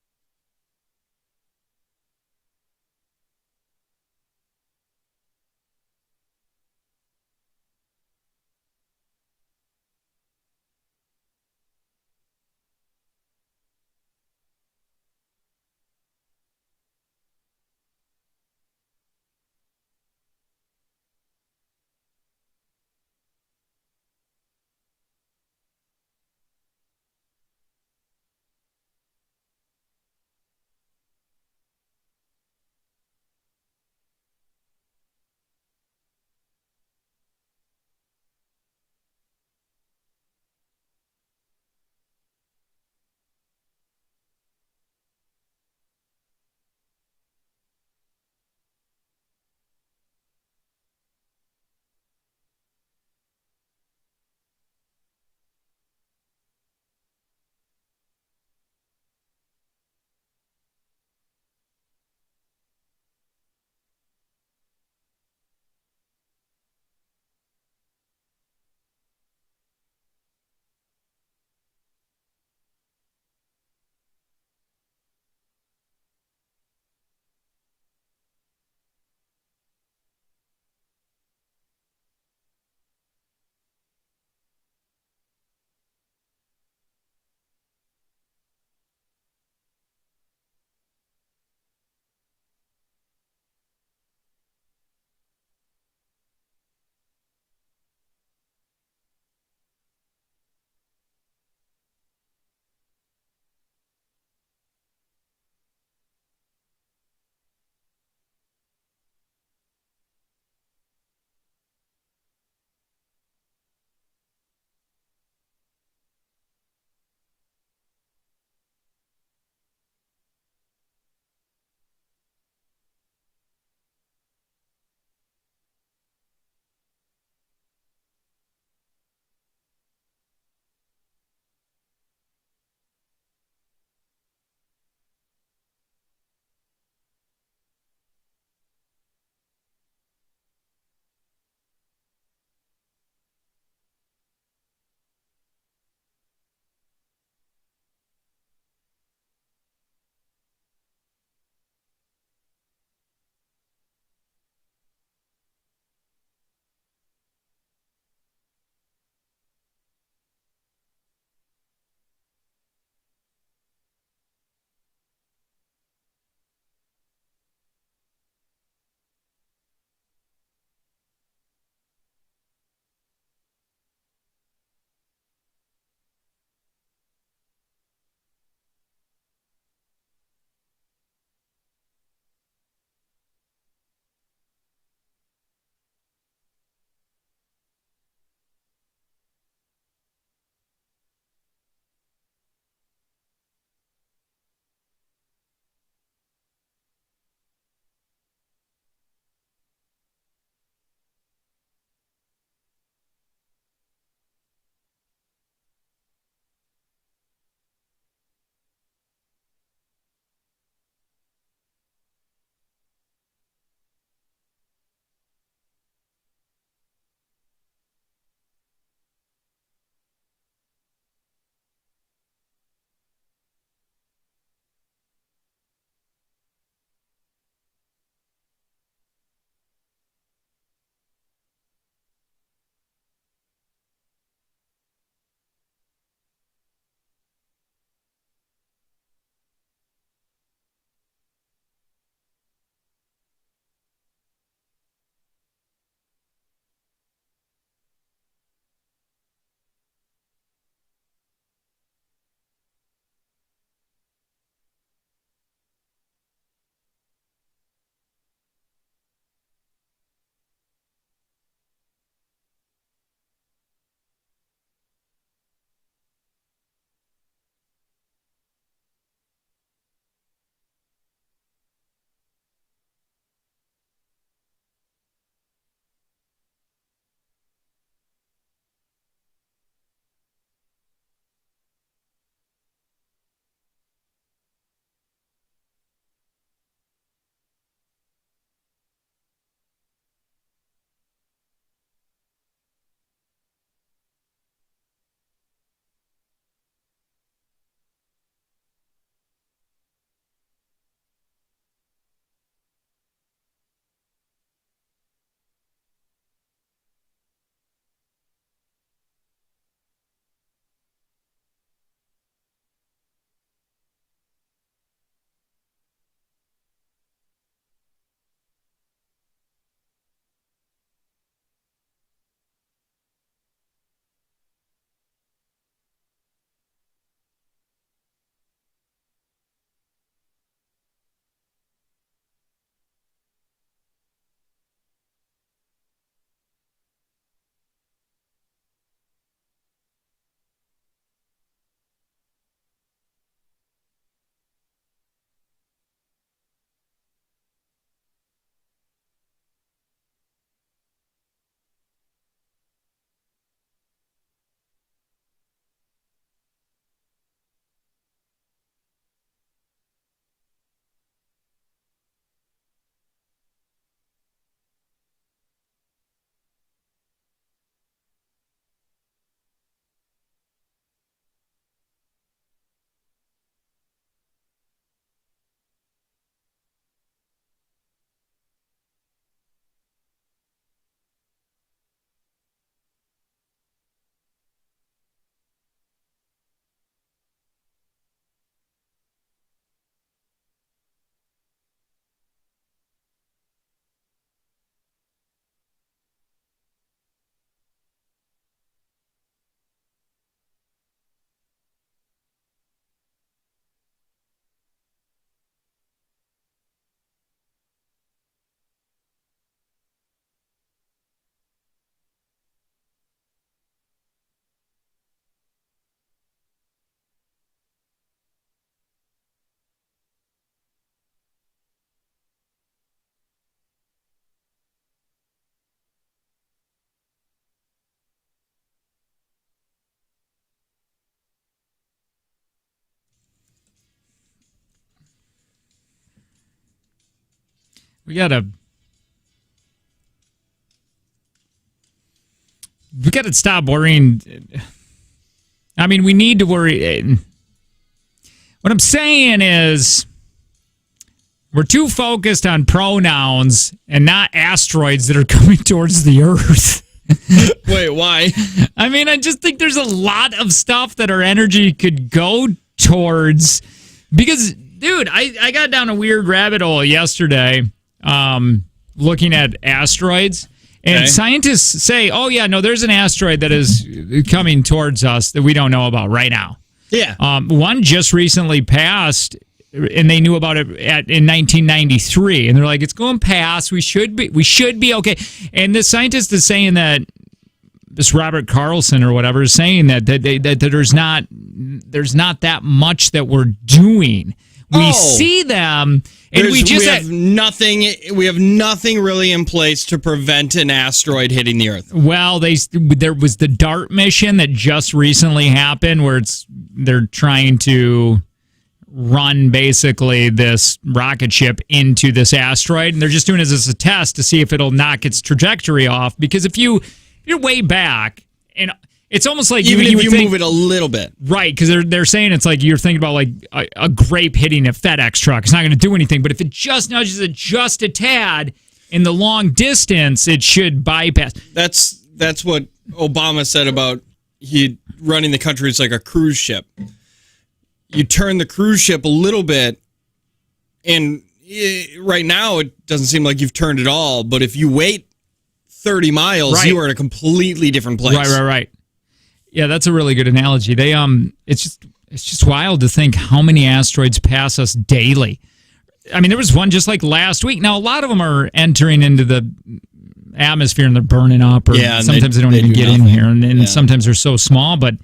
We gotta stop worrying. I mean, we need to worry. What I'm saying is we're too focused on pronouns and not asteroids that are coming towards the Earth. Wait, why? I mean, I just think there's a lot of stuff that our energy could go towards. Because, dude, I got down a weird rabbit hole yesterday looking at asteroids. And scientists say, oh, yeah, no, there's an asteroid that is coming towards us that we don't know about right now. Yeah. One just recently passed, and they knew about it in 1993. And they're like, it's going past. We should be okay. And the scientist is saying that, this Robert Carlson or whatever is saying that there's not that much that we're doing. We see them, and we have nothing. We have nothing really in place to prevent an asteroid hitting the Earth. Well, there was the DART mission that just recently happened, where they're trying to run basically this rocket ship into this asteroid, and they're just doing it as a test to see if it'll knock its trajectory off. Because if you're way back, and it's almost like even if you move it a little bit, right? Because they're saying it's like you're thinking about like a grape hitting a FedEx truck. It's not going to do anything, but if it just nudges it just a tad in the long distance, it should bypass. That's what Obama said about he running the country as like a cruise ship. You turn the cruise ship a little bit, and right now it doesn't seem like you've turned it all. But if you wait 30 miles, you are in a completely different place. Right. Yeah, that's a really good analogy. It's just wild to think how many asteroids pass us daily. I mean, there was one just like last week. Now, a lot of them are entering into the atmosphere and they're burning up, or sometimes they don't even get in here, and sometimes they're so small. But,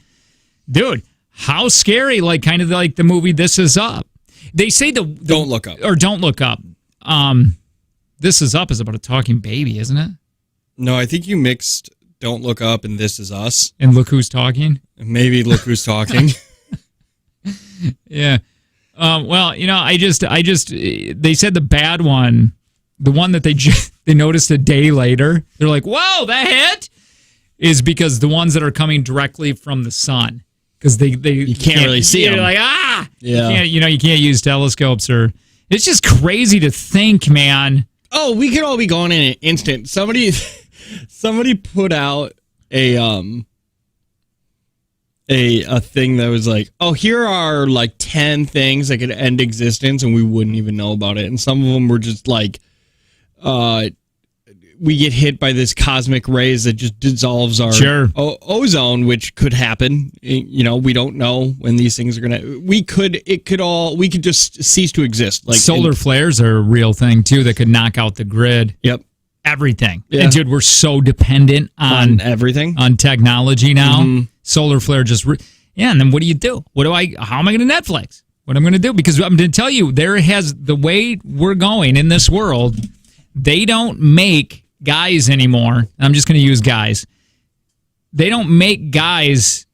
dude, how scary! Like kind of like the movie This Is Up. They say Don't Look Up. Or Don't Look Up. This Is Up is about a talking baby, isn't it? No, I think you mixed Don't Look Up and This Is Us. And Look Who's Talking? Maybe Look Who's Talking. Yeah. Well, I just they said the bad one, the one that they noticed a day later, they're like, whoa, that hit? Is because the ones that are coming directly from the sun. Because you can't really see them. You're like, you can't use telescopes it's just crazy to think, man. Oh, we could all be gone in an instant. Somebody put out a thing that was like, oh, here are like 10 things that could end existence and we wouldn't even know about it. And some of them were just like, we get hit by this cosmic rays that just dissolves our ozone, which could happen. We don't know when these things are gonna. We could just cease to exist. Like solar flares are a real thing too that could knock out the grid. Yep. Everything. Yeah. And dude, we're so dependent on everything, on technology now. Mm-hmm. Solar flare just and then what do you do? How am I going to Netflix? What I'm going to do? Because I'm going to tell you, the way we're going in this world, they don't make guys anymore. I'm just going to use guys. They don't make guys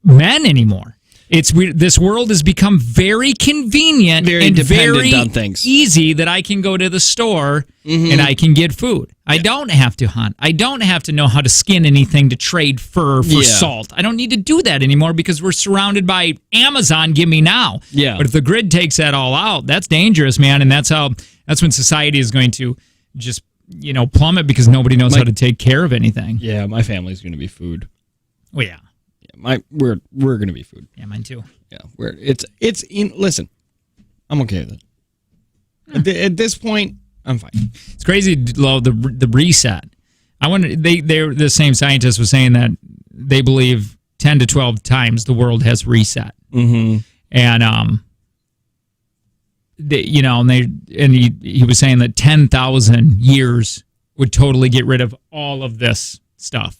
men anymore. It's weird. This world has become very convenient and very on things. Easy that I can go to the store and I can get food. I don't have to hunt. I don't have to know how to skin anything to trade fur for salt. I don't need to do that anymore because we're surrounded by Amazon. Give me now. Yeah. But if the grid takes that all out, that's dangerous, man. And that's when society is going to just plummet because nobody knows how to take care of anything. Yeah, my family's going to be food. Well, yeah. We're going to be food. Yeah, mine too. Yeah, listen, I'm okay with it. At this point, I'm fine. It's crazy, the reset. I wonder. The same scientist was saying that they believe 10 to 12 times the world has reset. Mm-hmm. And he was saying that 10,000 years would totally get rid of all of this stuff.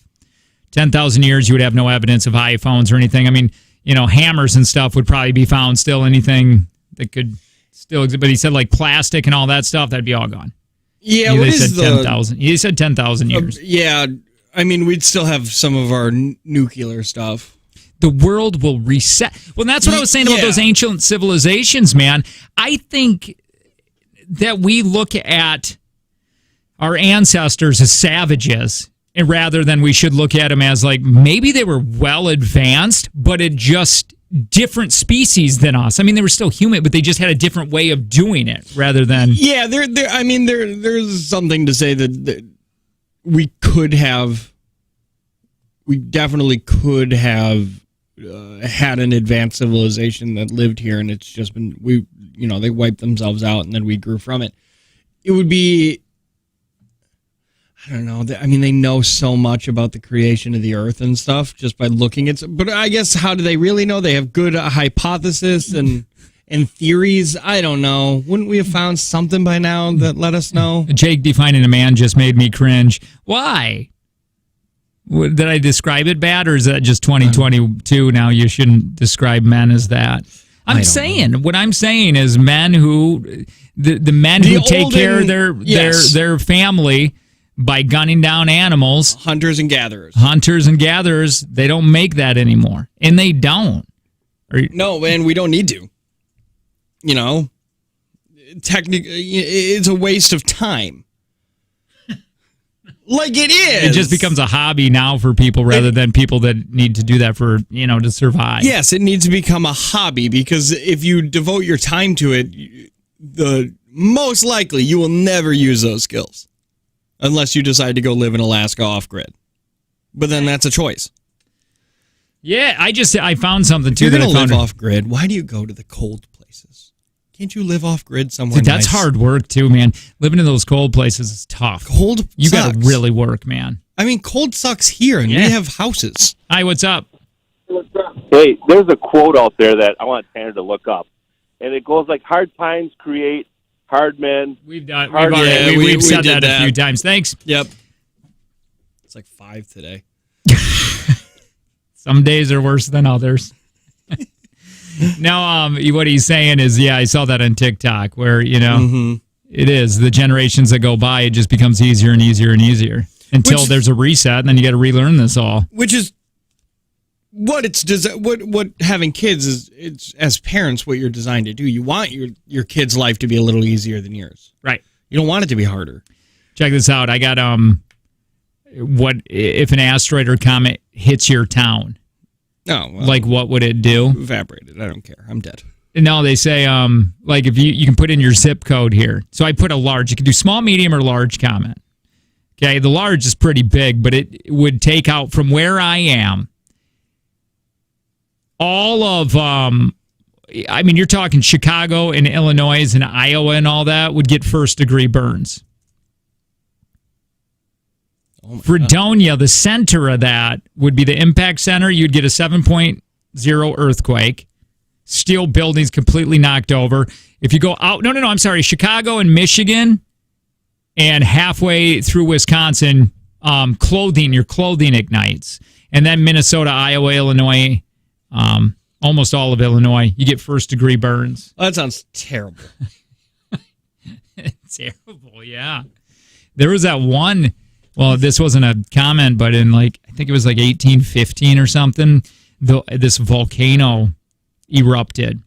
10,000 years, you would have no evidence of iPhones or anything. I mean, hammers and stuff would probably be found still. Anything that could still exist. But he said like plastic and all that stuff, that'd be all gone. Yeah, He said 10,000 years. Yeah, I mean, we'd still have some of our nuclear stuff. The world will reset. Well, that's what I was saying about those ancient civilizations, man. I think that we look at our ancestors as savages, and rather than we should look at them as like maybe they were well advanced, but it just different species than us. I mean, they were still human, but they just had a different way of doing it rather than. Yeah, there's something to say that we definitely could have had an advanced civilization that lived here, and it's just been they wiped themselves out, and then we grew from it. It would be. I don't know. I mean, they know so much about the creation of the earth and stuff just by looking at. But I guess how do they really know? They have good hypotheses and theories. I don't know. Wouldn't we have found something by now that let us know? Jake defining a man just made me cringe. Why? Did I describe it bad, or is that just 2022 now? You shouldn't describe men as that. What I'm saying is men who the men who take care of their family by gunning down animals. Hunters and gatherers. They don't make that anymore. And they don't. No, and we don't need to. Technically, it's a waste of time. Like it is. It just becomes a hobby now for people rather than people that need to do that for, to survive. Yes, it needs to become a hobby because if you devote your time to it, most likely you will never use those skills. Unless you decide to go live in Alaska off-grid. But then that's a choice. Yeah, I found something, too. If you're going to live off-grid, why do you go to the cold places? Can't you live off-grid somewhere nice? That's hard work, too, man. Living in those cold places is tough. Cold You got to really work, man. I mean, cold sucks here, and we have houses. Hi, what's up? Hey, there's a quote out there that I want Tanner to look up. And it goes like, hard times create hard men. We've said that a few times. Thanks. Yep. It's like 5 today. Some days are worse than others. Now, what he's saying is, I saw that on TikTok where, it is the generations that go by, it just becomes easier and easier and easier until there's a reset, and then you got to relearn this all. Which is what what having kids is. It's as parents what you're designed to do. You want your kid's life to be a little easier than yours, right? You don't want it to be harder. Check this out. I got what if an asteroid or comet hits your town? Oh, well, like what would it do? Evaporated. I don't care. I'm dead. No, they say like if you can put in your zip code here. So I put a large. You can do small, medium, or large comment. Okay, the large is pretty big, but it would take out from where I am. All of, you're talking Chicago and Illinois and Iowa and all that would get first-degree burns. Fredonia, the center of that, would be the impact center. You'd get a 7.0 earthquake. Steel buildings completely knocked over. If you go out, I'm sorry, Chicago and Michigan and halfway through Wisconsin, your clothing ignites. And then Minnesota, Iowa, Illinois, almost all of Illinois, you get first-degree burns. Oh, that sounds terrible. Terrible, yeah. There was that one, well, this wasn't a comment, but in I think it was 1815 or something, this volcano erupted,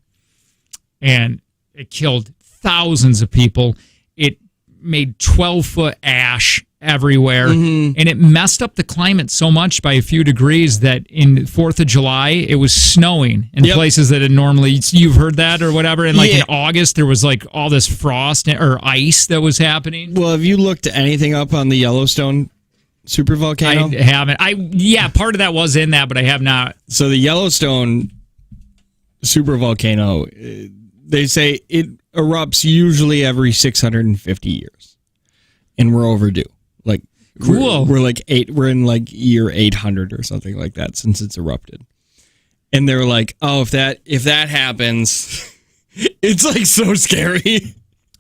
and it killed thousands of people. It made 12-foot ash everywhere, and it messed up the climate so much by a few degrees that in 4th of July it was snowing in places that it normally, you've heard that or whatever, and in August there was all this frost or ice that was happening. Well, have you looked anything up on the Yellowstone supervolcano? I haven't. Part of that was in that, but I have not. So the Yellowstone supervolcano, they say it erupts usually every 650 years, and we're overdue. Cool. We're in year 800 or something like that since it's erupted. And they're like, oh, if that happens, it's so scary.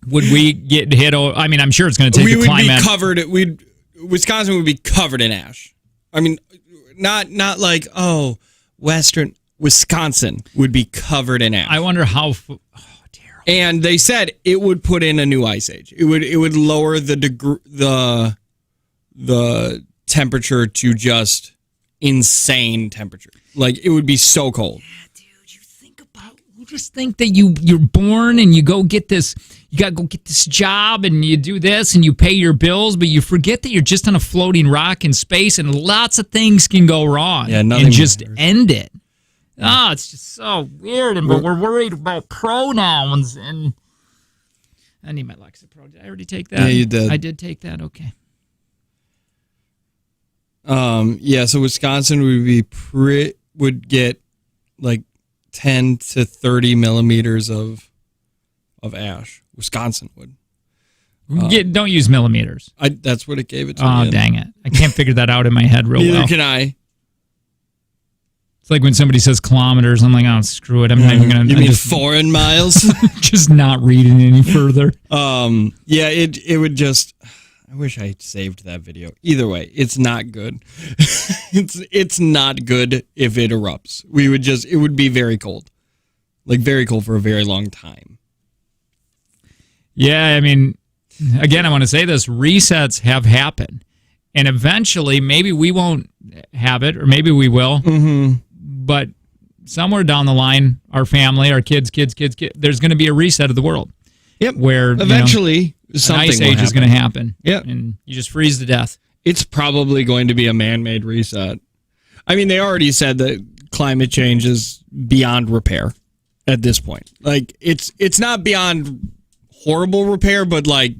Would we get hit? I'm sure it's going to take the climate. We would be covered. Wisconsin would be covered in ash. Not Western Wisconsin would be covered in ash. I wonder how. Terrible. And they said it would put in a new ice age. It would lower the temperature to just insane temperature. It would be so cold. Yeah, dude, you just think that you're born and you go get this, you got to go get this job and you do this and you pay your bills, but you forget that you're just on a floating rock in space and lots of things can go wrong. Yeah, nothing and just matters. end it. Oh, it's just so weird. But we're worried about pronouns. And I need my Lexapro. Did I already take that? Yeah, you did. I did take that. Okay. So Wisconsin would get like 10 to 30 millimeters of ash. Wisconsin would. Don't use millimeters. That's what it gave it to Oh, me. dang it. I can't figure that out in my head real Neither well. can I. It's like when somebody says kilometers, I'm like, oh, screw it. I'm not even going to. You mean foreign miles? Just not reading any further. It would just. I wish I saved that video. Either way, it's not good. it's not good if it erupts. It would be very cold. Like very cold for a very long time. Yeah, I mean, again, I want to say this. Resets have happened. And eventually, maybe we won't have it, or maybe we will. Mm-hmm. But somewhere down the line, our family, our kids, there's going to be a reset of the world. Yep. Where Eventually, an something ice will age is happen. going to happen. Yep. And you just freeze to death. It's probably going to be a man-made reset. I mean, they already said that climate change is beyond repair at this point. Like, it's not beyond horrible repair, but like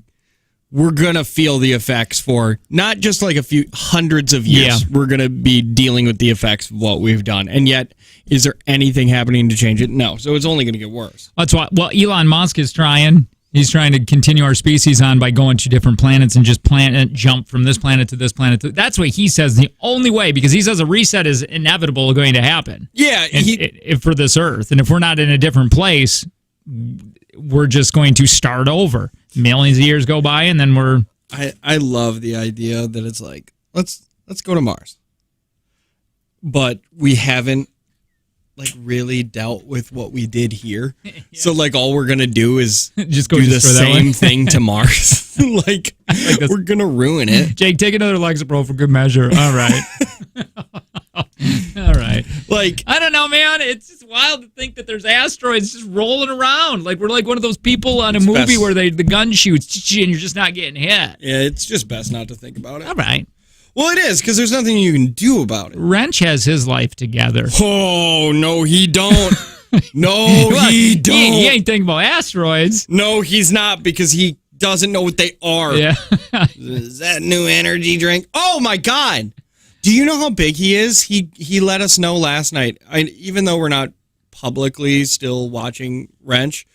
we're gonna feel the effects for not just like a few hundreds of years. Yeah. We're gonna be dealing with the effects of what we've done. And yet, is there anything happening to change it? No. So it's only gonna get worse. That's why. Well, Elon Musk is trying. He's trying to continue our species on by going to different planets and just jump from this planet to this planet. That's what he says the only way, because he says a reset is inevitable going to happen. Yeah. If for this Earth, and if we're not in a different place, we're just going to start over. Millions of years go by, and then we're. I love the idea that it's like let's go to Mars, but we haven't like really dealt with what we did here. Yeah. So like all we're gonna do is just go do the same thing to Mars. like we're gonna ruin it. Jake, take another Lexapro for good measure. All right. All right. Like I don't know, man. It's just wild to think that there's asteroids just rolling around. Like we're like one of those people on a movie where the gun shoots and you're just not getting hit. Yeah, it's just best not to think about it. All right. Well, it is, because there's nothing you can do about it. Wrench has his life together. Oh, no, he don't. No, he don't. He ain't thinking about asteroids. No, he's not, because he doesn't know what they are. Yeah. Is that new energy drink? Oh, my God. Do you know how big he is? He let us know last night. Even though we're not publicly still watching Wrench,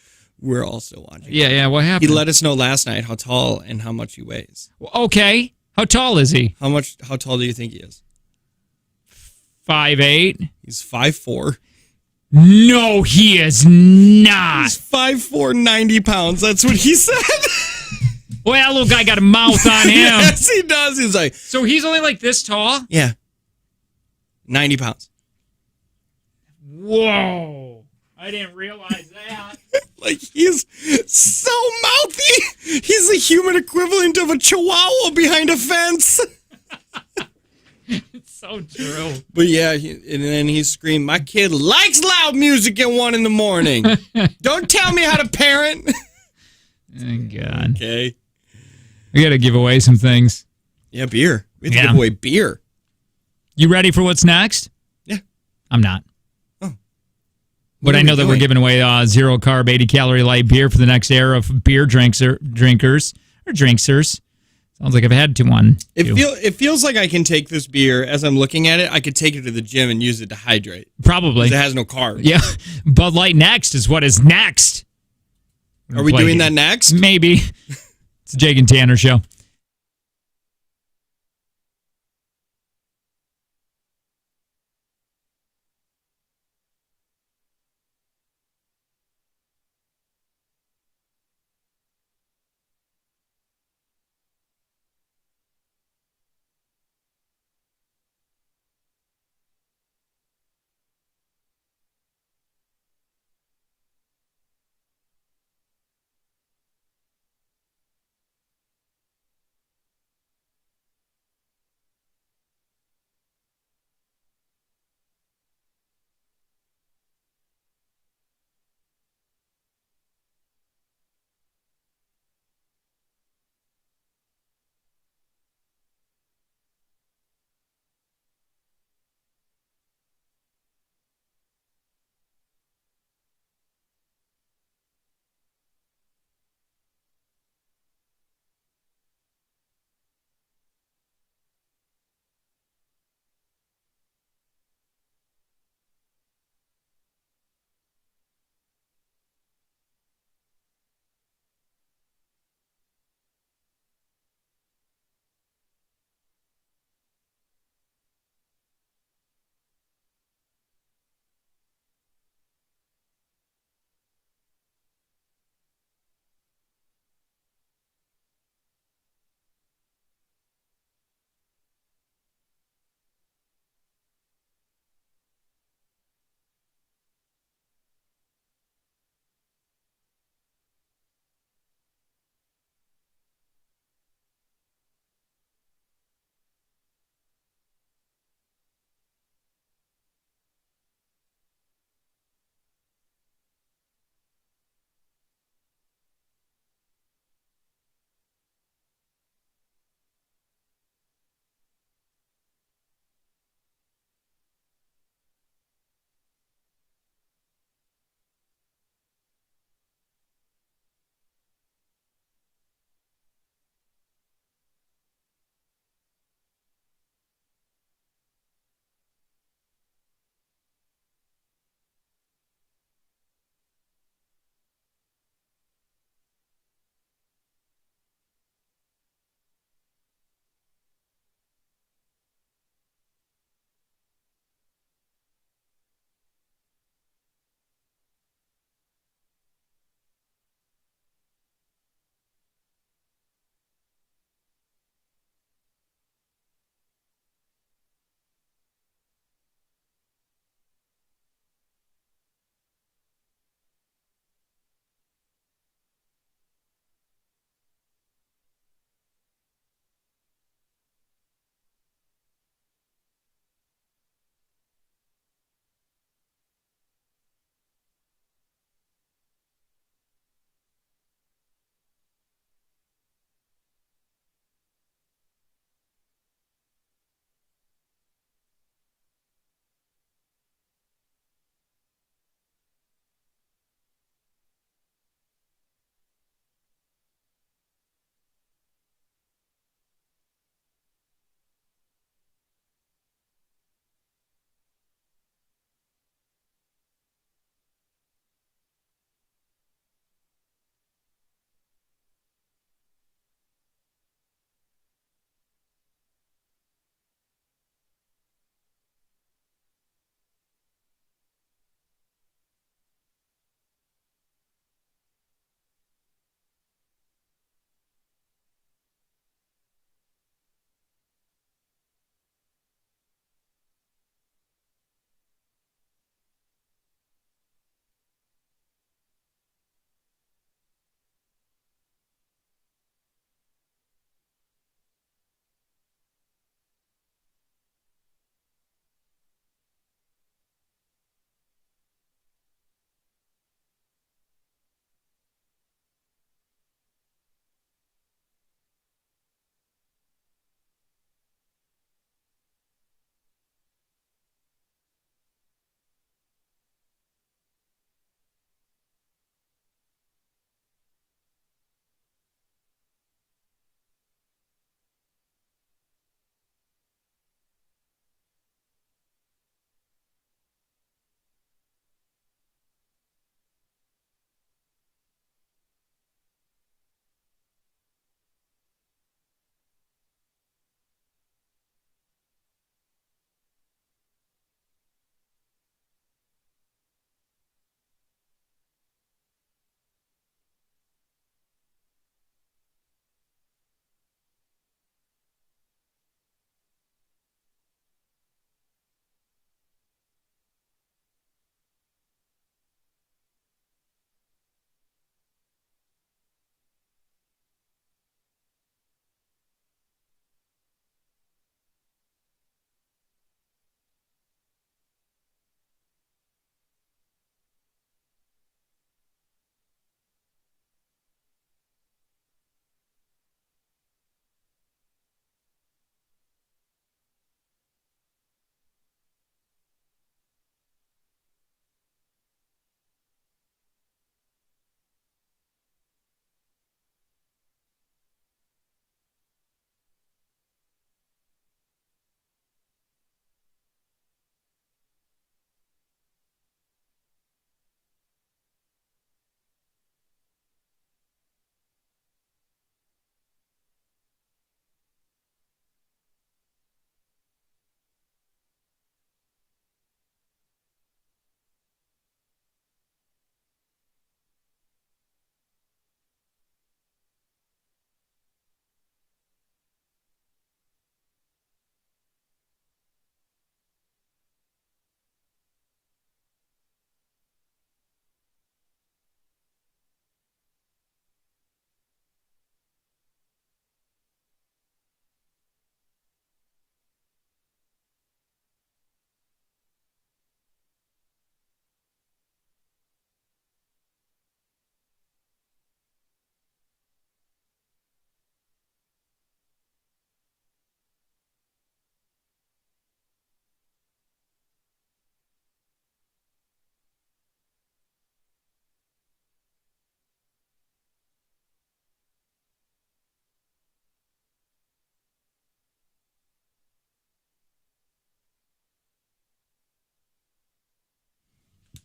we're all still watching. Yeah, what happened? He let us know last night how tall and how much he weighs. Okay. How tall is he? How tall do you think he is? 5'8". He's 5'4". No, he is not. He's 5'4", 90 pounds. That's what he said. Well, that little guy got a mouth on him. Yes, he does. He's like, so he's only like this tall? yeah, 90 pounds. Whoa. I didn't realize that. Like, he's so mouthy. He's the human equivalent of a chihuahua behind a fence. It's so true. But yeah, and then he screamed, my kid likes loud music at 1 a.m. Don't tell me how to parent. Thank God. Okay. We got to give away some things. Yeah, beer. We have to give away beer. You ready for what's next? Yeah. I'm not. Oh. But I know that we're giving away 0 carb, 80 calorie light beer for the next era of beer drinkers. Sounds like I've had one. It feels like I can take this beer, as I'm looking at it, I could take it to the gym and use it to hydrate. Probably. It has no carbs. Yeah. Bud Light Next is what is next. Are we doing that next? Maybe. It's the Jake and Tanner Show.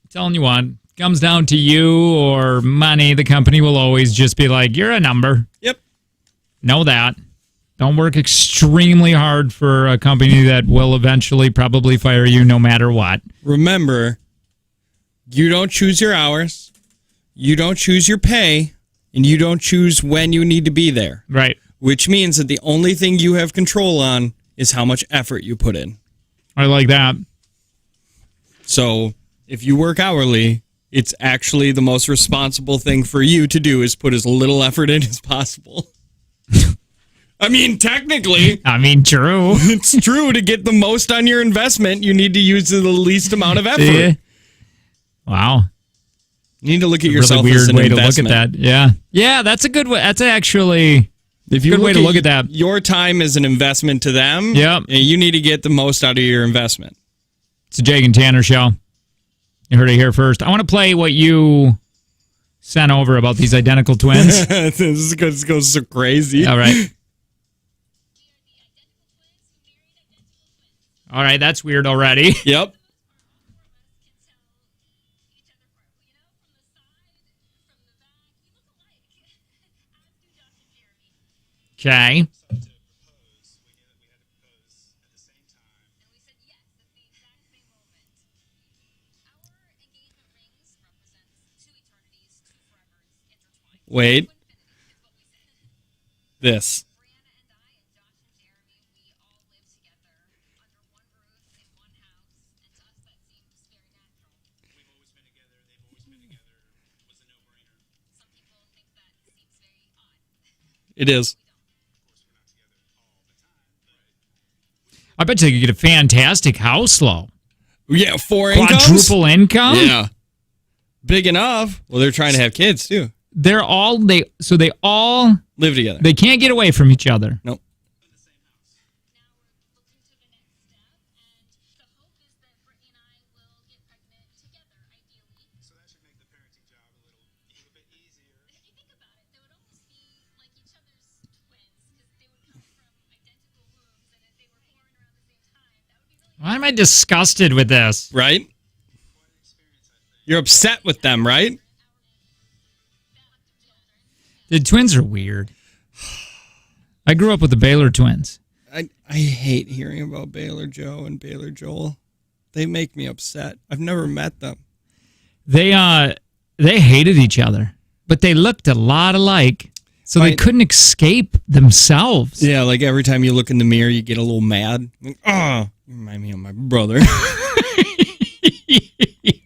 telling you what, comes down to you or money, the company will always just be like, you're a number. Yep. Know that. Don't work extremely hard for a company that will eventually probably fire you no matter what. Remember, you don't choose your hours, you don't choose your pay, and you don't choose when you need to be there. Right. Which means that the only thing you have control on is how much effort you put in. I like that. So if you work hourly, it's actually the most responsible thing for you to do is put as little effort in as possible. I mean, technically. I mean, true. It's true. To get the most on your investment, you need to use the least amount of effort. Yeah. Wow. You need to look at yourself really weird as an way investment. to look at that. Yeah. Yeah, that's a good way. That's actually if you good way to look at that. Your time is an investment to them. Yep. You need to get the most out of your investment. It's a Jake and Tanner show. You heard it here first. I want to play what you sent over about these identical twins. This goes so crazy. All right. All right, that's weird already. Yep. Okay. Wait. This. It is. I bet you could get a fantastic house, though. Yeah, 4 incomes? Quadruple income? Yeah. Big enough. Well, they're trying to have kids, too. They all Live together. They can't get away from each other. Nope. Why am I disgusted with this? Right? You're upset with them, right? The twins are weird. I grew up with the Baylor twins. I hate hearing about Baylor Joe and Baylor Joel. They make me upset. I've never met them. They hated each other, but they looked a lot alike, so they couldn't escape themselves. Yeah, like every time you look in the mirror, you get a little mad. Like, oh, you remind me of my brother.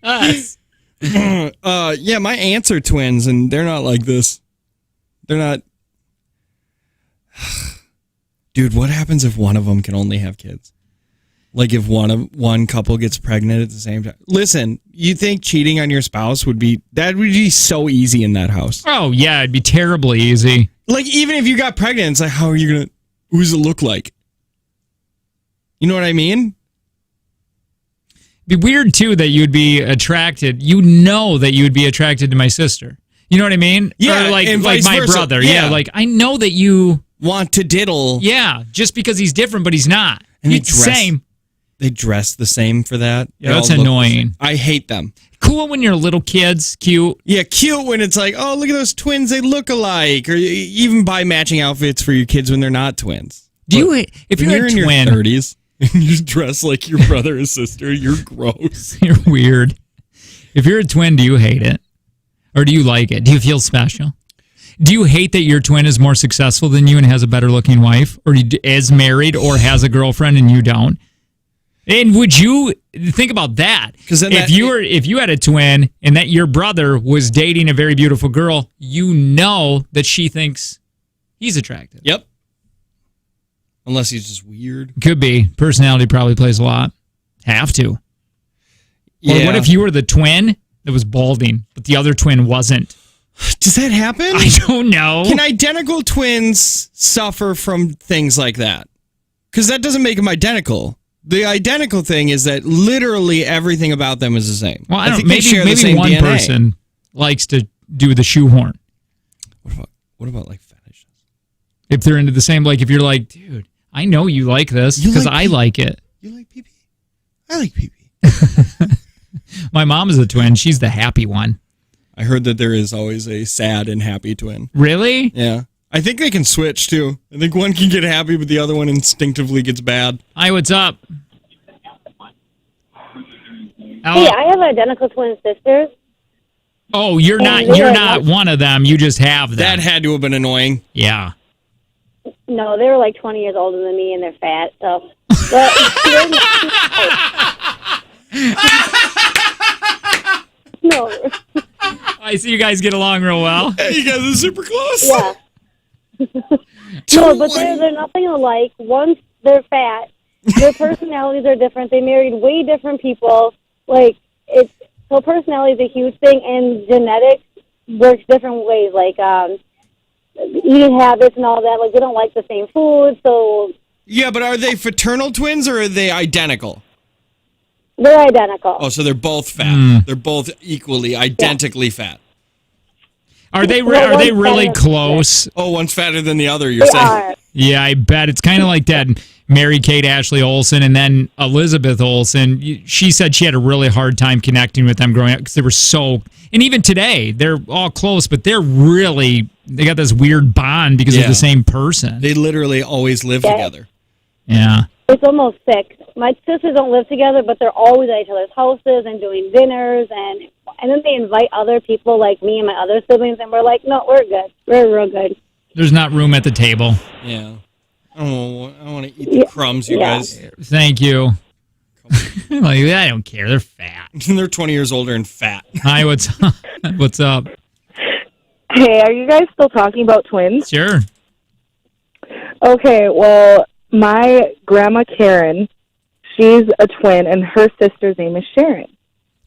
Yes. Yeah, my aunts are twins, and they're not like this. They're not. Dude, what happens if one of them can only have kids? Like if one couple gets pregnant at the same time. Listen, you think cheating on your spouse would be so easy in that house? Oh yeah, it'd be terribly easy. Like even if you got pregnant, it's like, how are you gonna? Who does it look like? You know what I mean? It'd be weird too that you'd be attracted. You know that you would be attracted to my sister. You know what I mean? Yeah, or like and like vice my versa. brother. Yeah. Yeah, like I know that you want to diddle. Yeah, just because he's different, but he's not. And He's the same. They dress the same for that. Yeah, that's annoying. I hate them. Cool when you're little kids, cute. Yeah, cute when it's like, oh, look at those twins, they look alike. Or even buy matching outfits for your kids when they're not twins. If you're in a twin, your 30s and you dress like your brother or sister, you're gross. You're weird. If you're a twin, do you hate it? Or do you like it? Do you feel special? Do you hate that your twin is more successful than you and has a better looking wife? Or is married or has a girlfriend and you don't? And would you think about that? Because if you had a twin and that your brother was dating a very beautiful girl, you know that she thinks he's attractive. Yep. Unless he's just weird. Could be. Personality probably plays a lot. Have to. Yeah. Or what if you were the twin that was balding, but the other twin wasn't? Does that happen? I don't know. Can identical twins suffer from things like that? Because that doesn't make them identical. The identical thing is that literally everything about them is the same. Well, I don't think know. they share the Maybe same one DNA. person likes to do the shoehorn. What about like fetishes? If they're into the same, like if you're like, dude, I know you like this because I like it. You like pee-pee? I like pee-pee. My mom is a twin. She's the happy one. I heard that there is always a sad and happy twin. Really? Yeah. I think they can switch, too. I think one can get happy, but the other one instinctively gets bad. Hi, what's up? Hey, I have identical twin sisters. Oh, you're not one of them. You just have them. That had to have been annoying. Yeah. No, they were like 20 years older than me, and they're fat. So, no. I see you guys get along real well. Hey, you guys are super close. Yeah. No, but they're nothing alike. Once they're fat, their personalities are different. They married way different people. Like so personality is a huge thing, and genetics works different ways. Like eating habits and all that. Like they don't like the same food, so. Yeah, but are they fraternal twins or are they identical? They're identical. Oh, so they're both fat. They're both equally, identically fat. Are they really close? Oh, one's fatter than the other, you're saying? Yeah, I bet. It's kind of like that Mary-Kate Ashley Olsen and then Elizabeth Olsen. She said she had a really hard time connecting with them growing up because they were so... And even today, they're all close, but they got this weird bond because of the same person. They literally always live together. Yeah. It's almost sick. My sisters don't live together, but they're always at each other's houses and doing dinners, and then they invite other people like me and my other siblings, and we're like, no, we're good. We're real good. There's not room at the table. Yeah. I want to eat the crumbs, you guys. Thank you. Like, I don't care. They're fat. They're 20 years older and fat. Hi, what's up? What's up? Hey, are you guys still talking about twins? Sure. Okay, well, my grandma Karen, she's a twin, and her sister's name is Sharon.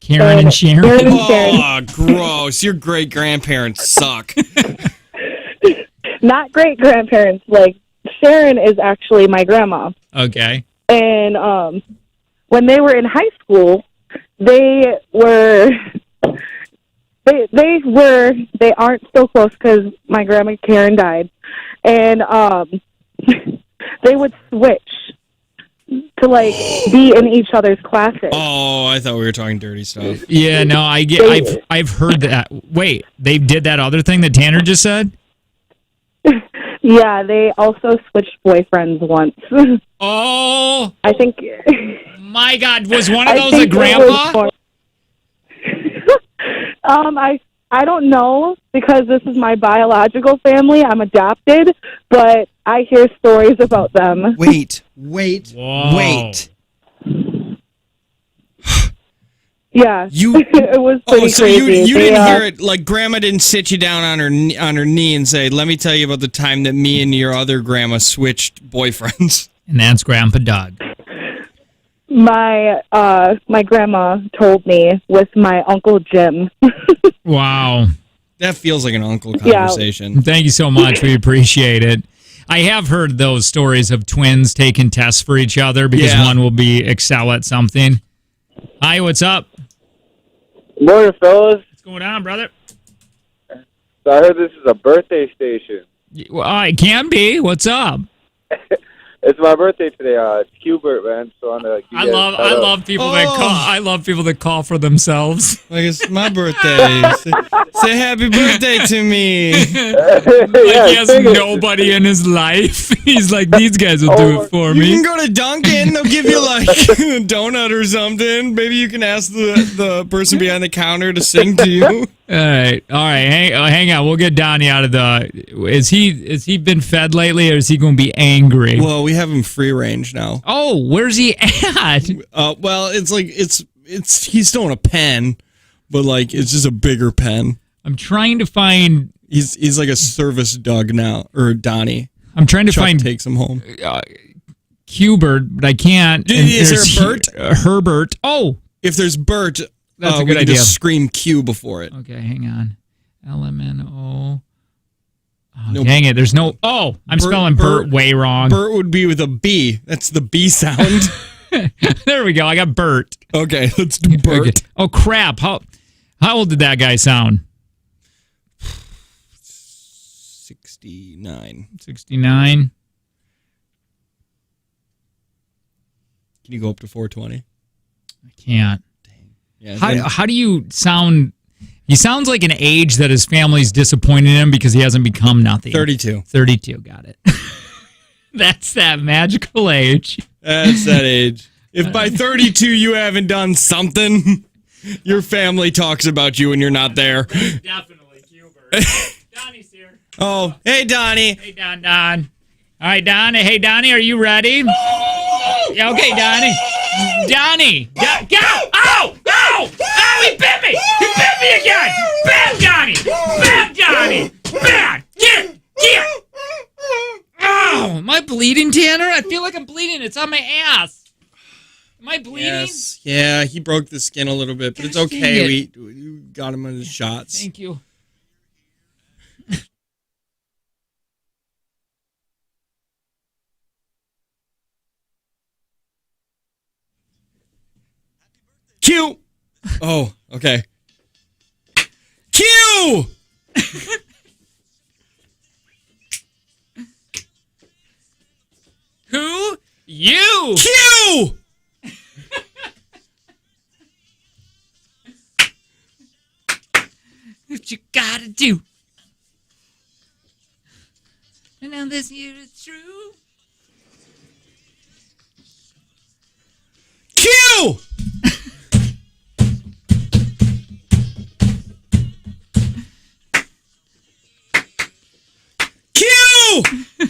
Karen and Sharon? Karen and Sharon. Oh, gross. Your great-grandparents suck. Not great-grandparents. Like, Sharon is actually my grandma. Okay. And when they were in high school, they aren't so close because my grandma Karen died. And they would switch to like be in each other's classes. Oh, I thought we were talking dirty stuff. Yeah, no, I've heard that. Wait, they did that other thing that Tanner just said? Yeah, they also switched boyfriends once. Oh, I think. My God, was one of those a grandpa? I don't know because this is my biological family. I'm adopted, but I hear stories about them. Wait. Yeah, it was pretty so crazy. you didn't hear it, like Grandma didn't sit you down on her knee and say, "Let me tell you about the time that me and your other grandma switched boyfriends." And that's Grandpa Doug. My grandma told me with my Uncle Jim. Wow. That feels like an uncle conversation. Yeah. Thank you so much. We appreciate it. I have heard those stories of twins taking tests for each other because one will excel at something. Hi, what's up? Morning, fellas. What's going on, brother? So I heard this is a birthday station. Well, it can be. What's up? It's my birthday today. It's Hubert, man. So I love people that call. I love people that call for themselves. Like it's my birthday. say happy birthday to me. Like he has nobody in his life. He's like, these guys will do it for me. You can go to Dunkin'. They'll give you like a donut or something. Maybe you can ask the person behind the counter to sing to you. All right. Hang on. We'll get Donnie out of the. Is he been fed lately, or is he going to be angry? Well, we have him free range now. Oh, where's he at? Well, it's like he's still in a pen, but like it's just a bigger pen. I'm trying to find. He's like a service Doug now or Donnie. I'm trying to Chuck find. Takes him home. Hubert, but I can't. Is there Bert? Herbert. Oh, if there's Bert. That's a good we can idea. Just scream Q before it. Okay, hang on. LMNO. Oh, no, dang it. There's no. Oh, I'm spelling Bert way wrong. Bert would be with a B. That's the B sound. There we go. I got Bert. Okay, let's do Bert. Okay. Oh, crap. How old did that guy sound? 69. 69. Can you go up to 420? I can't. Yeah, How do you sound? He sounds like an age that his family's disappointed in him because he hasn't become nothing. 32. 32, got it. That's that magical age. That's that age. If by 32 you haven't done something, your family talks about you when you're not there. Definitely, Hubert. Donnie's here. Oh, hey, Donnie. Hey, Don. All right, Don. Hey, Donnie, are you ready? Yeah, okay, Donnie. Donnie. Go! Ow! Ow! Ow! He bit me! He bit me again! Bam, Donnie! Bam, Donnie! Bam! Get! Oh, am I bleeding, Tanner? I feel like I'm bleeding. It's on my ass. Am I bleeding? Yes. Yeah, he broke the skin a little bit, but it's okay. We got him on his shots. Thank you. Q. Oh, okay. Q. Who? You. Q. What you gotta do? And now this here is true. Q. Q.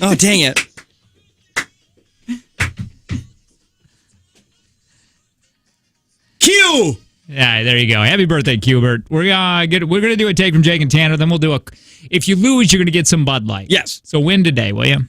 Oh, dang it. Q. Yeah, there you go. Happy birthday, Cubert. We're gonna do a take from Jake and Tanner. Then we'll do a. If you lose, you're gonna get some Bud Light. Yes. So win today, will you?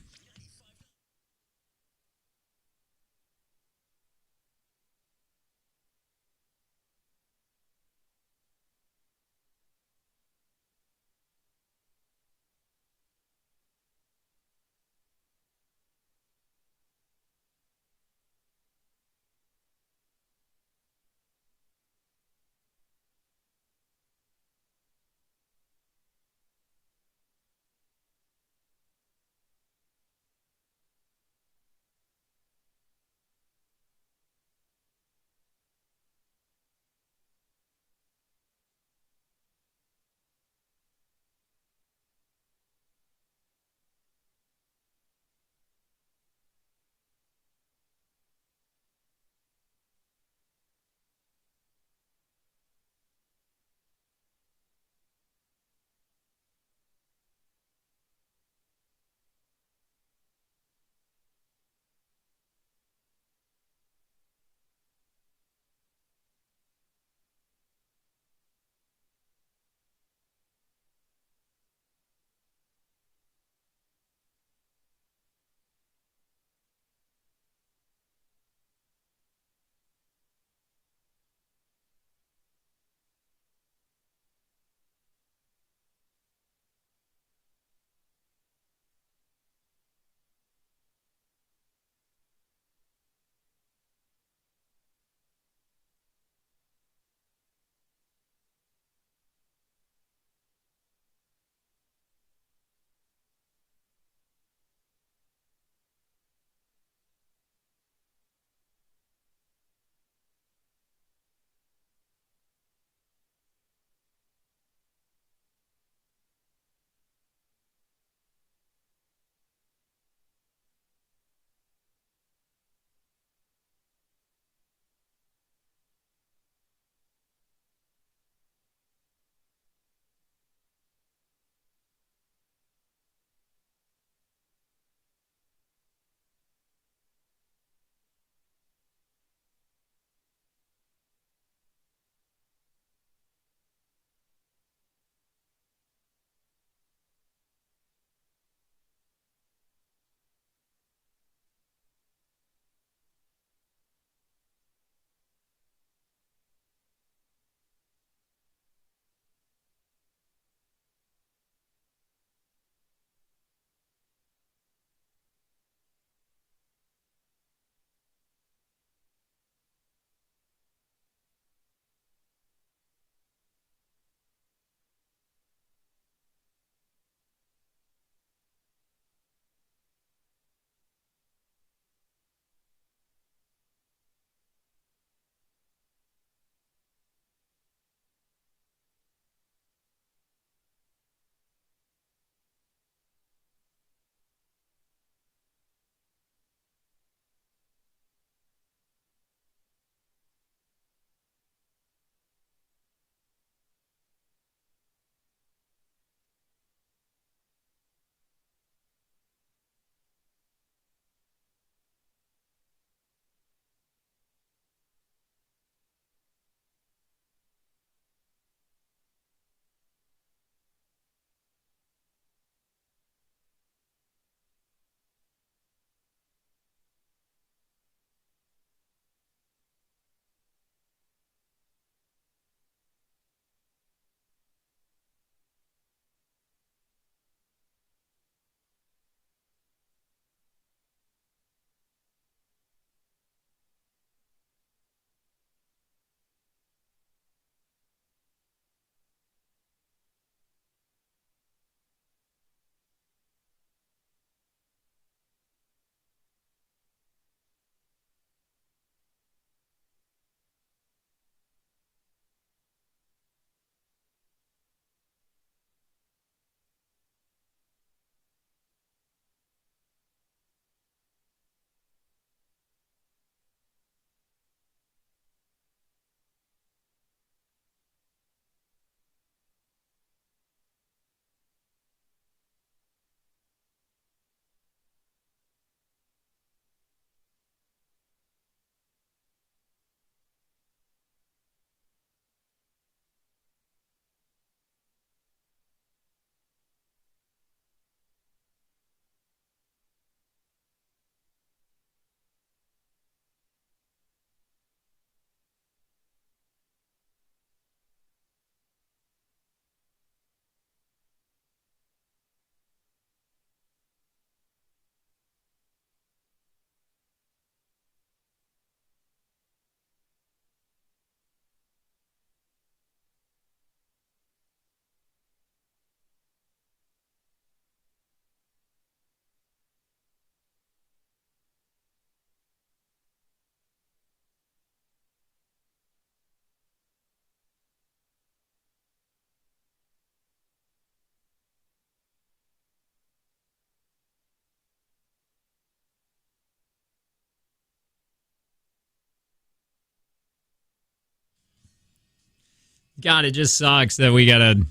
God, it just sucks that we gotta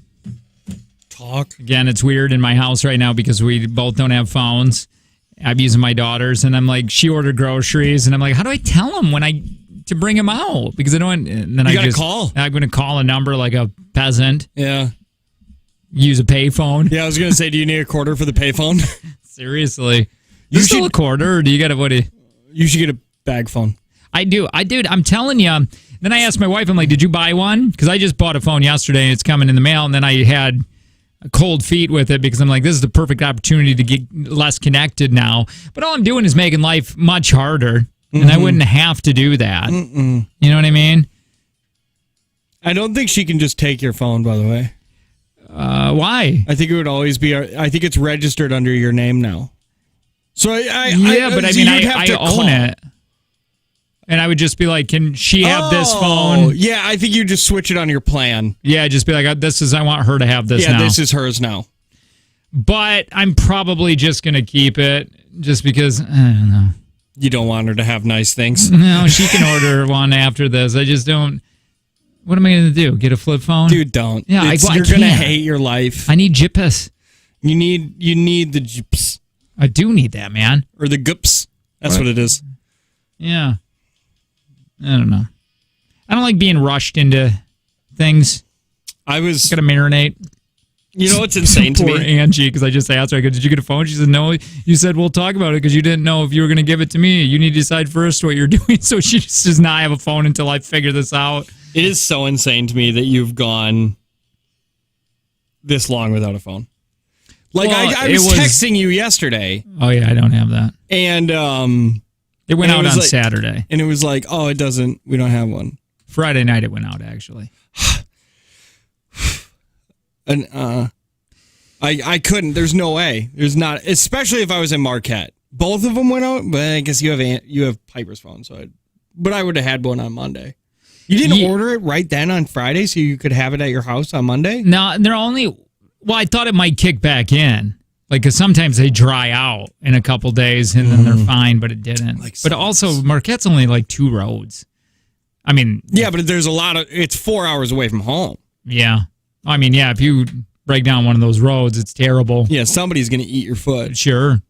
talk. Again, it's weird in my house right now because we both don't have phones. I'm using my daughter's, and I'm like, she ordered groceries, and I'm like, how do I tell them to bring them out? Because I don't. And then you gotta call. I'm going to call a number like a peasant. Yeah. Use a payphone. Yeah, I was going to say, do you need a quarter for the payphone? Seriously. You still a quarter, or do you got You should get a bag phone. I do. I'm telling you. Then I asked my wife, I'm like, did you buy one? Because I just bought a phone yesterday, and it's coming in the mail, and then I had cold feet with it because I'm like, this is the perfect opportunity to get less connected now. But all I'm doing is making life much harder, and I wouldn't have to do that. You know what I mean? I don't think she can just take your phone, by the way. Why? I think it would always be. I think it's registered under your name now. So I own it. And I would just be like, can she have this phone? Yeah, I think you just switch it on your plan. Yeah, just be like, I want her to have this now. Yeah, this is hers now. But I'm probably just going to keep it just because, I don't know. You don't want her to have nice things? No, she can order one after this. I just don't. What am I going to do? Get a flip phone? Dude, don't. Yeah, you're going to hate your life. I need GPS. You need the GPS. I do need that, man. Or the gups. That's what it is. Yeah. I don't know. I don't like being rushed into things. I was got to marinate. You know what's insane to me? Poor Angie, because I just asked her, I go, did you get a phone? She said, no. You said, we'll talk about it because you didn't know if you were going to give it to me. You need to decide first what you're doing. So she just does not have a phone until I figure this out. It is so insane to me that you've gone this long without a phone. Like, well, I was texting you yesterday. Oh, yeah, I don't have that. And it went out on Saturday. And it was like, oh, we don't have one. Friday night it went out, actually. And I couldn't. There's no way. There's not, especially if I was in Marquette. Both of them went out, but I guess you have Piper's phone, but I would have had one on Monday. You didn't order it right then on Friday so you could have it at your house on Monday? No, they're only... Well, I thought it might kick back in. Like, because sometimes they dry out in a couple days and then they're fine, but it didn't. But also, Marquette's only like 2 roads. I mean... Yeah, but there's it's 4 hours away from home. Yeah. I mean, yeah, if you break down one of those roads, it's terrible. Yeah, somebody's going to eat your foot. Sure.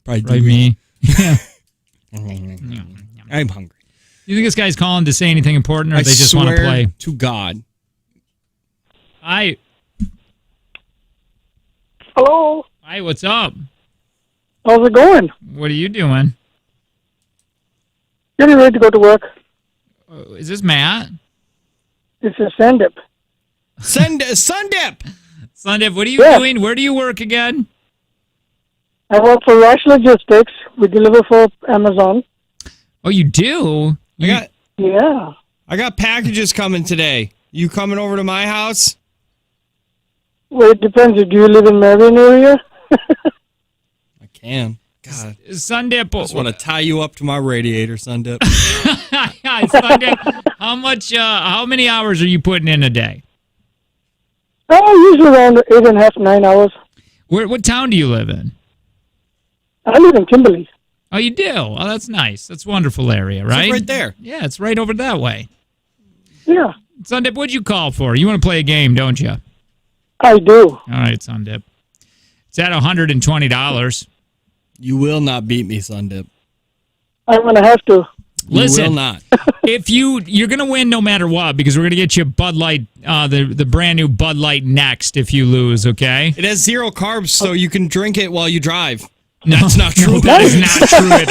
Probably me. I'm hungry. You think this guy's calling to say anything important, or they just want to play? To God. Hello. Hi, what's up? How's it going? What are you doing? Getting ready to go to work. Is this Matt? This is Sandip. Sundip! Sundip, what are you doing? Where do you work again? I work for Rush Logistics. We deliver for Amazon. Oh, you do? Yeah. I got packages coming today. You coming over to my house? Well, it depends. Do you live in Marion area? I can. God. Sundip. I just want to tie you up to my radiator, Sundip. Sundip, how many hours are you putting in a day? Usually around 8.5, 9 hours. What town do you live in? I live in Kimberly. Oh, you do? Oh, that's nice. That's a wonderful area, right? It's right there. Yeah, it's right over that way. Yeah. Sundip, what'd you call for? You want to play a game, don't you? I do. All right, Sundip. It's at $120. You will not beat me, Sundip. I'm going to have to. Listen, you will not. If you're going to win no matter what, because we're going to get you Bud Light, the brand new Bud Light next if you lose, okay? It has 0 carbs, so you can drink it while you drive. No, that's not true. No, that is not true at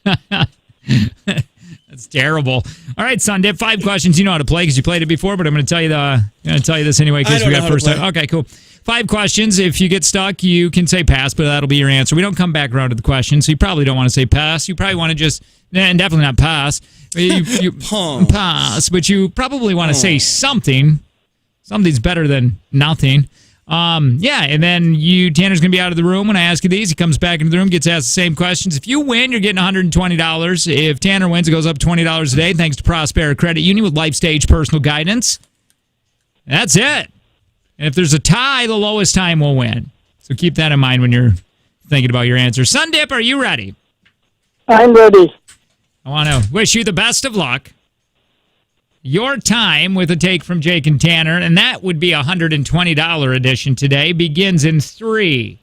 all. That's terrible. All right, Sundip, 5 questions. You know how to play because you played it before, but I'm going to tell you this anyway because we got first time. Okay, cool. 5 questions. If you get stuck, you can say pass, but that'll be your answer. We don't come back around to the question, so you probably don't want to say pass. You probably want to just, and definitely not pass. You pass, but you probably want to say something. Something's better than nothing. Yeah, and then Tanner's going to be out of the room when I ask you these. He comes back into the room, gets asked the same questions. If you win, you're getting $120. If Tanner wins, it goes up $20 a day thanks to Prospera Credit Union with Life Stage Personal Guidance. That's it. And if there's a tie, the lowest time will win. So keep that in mind when you're thinking about your answer. Sundip, are you ready? I'm ready. I want to wish you the best of luck. Your time with a take from Jake and Tanner, and that would be a $120 edition today, begins in 3,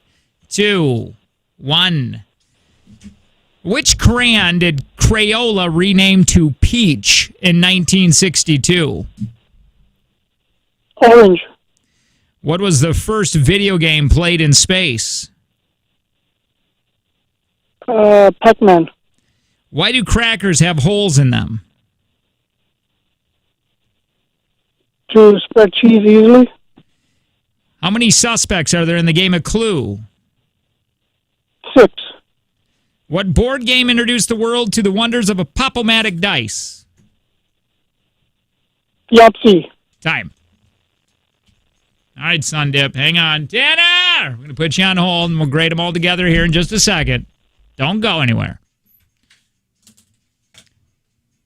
2, 1. Which crayon did Crayola rename to Peach in 1962? Orange. What was the first video game played in space? Pac-Man. Why do crackers have holes in them? To spread cheese easily. How many suspects are there in the game of Clue? 6. What board game introduced the world to the wonders of a pop-o-matic dice? Yahtzee. Time. All right, Sundip, hang on. Tanner! We're going to put you on hold, and we'll grade them all together here in just a second. Don't go anywhere.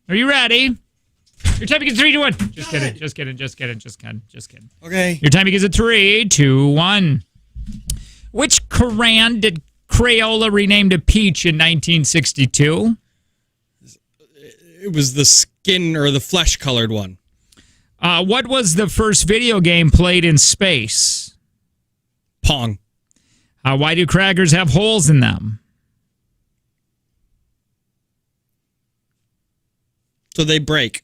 Are you ready? Your time begins 3, 2, 1. Just kidding. Okay. Your time begins at 3, 2, 1. Which crayon did Crayola rename to Peach in 1962? It was the skin or the flesh-colored one. What was the first video game played in space? Pong. Why do crackers have holes in them? So they break.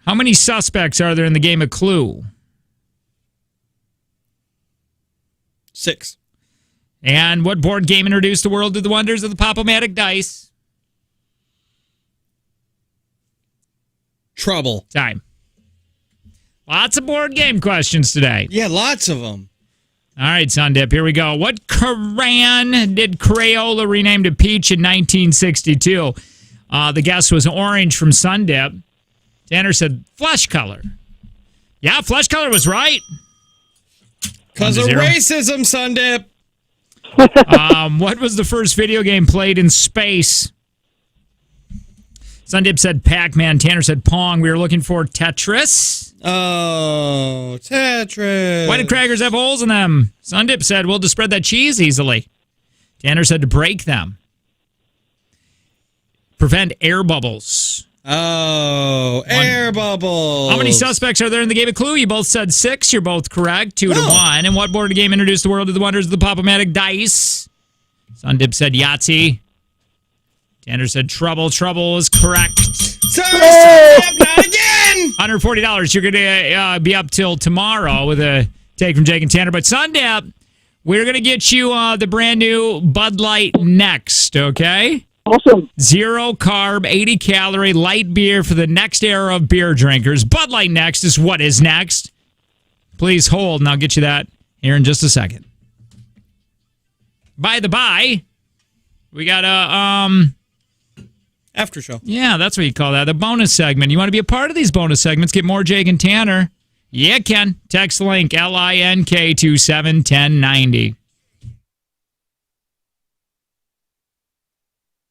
How many suspects are there in the game of Clue? 6. And what board game introduced the world to the wonders of the pop-o-matic dice? Trouble. Time. Lots of board game questions today. Yeah, lots of them. All right, Sundip, here we go. What crayon did Crayola rename to Peach in 1962? The guess was orange from Sundip. Tanner said flesh color. Yeah, flesh color was right. Because of racism, Sundip. What was the first video game played in space? Sundip said Pac-Man. Tanner said Pong. We were looking for Tetris. Oh, Tetris. Why do crackers have holes in them? Sundip said, well, to spread that cheese easily. Tanner said to break them. Prevent air bubbles. Oh, air bubbles. How many suspects are there in the game of Clue? You both said 6. You're both correct. 2 to 1. And what board game introduced the world to the wonders of the pop-o-matic dice? Sundip said Yahtzee. Tanner said Trouble. Trouble is correct. Sorry, not again. $140. You're going to be up till tomorrow with a take from Jake and Tanner. But Sundip, we're going to get you the brand new Bud Light next, okay? Awesome. 0 carb, 80 calorie, light beer for the next era of beer drinkers. Bud Light next is what is next. Please hold, and I'll get you that here in just a second. By the by, we got a after show. Yeah, that's what you call that. The bonus segment. You want to be a part of these bonus segments? Get more Jake and Tanner. Yeah, Ken. Text link LINK to 71090.